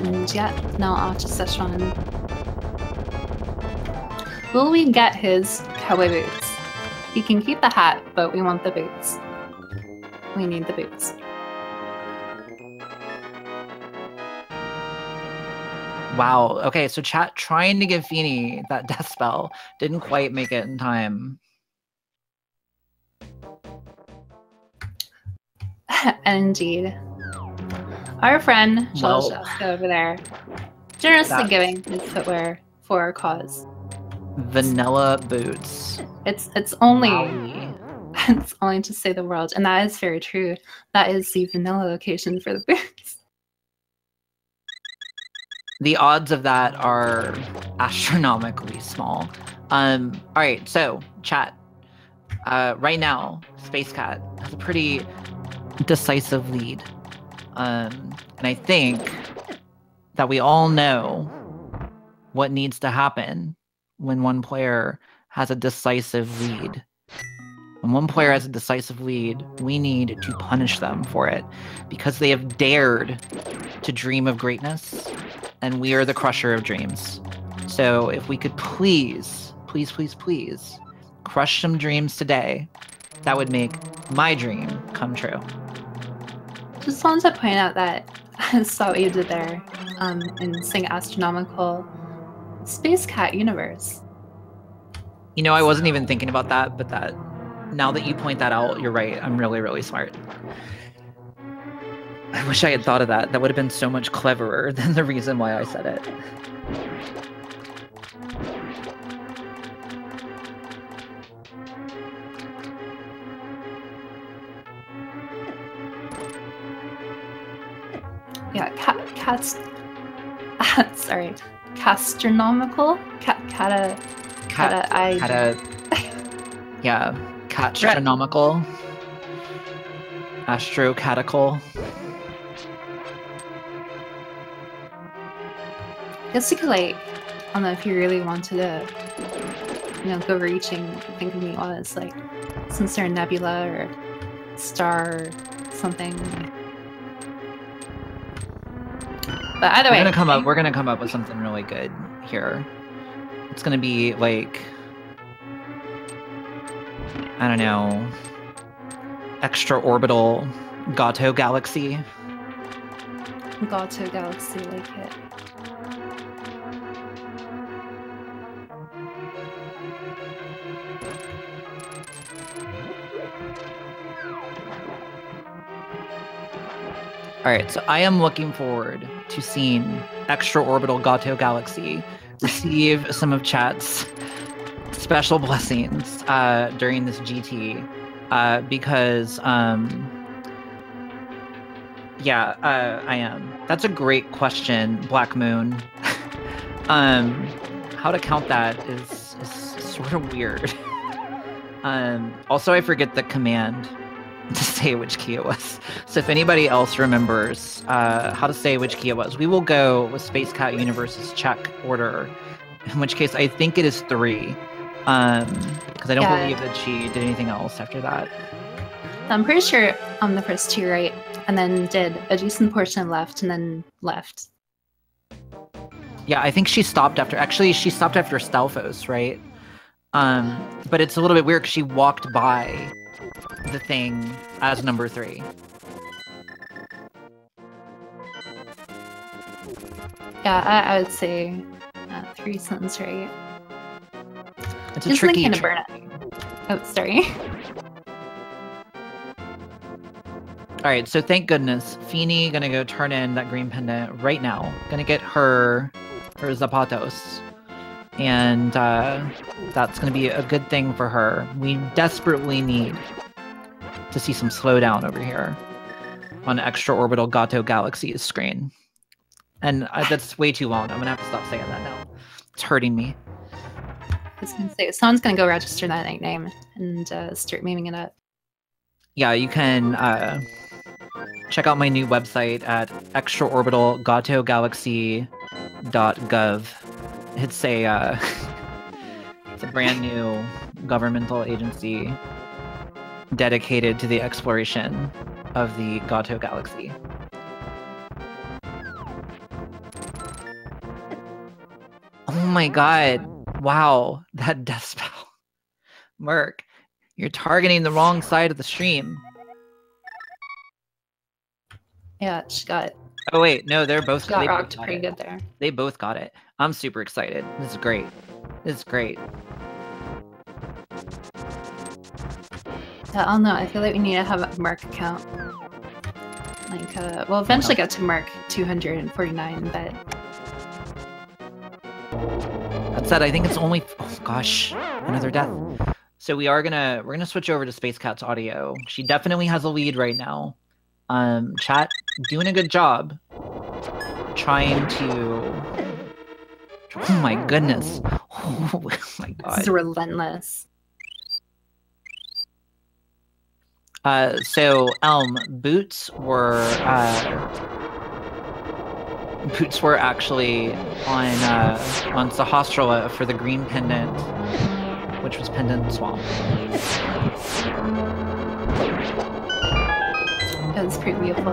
And yeah, now off to Szechuan. Will we get his cowboy boots? He can keep the hat, but we want the boots. We need the boots. Wow. Okay, so chat trying to give Feeney that death spell didn't quite make it in time. Indeed. Our friend Shalshaka over there, generously giving his footwear for our cause. Vanilla boots. It's only Wowie. it's only to save the world, and that is very true. That is the vanilla location for the boots. The odds of that are astronomically small. All right, so chat. Right now, SpaceKat has a pretty decisive lead. And I think that we all know what needs to happen when one player has a decisive lead. When one player has a decisive lead, we need to punish them for it because they have dared to dream of greatness, and we are the crusher of dreams. So if we could please, please, please, please crush some dreams today, that would make my dream come true. Just wanted to point out that I saw what you did there in Sing Astronomical SpaceKat universe. You know, I wasn't even thinking about that, but that now that you point that out, you're right. I'm really, really smart. I wish I had thought of that. That would have been so much cleverer than the reason why I said it. Yeah, sorry, Castronomical? Yeah, Catastronomical. Astrocatical. I guess you could, like, I don't know if you really wanted to, you know, go reaching, think of me as, like, some sort of nebula or star or something. But either way, we're gonna come up with something really good here. It's gonna be like, I don't know, extra-orbital Gato Galaxy. Gato Galaxy, like it. Alright, so I am looking forward to seeing extra-orbital Gato Galaxy receive some of chat's special blessings during this GT, because yeah, I am. That's a great question, Black Moon. How to count that is sort of weird. Also, I forget the command to say which key it was. So if anybody else remembers how to say which key it was, we will go with SpaceKat Universe's check order, in which case I think it is 3, because I don't believe that she did anything else after that. I'm pretty sure on the first 2 right, and then did a decent portion left, and then left. Yeah, I think she stopped after, actually she stopped after Stalfos, right? But it's a little bit weird because she walked by the thing as number 3. Yeah, I would say 3 sounds right. It's a tricky kind of burn it. Oh, sorry. Alright, so thank goodness. Feeney gonna go turn in that green pendant right now. Gonna get her zapatos. And that's gonna be a good thing for her. We desperately need to see some slowdown over here on extra-orbital Gato Galaxy's screen. And that's way too long. I'm gonna have to stop saying that now. It's hurting me. I was gonna say, someone's gonna go register that nickname and start memeing it up. Yeah, you can check out my new website at extraorbitalgatogalaxy.gov. It's a it's a brand new governmental agency dedicated to the exploration of the Gato Galaxy. Oh my god. Wow, that death spell. Merc, you're targeting the wrong side of the stream. Yeah, she got it. Oh wait, no, they're both She got rocked pretty good there. They both got it. I'm super excited. This is great. This is great. I don't know, I feel like we need to have a Merc account. Like, we'll eventually get to Merc 249, but... That said, I think it's only... Oh gosh, another death. So we're gonna switch over to SpaceKat's audio. She definitely has a lead right now. Chat, doing a good job. Trying to... Oh my goodness. Oh my god. This is relentless. So Elm, boots were actually on Sahasrara for the green pendant which was Pendant Swamp. It was pretty beautiful.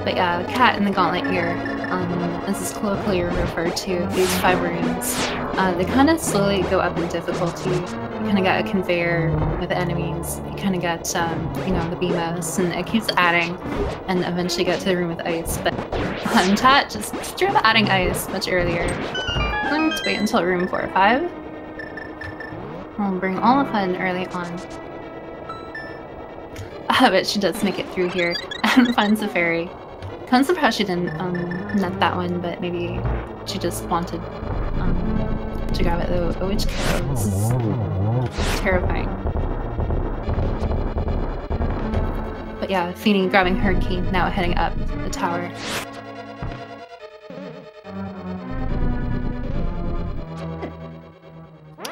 But yeah, the cat in the gauntlet here, as is colloquially referred to, these 5 rooms, they kind of slowly go up in difficulty. You kind of get a conveyor with enemies, you kind of get, you know, the BMOS, and it keeps adding, and eventually get to the room with ice. But chat just straight up adding ice much earlier. I'm going to wait until room 4 or 5. We'll bring all the fun early on. But she does make it through here and finds the fairy. Kind of surprised she didn't net that one, but maybe she just wanted to grab it though. Oh, which kiddo? This is terrifying. But yeah, Feeney grabbing her key, now heading up the tower.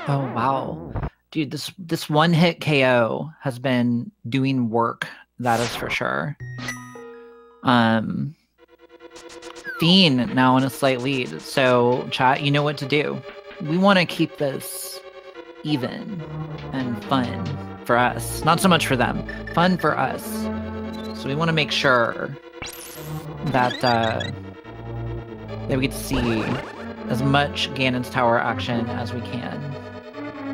Oh wow. Dude, this one-hit KO has been doing work, that is for sure. Fiend now in a slight lead, so chat, you know what to do. We want to keep this even and fun for us. Not so much for them. Fun for us. So we want to make sure that that we get to see as much Ganon's Tower action as we can.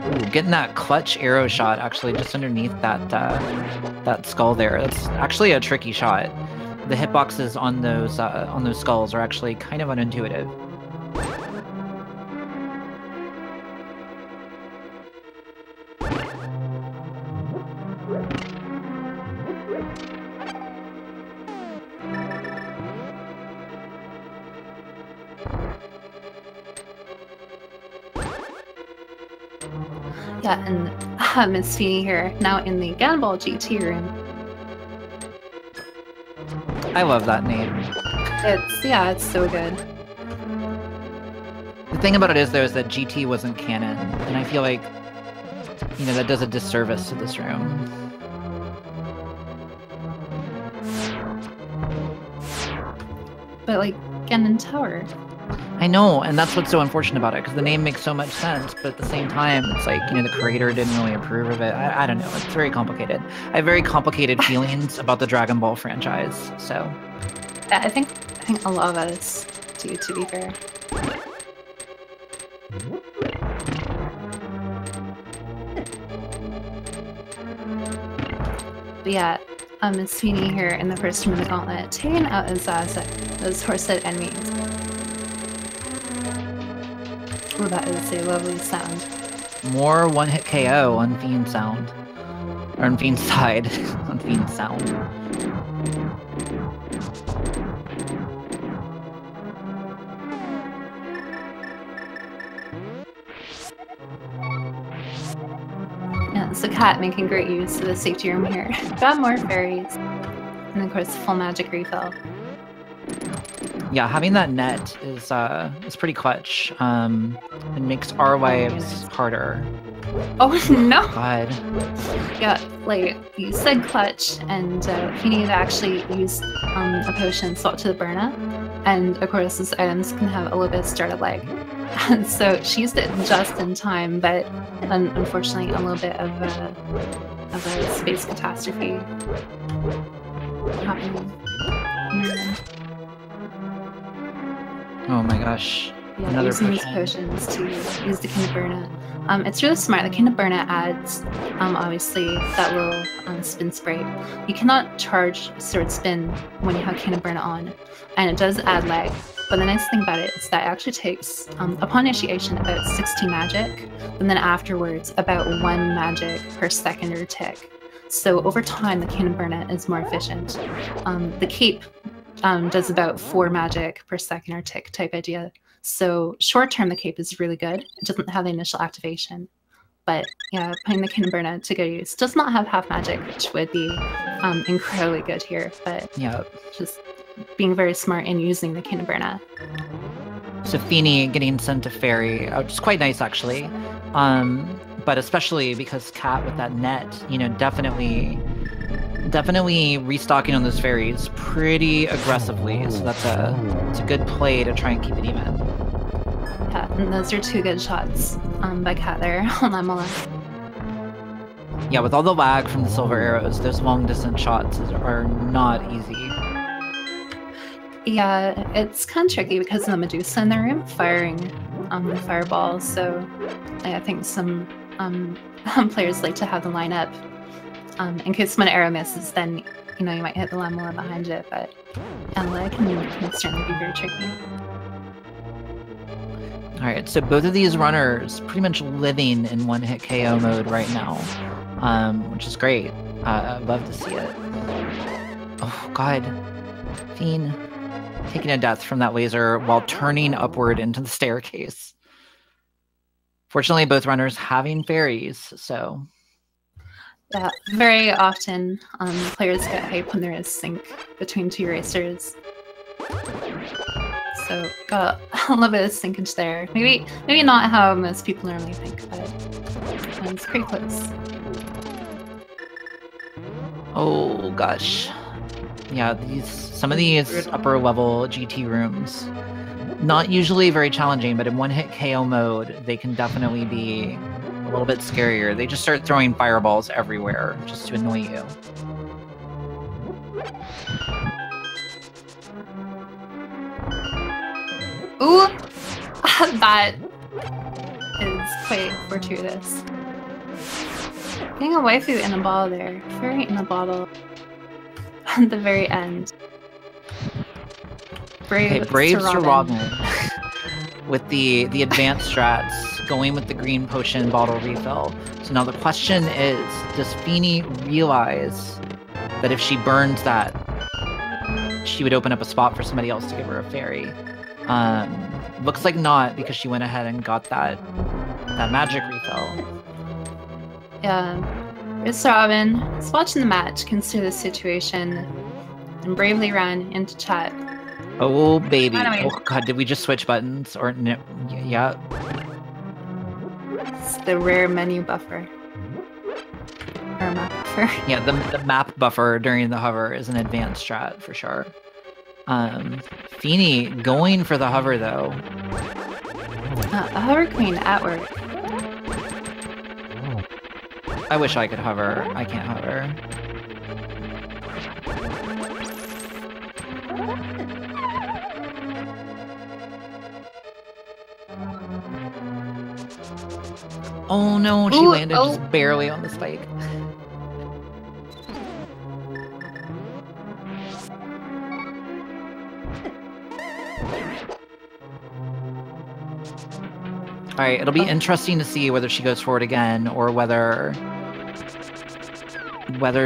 Ooh, getting that clutch arrow shot actually just underneath that that skull there. That's actually a tricky shot. The hitboxes on those skulls are actually kind of unintuitive. Yeah, and Miss Feeney here, now in the Ganball GT room. I love that name. It's so good. The thing about it is, though, is that GT wasn't canon, and I feel like, you know, that does a disservice to this room. But like, Ganon Tower. I know, and that's what's so unfortunate about it, because the name makes so much sense, but at the same time, it's like, you know, the creator didn't really approve of it. I don't know, it's very complicated. I have very complicated feelings about the Dragon Ball franchise, so... I think a lot of us do, to be fair. But yeah, Miss Feeney here in the first room of the gauntlet, taking out those horse-head enemies. Oh, that is a lovely sound. More one-hit KO on Fiend's sound. Or on Fiend's side, on Fiend's sound. Yeah, so Cat making great use of the safety room here. Got more fairies. And of course, full magic refill. Yeah, having that net is pretty clutch. It makes our lives harder. Oh no! God. Yeah, like you said clutch, and Feeney had actually used a potion swapped to the Burna, and of course those items can have a little bit of startup lag. And so she used it just in time, but unfortunately a little bit of a space catastrophe happening. Oh my gosh. Yeah, another using these potions to use the King of Burna. It's really smart. The King of Burna adds, obviously, that little spin spray. You cannot charge Sword Spin when you have King of Burna on, and it does add lag. But the nice thing about it is that it actually takes, upon initiation, about 60 magic, and then afterwards, about 1 magic per second or tick. So over time, the King of Burna is more efficient. The cape does about 4 magic per second or tick type idea. So short term, the cape is really good. It doesn't have the initial activation. But yeah, putting the King of Burna to good use. Does not have half magic, which would be incredibly good here. But yeah, just being very smart in using the King of Burna. So Feeney getting sent to Fairy, which is quite nice actually. But especially because Cat with that net, you know, definitely restocking on those fairies pretty aggressively. So it's a good play to try and keep it even. and those are two good shots by Kat there on Lamela. Yeah, with all the lag from the silver arrows, those long distance shots are not easy. Yeah, it's kind of tricky because of the Medusa in the room firing fireballs, so I think some players like to have the lineup in case when an arrow misses, then you might hit the Lamela behind it, but lag can certainly be very tricky. Alright, so both of these runners pretty much living in one-hit KO mode right now, which is great. I'd love to see it. Oh god. Fiend taking a death from that laser while turning upward into the staircase. Fortunately, both runners having fairies, so... Yeah, very often players get hype when there is sync between two racers. So got a little bit of syncage there. Maybe not how most people normally think, but it's pretty close. Oh gosh. Yeah, some of these upper level GT rooms, not usually very challenging, but in one-hit KO mode, they can definitely be a little bit scarier. They just start throwing fireballs everywhere just to annoy you. Ooh! That is quite fortuitous. Getting a waifu in a ball there. Fairy in a bottle. At the very end. Braves to Robin. With the advanced strats, going with the green potion bottle refill. So now the question is, does Feeney realize that if she burns that, she would open up a spot for somebody else to give her a fairy? Looks like not, because she went ahead and got that magic refill. Yeah. It's Robin. Is watching the match, consider the situation, and bravely ran into chat. Oh baby! Oh god, did we just switch buttons? Or no? Yeah. It's the rare menu buffer. Or map buffer. Yeah, the map buffer during the hover is an advanced strat for sure. Feeney going for the hover though. A hover queen at work. I wish I could hover. I can't hover. Oh no, she landed just barely on the spike. Alright, it'll be interesting to see whether she goes forward again or whether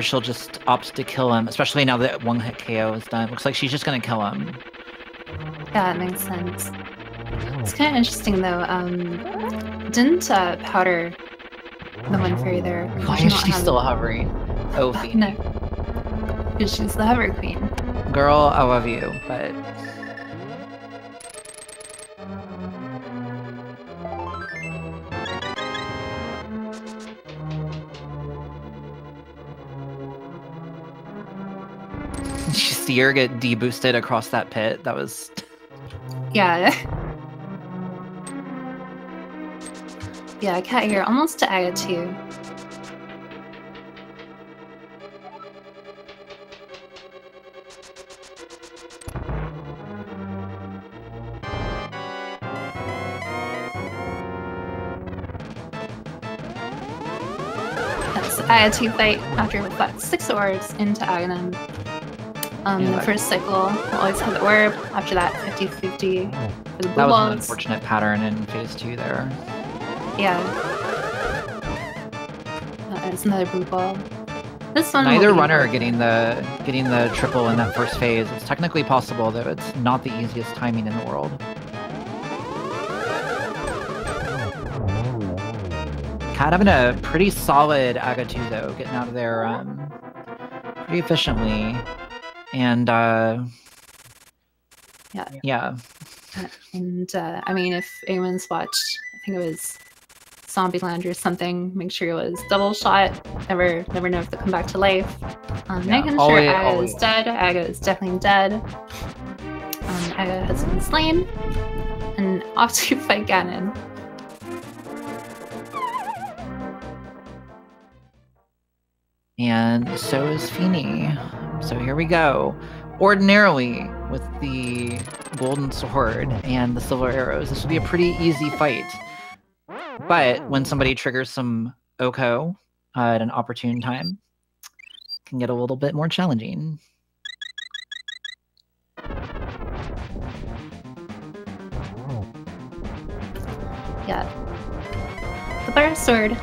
she'll just opt to kill him, especially now that one-hit KO is done. Looks like she's just gonna kill him. Yeah, it makes sense. It's kind of interesting though. Didn't Powder the one fairy there? Why is she still hovering? Oh, Feeney. No, because she's the hover queen. Girl, I love you, but did you see her get deboosted across that pit? That was... Yeah. Yeah, Cat here, almost to Aga 2. That's Aga 2 fight after what, 6 orbs into Aghanim. The first cycle will always have the orb, after that 50-50 for the blue that was balls. an unfortunate pattern in phase 2 there. Yeah. It's another blue ball. This one. Neither runner getting the triple in that first phase. It's technically possible, though it's not the easiest timing in the world. Cat having a pretty solid Aga 2 though, getting out of there pretty efficiently. And yeah. And I mean, if anyone's watched, I think it was Zombieland or something, make sure it was double shot. Never know if they'll come back to life. Making sure Aga is dead. Aga is definitely dead. Aga has been slain. And then off to fight Ganon. And so is Feeney. So here we go. Ordinarily, with the golden sword and the silver arrows, this would be a pretty easy fight. But when somebody triggers some Oko at an opportune time, it can get a little bit more challenging. Yeah. The Fire Sword,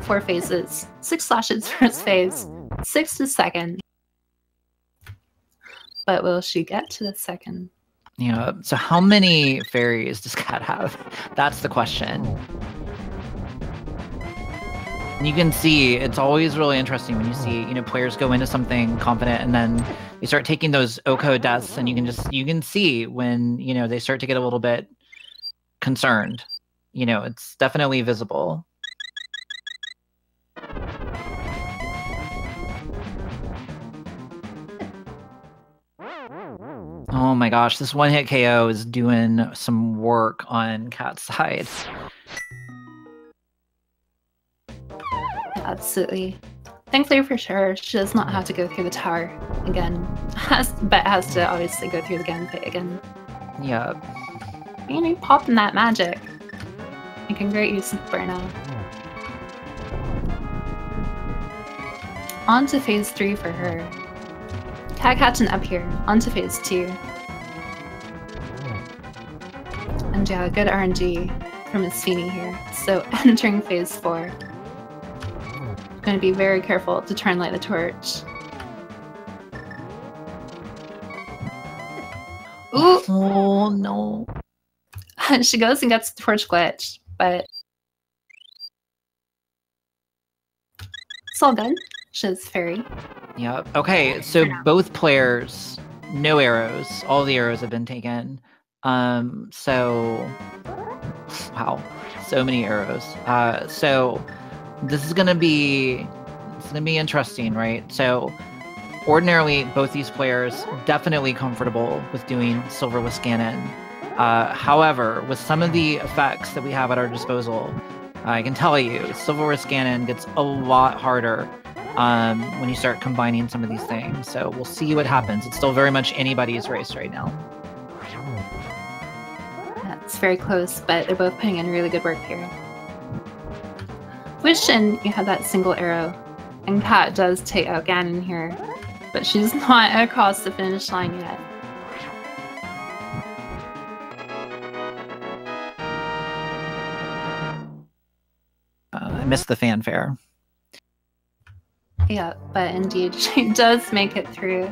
4 phases. 6 slashes first phase, 6 to second. But will she get to the second? Yeah, so how many fairies does Kat have? That's the question. And you can see, it's always really interesting when you see, players go into something confident and then they start taking those Oko deaths, and you can see when, they start to get a little bit concerned. It's definitely visible. Oh my gosh, this one-hit KO is doing some work on Kat's side. Absolutely. Thankfully for sure, she does not have to go through the tower again, but has to obviously go through the Ganon pit again. Yeah. Popping that magic. Making great use of Burnout. On to phase 3 for her. Catching up here, on to phase 2. And yeah, good RNG from Miss Feeney here. So entering phase 4. Going to be very careful to try and light the torch. Ooh! Oh no. She goes and gets the torch glitch, but it's all good. She's fairy. Yeah. Okay, so both players, no arrows. All the arrows have been taken. So wow, so many arrows. So this is gonna be interesting, right? So ordinarily, both these players definitely comfortable with doing Silverless Ganon. However, with some of the effects that we have at our disposal, I can tell you, Silverless Ganon gets a lot harder when you start combining some of these things. So we'll see what happens. It's still very much anybody's race right now. Yeah, it's very close, but they're both putting in really good work here. Wish and you have that single arrow, and Kat does take out Ganon here, but she's not across the finish line yet. I missed the fanfare. Yeah, but indeed, she does make it through.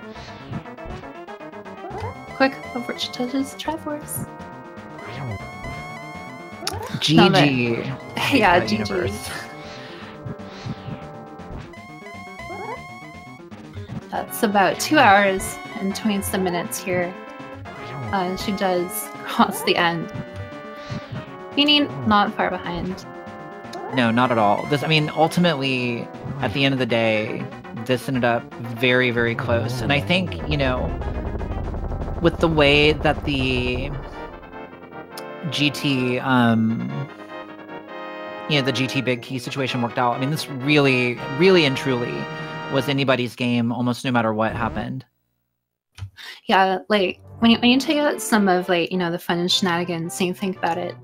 Quick before she touches Triforce. GG. Yeah, GG. That's about 2 hours and 27 minutes here. She does cross the end. Meaning not far behind. No, not at all. Ultimately, at the end of the day, this ended up very, very close. And I think, with the way that the GT, the GT big key situation worked out, this really, really and truly was anybody's game, almost no matter what happened. Yeah, like when you take out some of the fun and shenanigans and you think about it,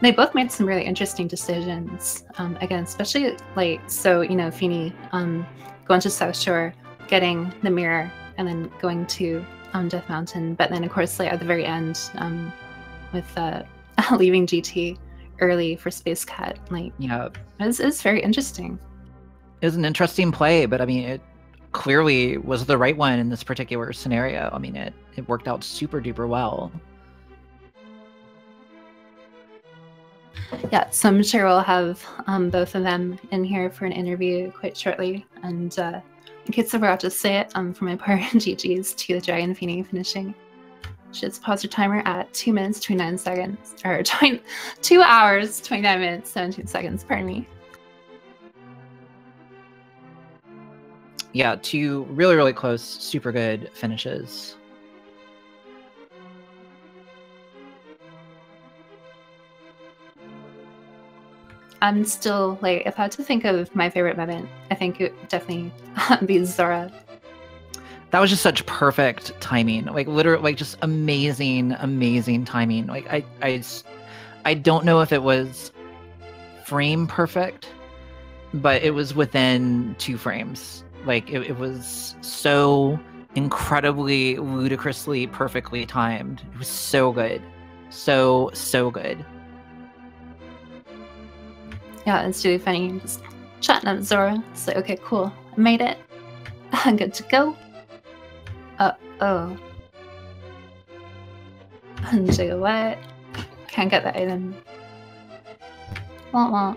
they both made some really interesting decisions. Again, especially Feeney going to South Shore, getting the mirror, and then going to Death Mountain. But then, of course, at the very end, with leaving GT early for SpaceKat, yeah, it's very interesting. It was an interesting play, but it clearly was the right one in this particular scenario. It worked out super duper well. Yeah, so I'm sure we'll have both of them in here for an interview quite shortly. And in case I forgot to say it, for my part, GG's to TheDragonFeeney finishing. Should pause your timer at 2 minutes, 29 seconds, or 2 hours, 29 minutes, 17 seconds, pardon me. Yeah, 2 really, really close, super good finishes. I'm still like, if I had to think of my favorite moment, I think it would definitely be Zora. That was just such perfect timing. Like literally, like just amazing, amazing timing. Like I don't know if it was frame perfect, but it was within 2 frames. Like it was so incredibly, ludicrously, perfectly timed. It was so good. So good. Yeah, it's really funny. Just chatting up Zora. It's like, okay, cool. I made it. I'm good to go. Oh. Do what? Can't get the item. Wah.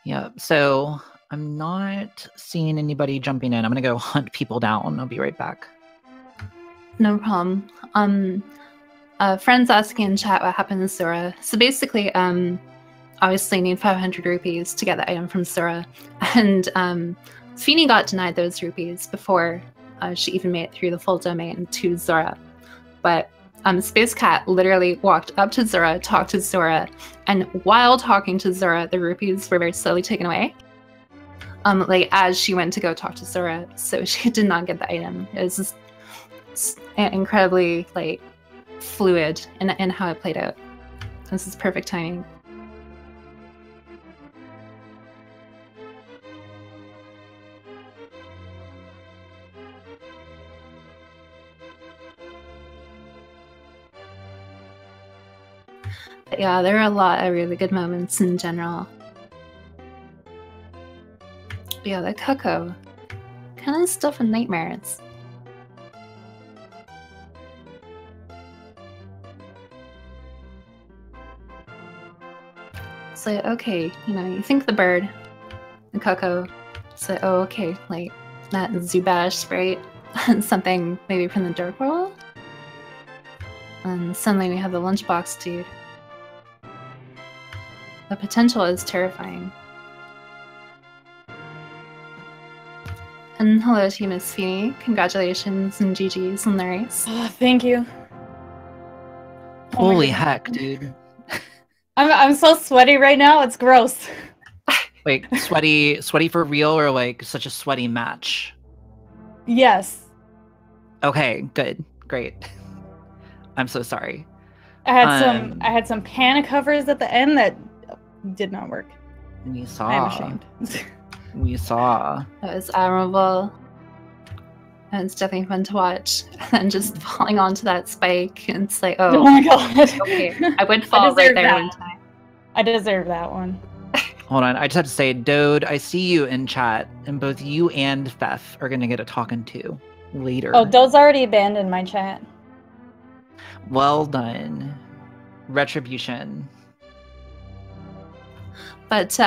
Yeah, so I'm not seeing anybody jumping in. I'm gonna go hunt people down. I'll be right back. No problem. Friends asking in chat what happened to Zora. So basically, obviously need 500 rupees to get the item from Zora. And Feeney got denied those rupees before she even made it through the full domain to Zora. But SpaceKat literally walked up to Zora, talked to Zora, and while talking to Zora, the rupees were very slowly taken away. Like as she went to go talk to Zora, so she did not get the item. It was just incredibly like fluid in how it played out. This is perfect timing. But yeah, there are a lot of really good moments in general. But yeah, the Coco. Kind of stuff in nightmares. So, okay, you know, you think the bird, the Coco. So, oh, okay, like that Zubash sprite, something maybe from the Dark World. And suddenly we have the lunchbox dude. The potential is terrifying. And hello to you, Miss Feeney. Congratulations and GG's on the race. Oh, thank you. Holy heck, dude. I'm so sweaty right now. It's gross. Like sweaty for real, or like such a sweaty match? Yes. Okay, good, great. I'm so sorry. I had some panic covers at the end that did not work. We saw. I'm ashamed. We saw. That was admirable. And it's definitely fun to watch. And just falling onto that spike, and it's like, Oh my god. okay, I would fall right there one time. I deserve that one. Hold on, I just have to say, Dode, I see you in chat, and both you and Thef are gonna get a talking to later. Oh, Dode's already abandoned my chat. Well done. Retribution. But so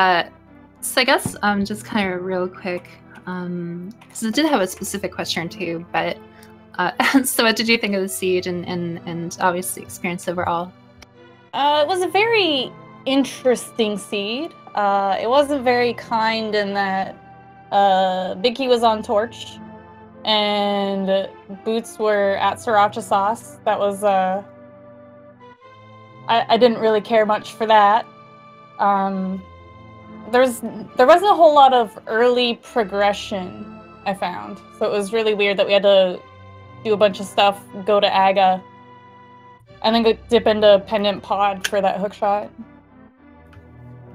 I guess just kind of real quick, because it did have a specific question too. But so what did you think of the siege and obviously experience overall? It was a very interesting seed. It wasn't very kind in that Vicky was on Torch and Boots were at Sriracha Sauce. That was I didn't really care much for that. There wasn't a whole lot of early progression, I found. So it was really weird that we had to do a bunch of stuff, go to Aga, and then go dip into Pendant Pod for that hookshot.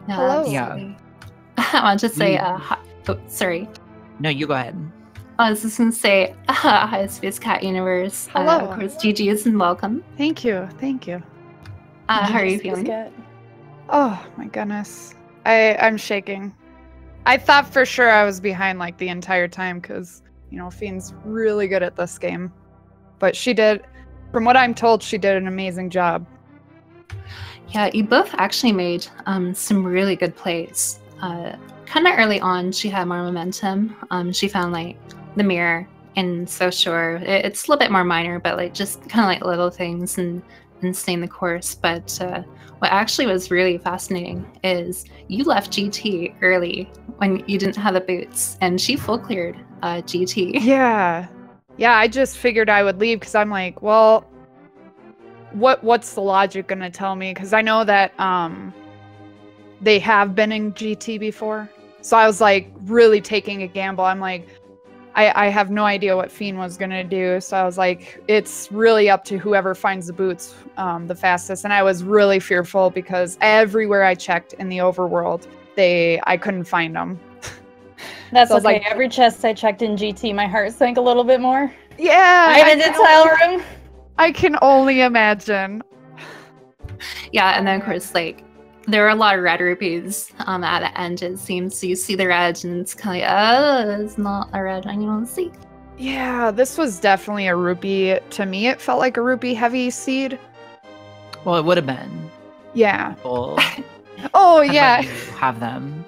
Hello. Yeah. I want to say, sorry. No, you go ahead. I was just going to say, hi, SpaceKat Universe. Hello. Of course, GG's and welcome. Thank you. Thank you. How are you feeling? Oh my goodness. I'm shaking. I thought for sure I was behind like the entire time because, you know, Fiend's really good at this game. But she did, from what I'm told, she did an amazing job. Yeah, you both actually made some really good plays. Kind of early on, she had more momentum. She found like the mirror and So Sure. It's a little bit more minor, but like just kind of like little things and staying the course. But what actually was really fascinating is you left GT early when you didn't have the boots, and she full cleared GT. Yeah. Yeah, I just figured I would leave because I'm like, well, what's the logic gonna tell me? Because I know that they have been in GT before, so I was like really taking a gamble. I'm like, I have no idea what Fiend was gonna do, so I was like, it's really up to whoever finds the boots the fastest. And I was really fearful because everywhere I checked in the overworld, I couldn't find them. That's So I okay. was like, Every chest I checked in GT, my heart sank a little bit more. yeah, I'm in the tile room. I can only imagine. Yeah, and then of course, like, there are a lot of red rupees at the end, it seems. So you see the red, and it's kind of like, oh, it's not a red I want to see. Yeah, this was definitely a rupee. To me, it felt like a rupee heavy seed. Well, it would have been. Yeah. People Oh, had yeah. let you have them.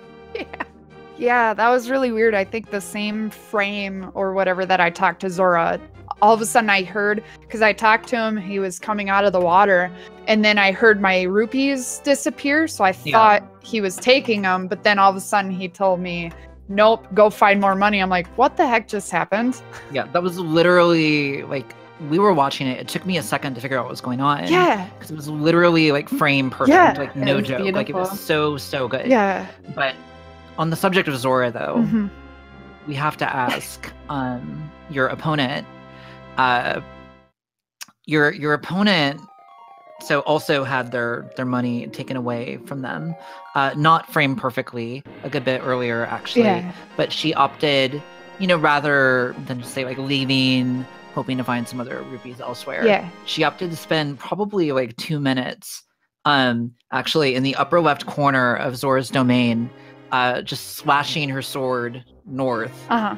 Yeah, that was really weird. I think the same frame or whatever that I talked to Zora, all of a sudden I heard, because I talked to him, he was coming out of the water, and then I heard my rupees disappear, so I thought he was taking them, but then all of a sudden he told me, nope, go find more money. I'm like, what the heck just happened? Yeah, that was literally, like, we were watching it. It took me a second to figure out what was going on. Yeah. Because it was literally, like, frame perfect. Yeah, like, it no was joke. Like, it was so good. Yeah. But on the subject of Zora, though, Mhm. we have to ask your opponent. Your opponent also had their money taken away from them, not framed perfectly, a good bit earlier actually. Yeah. But she opted, rather than just say like leaving, hoping to find some other rupees elsewhere. Yeah. She opted to spend probably like 2 minutes, actually in the upper left corner of Zora's domain, just slashing her sword north. Uh-huh.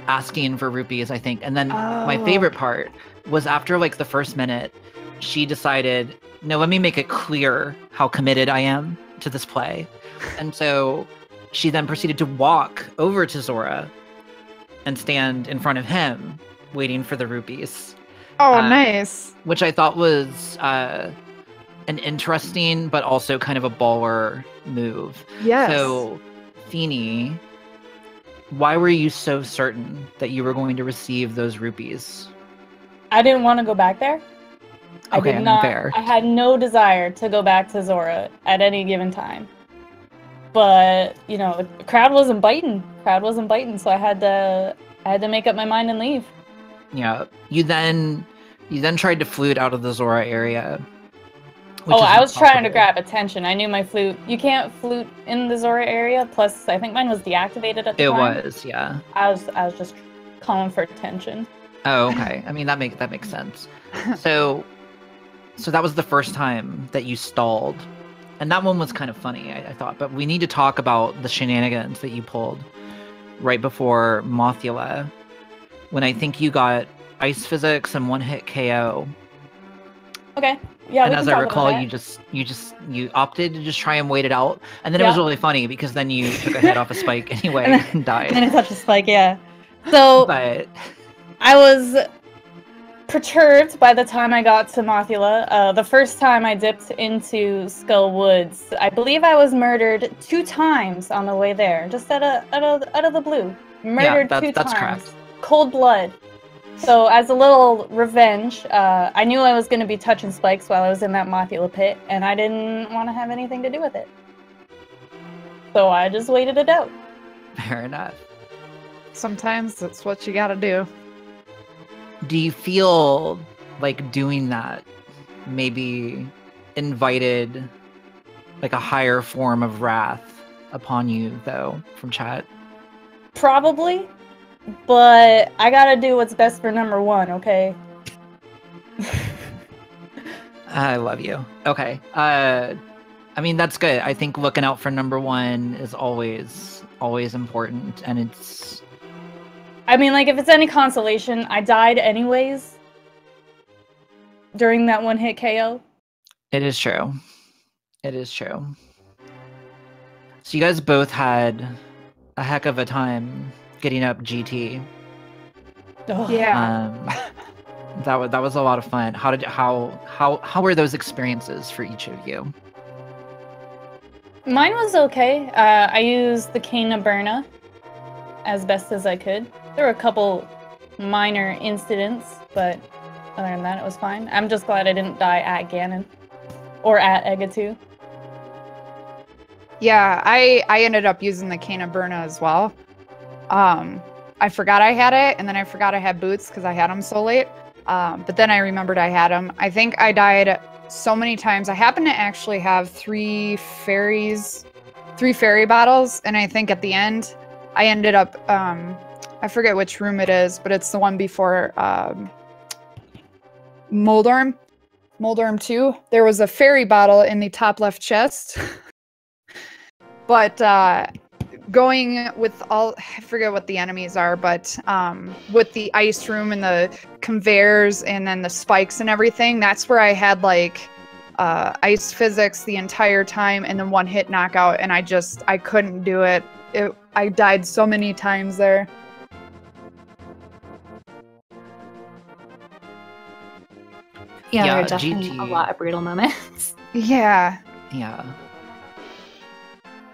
Asking for rupees, I think. And then my Oh. favorite part was after like the first minute, she decided, no, let me make it clear how committed I am to this play. And so she then proceeded to walk over to Zora and stand in front of him, waiting for the rupees. Oh, nice. Which I thought was an interesting, but also kind of a baller move. Yes. So, Feeney, why were you so certain that you were going to receive those rupees? I didn't want to go back there. Okay, I did not. fair. I had no desire to go back to Zora at any given time. But, the crowd wasn't biting. So I had to make up my mind and leave. Yeah. You then tried to flute out of the Zora area. Oh, I was trying to possible. grab attention. I knew my flute. You can't flute in the Zora area. Plus, I think mine was deactivated at the time. It was, yeah. I was just calling for attention. Oh, okay. I mean, that makes sense. So that was the first time that you stalled, and that one was kind of funny, I thought. But we need to talk about the shenanigans that you pulled right before Mothula, when I think you got ice physics and one-hit KO. Okay. Yeah. And we as can I talk recall, about you opted to just try and wait it out, and then it was Yeah. really funny because then you took a hit off a spike anyway And and died. And I touched a spike. Yeah. So But I was perturbed by the time I got to Mothula. The first time I dipped into Skull Woods, I believe I was murdered 2 times on the way there, just out of the blue. Murdered yeah, 2 that's times. correct. Cold blood. So as a little revenge, I knew I was going to be touching spikes while I was in that Mothula pit, and I didn't want to have anything to do with it. So I just waited it out. Fair enough. Sometimes that's what you gotta do. Do you feel like doing that maybe invited like a higher form of wrath upon you, though, from chat? Probably, but I gotta do what's best for number 1, okay? I love you. Okay. I mean, that's good. I think looking out for number 1 is always important, and it's... I mean, like, if it's any consolation, I died anyways during that one-hit KO. It is true. It is true. So you guys both had a heck of a time getting up GT. Ugh. Yeah. That was a lot of fun. How were those experiences for each of you? Mine was okay. I used the Cane of Berna as best as I could. There were a couple minor incidents, but other than that, it was fine. I'm just glad I didn't die at Ganon or at Egatu. Yeah, I ended up using the Cane of Burna as well. I forgot I had it, and then I forgot I had boots because I had them so late. But then I remembered I had them. I think I died so many times. I happen to actually have 3 fairy bottles, and I think at the end I ended up I forget which room it is, but it's the one before Moldorm 2. There was a fairy bottle in the top left chest. But going with all, I forget what the enemies are, but with the ice room and the conveyors and then the spikes and everything, that's where I had like ice physics the entire time and then 1-hit knockout, and I couldn't do it. I died so many times there. Yeah, there Yeah, are definitely GT. a lot of brutal moments. Yeah. Yeah.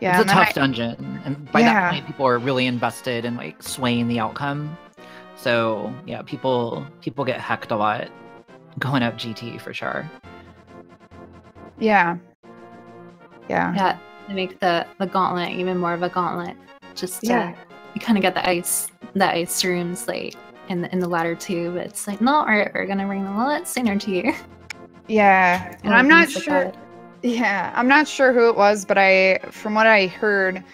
Yeah. It's a tough dungeon, and by that point, people are really invested in like swaying the outcome. So yeah, people get hecked a lot going up GT for sure. Yeah. Yeah. Yeah, they make the gauntlet even more of a gauntlet. Just you kind of get the ice rooms like in the ladder too, but it's like no, we're gonna bring them a lot sooner to you. Yeah, and I'm not sure. Like Yeah, I'm not sure who it was, but from what I heard,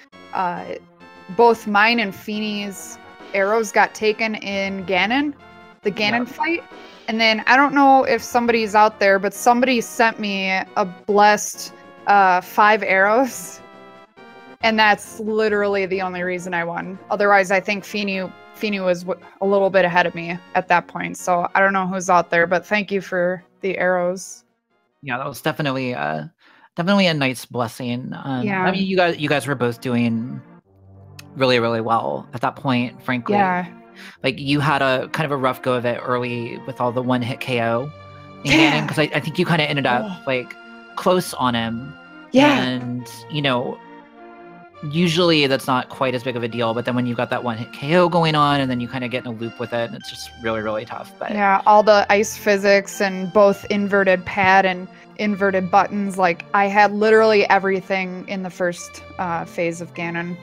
both mine and Feeney's arrows got taken in Ganon, the Ganon fight. And then I don't know if somebody's out there, but somebody sent me a blessed 5 arrows, and that's literally the only reason I won. Otherwise, I think Feeney was a little bit ahead of me at that point. So I don't know who's out there, but thank you for the arrows. Yeah, that was definitely a nice blessing. I mean, you guys were both doing really, really well at that point, frankly. Yeah. Like you had a kind of a rough go of it early with all the 1-hit KO in Ganon, because I think you kind of ended up like close on him. Yeah. And usually that's not quite as big of a deal, but then when you've got that 1-hit KO going on and then you kind of get in a loop with it, and it's just really, really tough. But yeah, all the ice physics and both inverted pad and inverted buttons, like I had literally everything in the first phase of Ganon.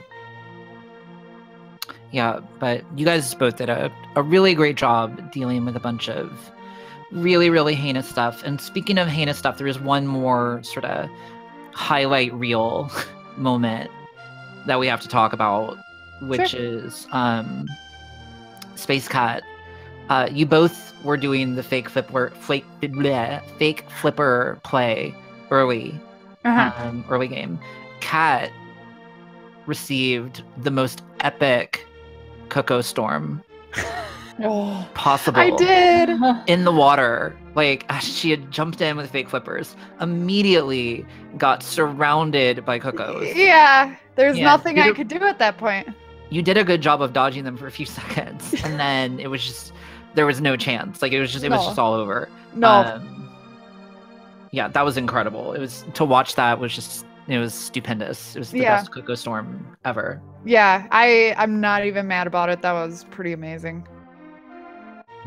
Yeah, but you guys both did a really great job dealing with a bunch of really, really heinous stuff. And speaking of heinous stuff, there is one more sort of highlight reel moment that we have to talk about, which is SpaceKat. You both were doing the fake flipper play early, early game. Kat received the most epic Cocoa Storm possible. I did. In the water. Like, she had jumped in with fake flippers, immediately got surrounded by Cocos. Yeah, there's nothing I could do at that point. You did a good job of dodging them for a few seconds, and then it was just, there was no chance. Like, it was just all over. No. Yeah, that was incredible. It was, to watch that was just, it was stupendous. It was the best Cocoa Storm ever. Yeah, I'm not even mad about it. That was pretty amazing.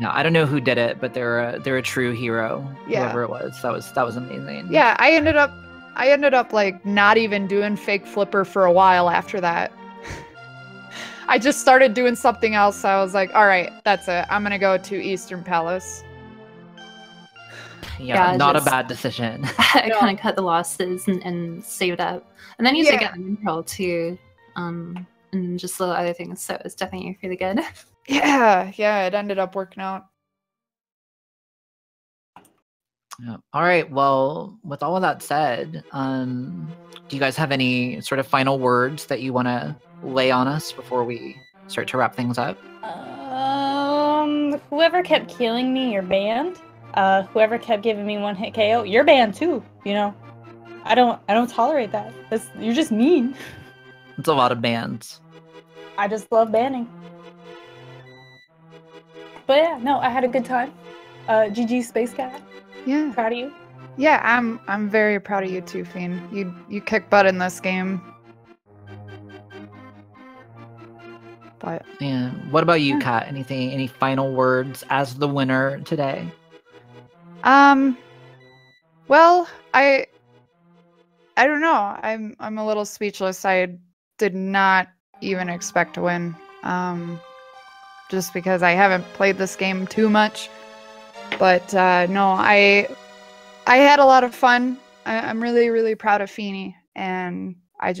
No, I don't know who did it, but they're a true hero. Whoever it was, that was amazing. Yeah, I ended up like not even doing fake flipper for a while after that. I just started doing something else. I was like, all right, that's it. I'm gonna go to Eastern Palace. Yeah, not a bad decision. I kind of cut the losses and saved up, and then used to get an improl too, and just little other things. So it was definitely really good. Yeah, it ended up working out. Yeah. All right. Well, with all of that said, do you guys have any sort of final words that you want to lay on us before we start to wrap things up? Whoever kept killing me, you're banned. Whoever kept giving me 1-hit KO, you're banned too. You know, I don't tolerate that. You're just mean. It's a lot of bans. I just love banning. But yeah, no, I had a good time. GG SpaceKat. Yeah. Proud of you. Yeah, I'm very proud of you too, Fiend. You kick butt in this game. But yeah, what about you, Kat? Any final words as the winner today? Well, I don't know. I'm a little speechless. I did not even expect to win. Just because I haven't played this game too much. But no, I had a lot of fun. I'm really, really proud of Feeney, and I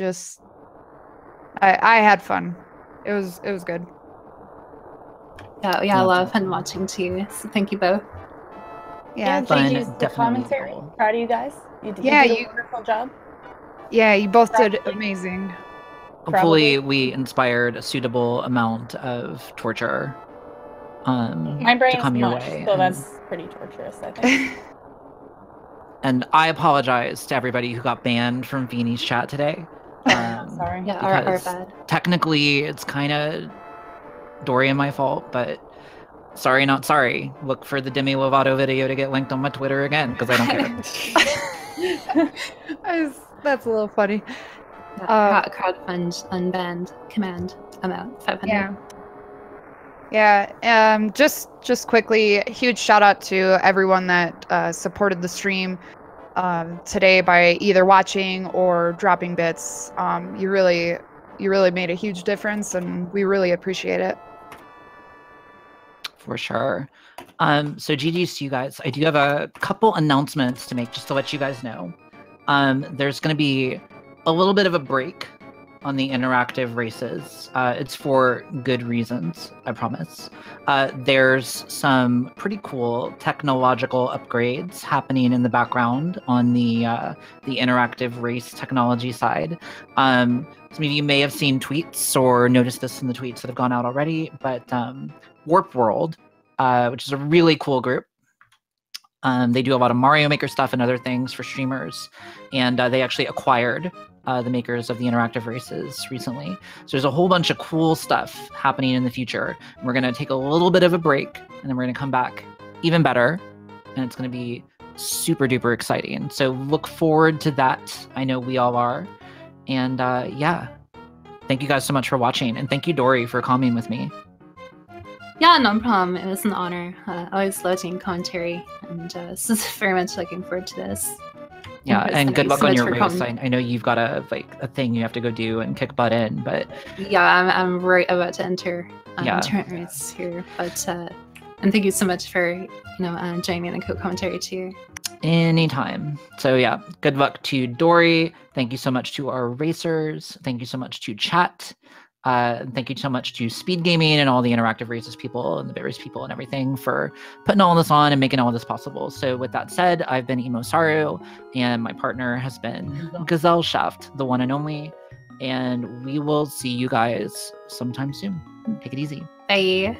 had fun. It was good. Yeah, a lot of fun watching too. So thank you both. Yeah, fun, GG's the definitely commentary. meaningful. Proud of you guys. You did Yeah, a you- wonderful job. Yeah, you both did Probably. amazing. Hopefully, Probably. we inspired a suitable amount of torture My to brain's come your mush, way. so and, that's pretty torturous, I think. and I apologize to everybody who got banned from Feeney's chat today. Sorry. Yeah, our because bad. technically it's kind of Dory and my fault, but sorry, not sorry. Look for the Demi Lovato video to get linked on my Twitter again, because I don't care. That's a little funny. Crowdfund unbanned command amount 500. Yeah. Just quickly, huge shout out to everyone that supported the stream today by either watching or dropping bits. You really made a huge difference, and we really appreciate it. For sure. So GG's to you guys. I do have a couple announcements to make just to let you guys know. There's going to be a little bit of a break on the interactive races. It's for good reasons, I promise. There's some pretty cool technological upgrades happening in the background on the interactive race technology side. Some of you may have seen tweets or noticed this in the tweets that have gone out already, but Warp World, which is a really cool group. They do a lot of Mario Maker stuff and other things for streamers, and they actually acquired the makers of the interactive races recently. So there's a whole bunch of cool stuff happening in the future. We're going to take a little bit of a break, and then we're going to come back even better, and it's going to be super duper exciting. So look forward to that. I know we all are. And yeah, thank you guys so much for watching, and thank you, Dory, for coming with me. Yeah, no problem. It was an honor. Always love doing commentary, and so very much looking forward to this. Yeah, and good luck on your race. coming. I know you've got a thing you have to go do and kick butt in, but Yeah, I'm right about to enter tournament race here, but and thank you so much for joining me in the co-commentary too. anytime. So yeah, good luck to Dory. Thank you so much to our racers. Thank you so much to chat. Thank you so much to Speed Gaming and all the interactive races people and the BitRace people and everything for putting all this on and making all this possible. So with that said, I've been Emo Saru, and my partner has been Gazelle Shaft, the one and only. And we will see you guys sometime soon. Take it easy. Bye.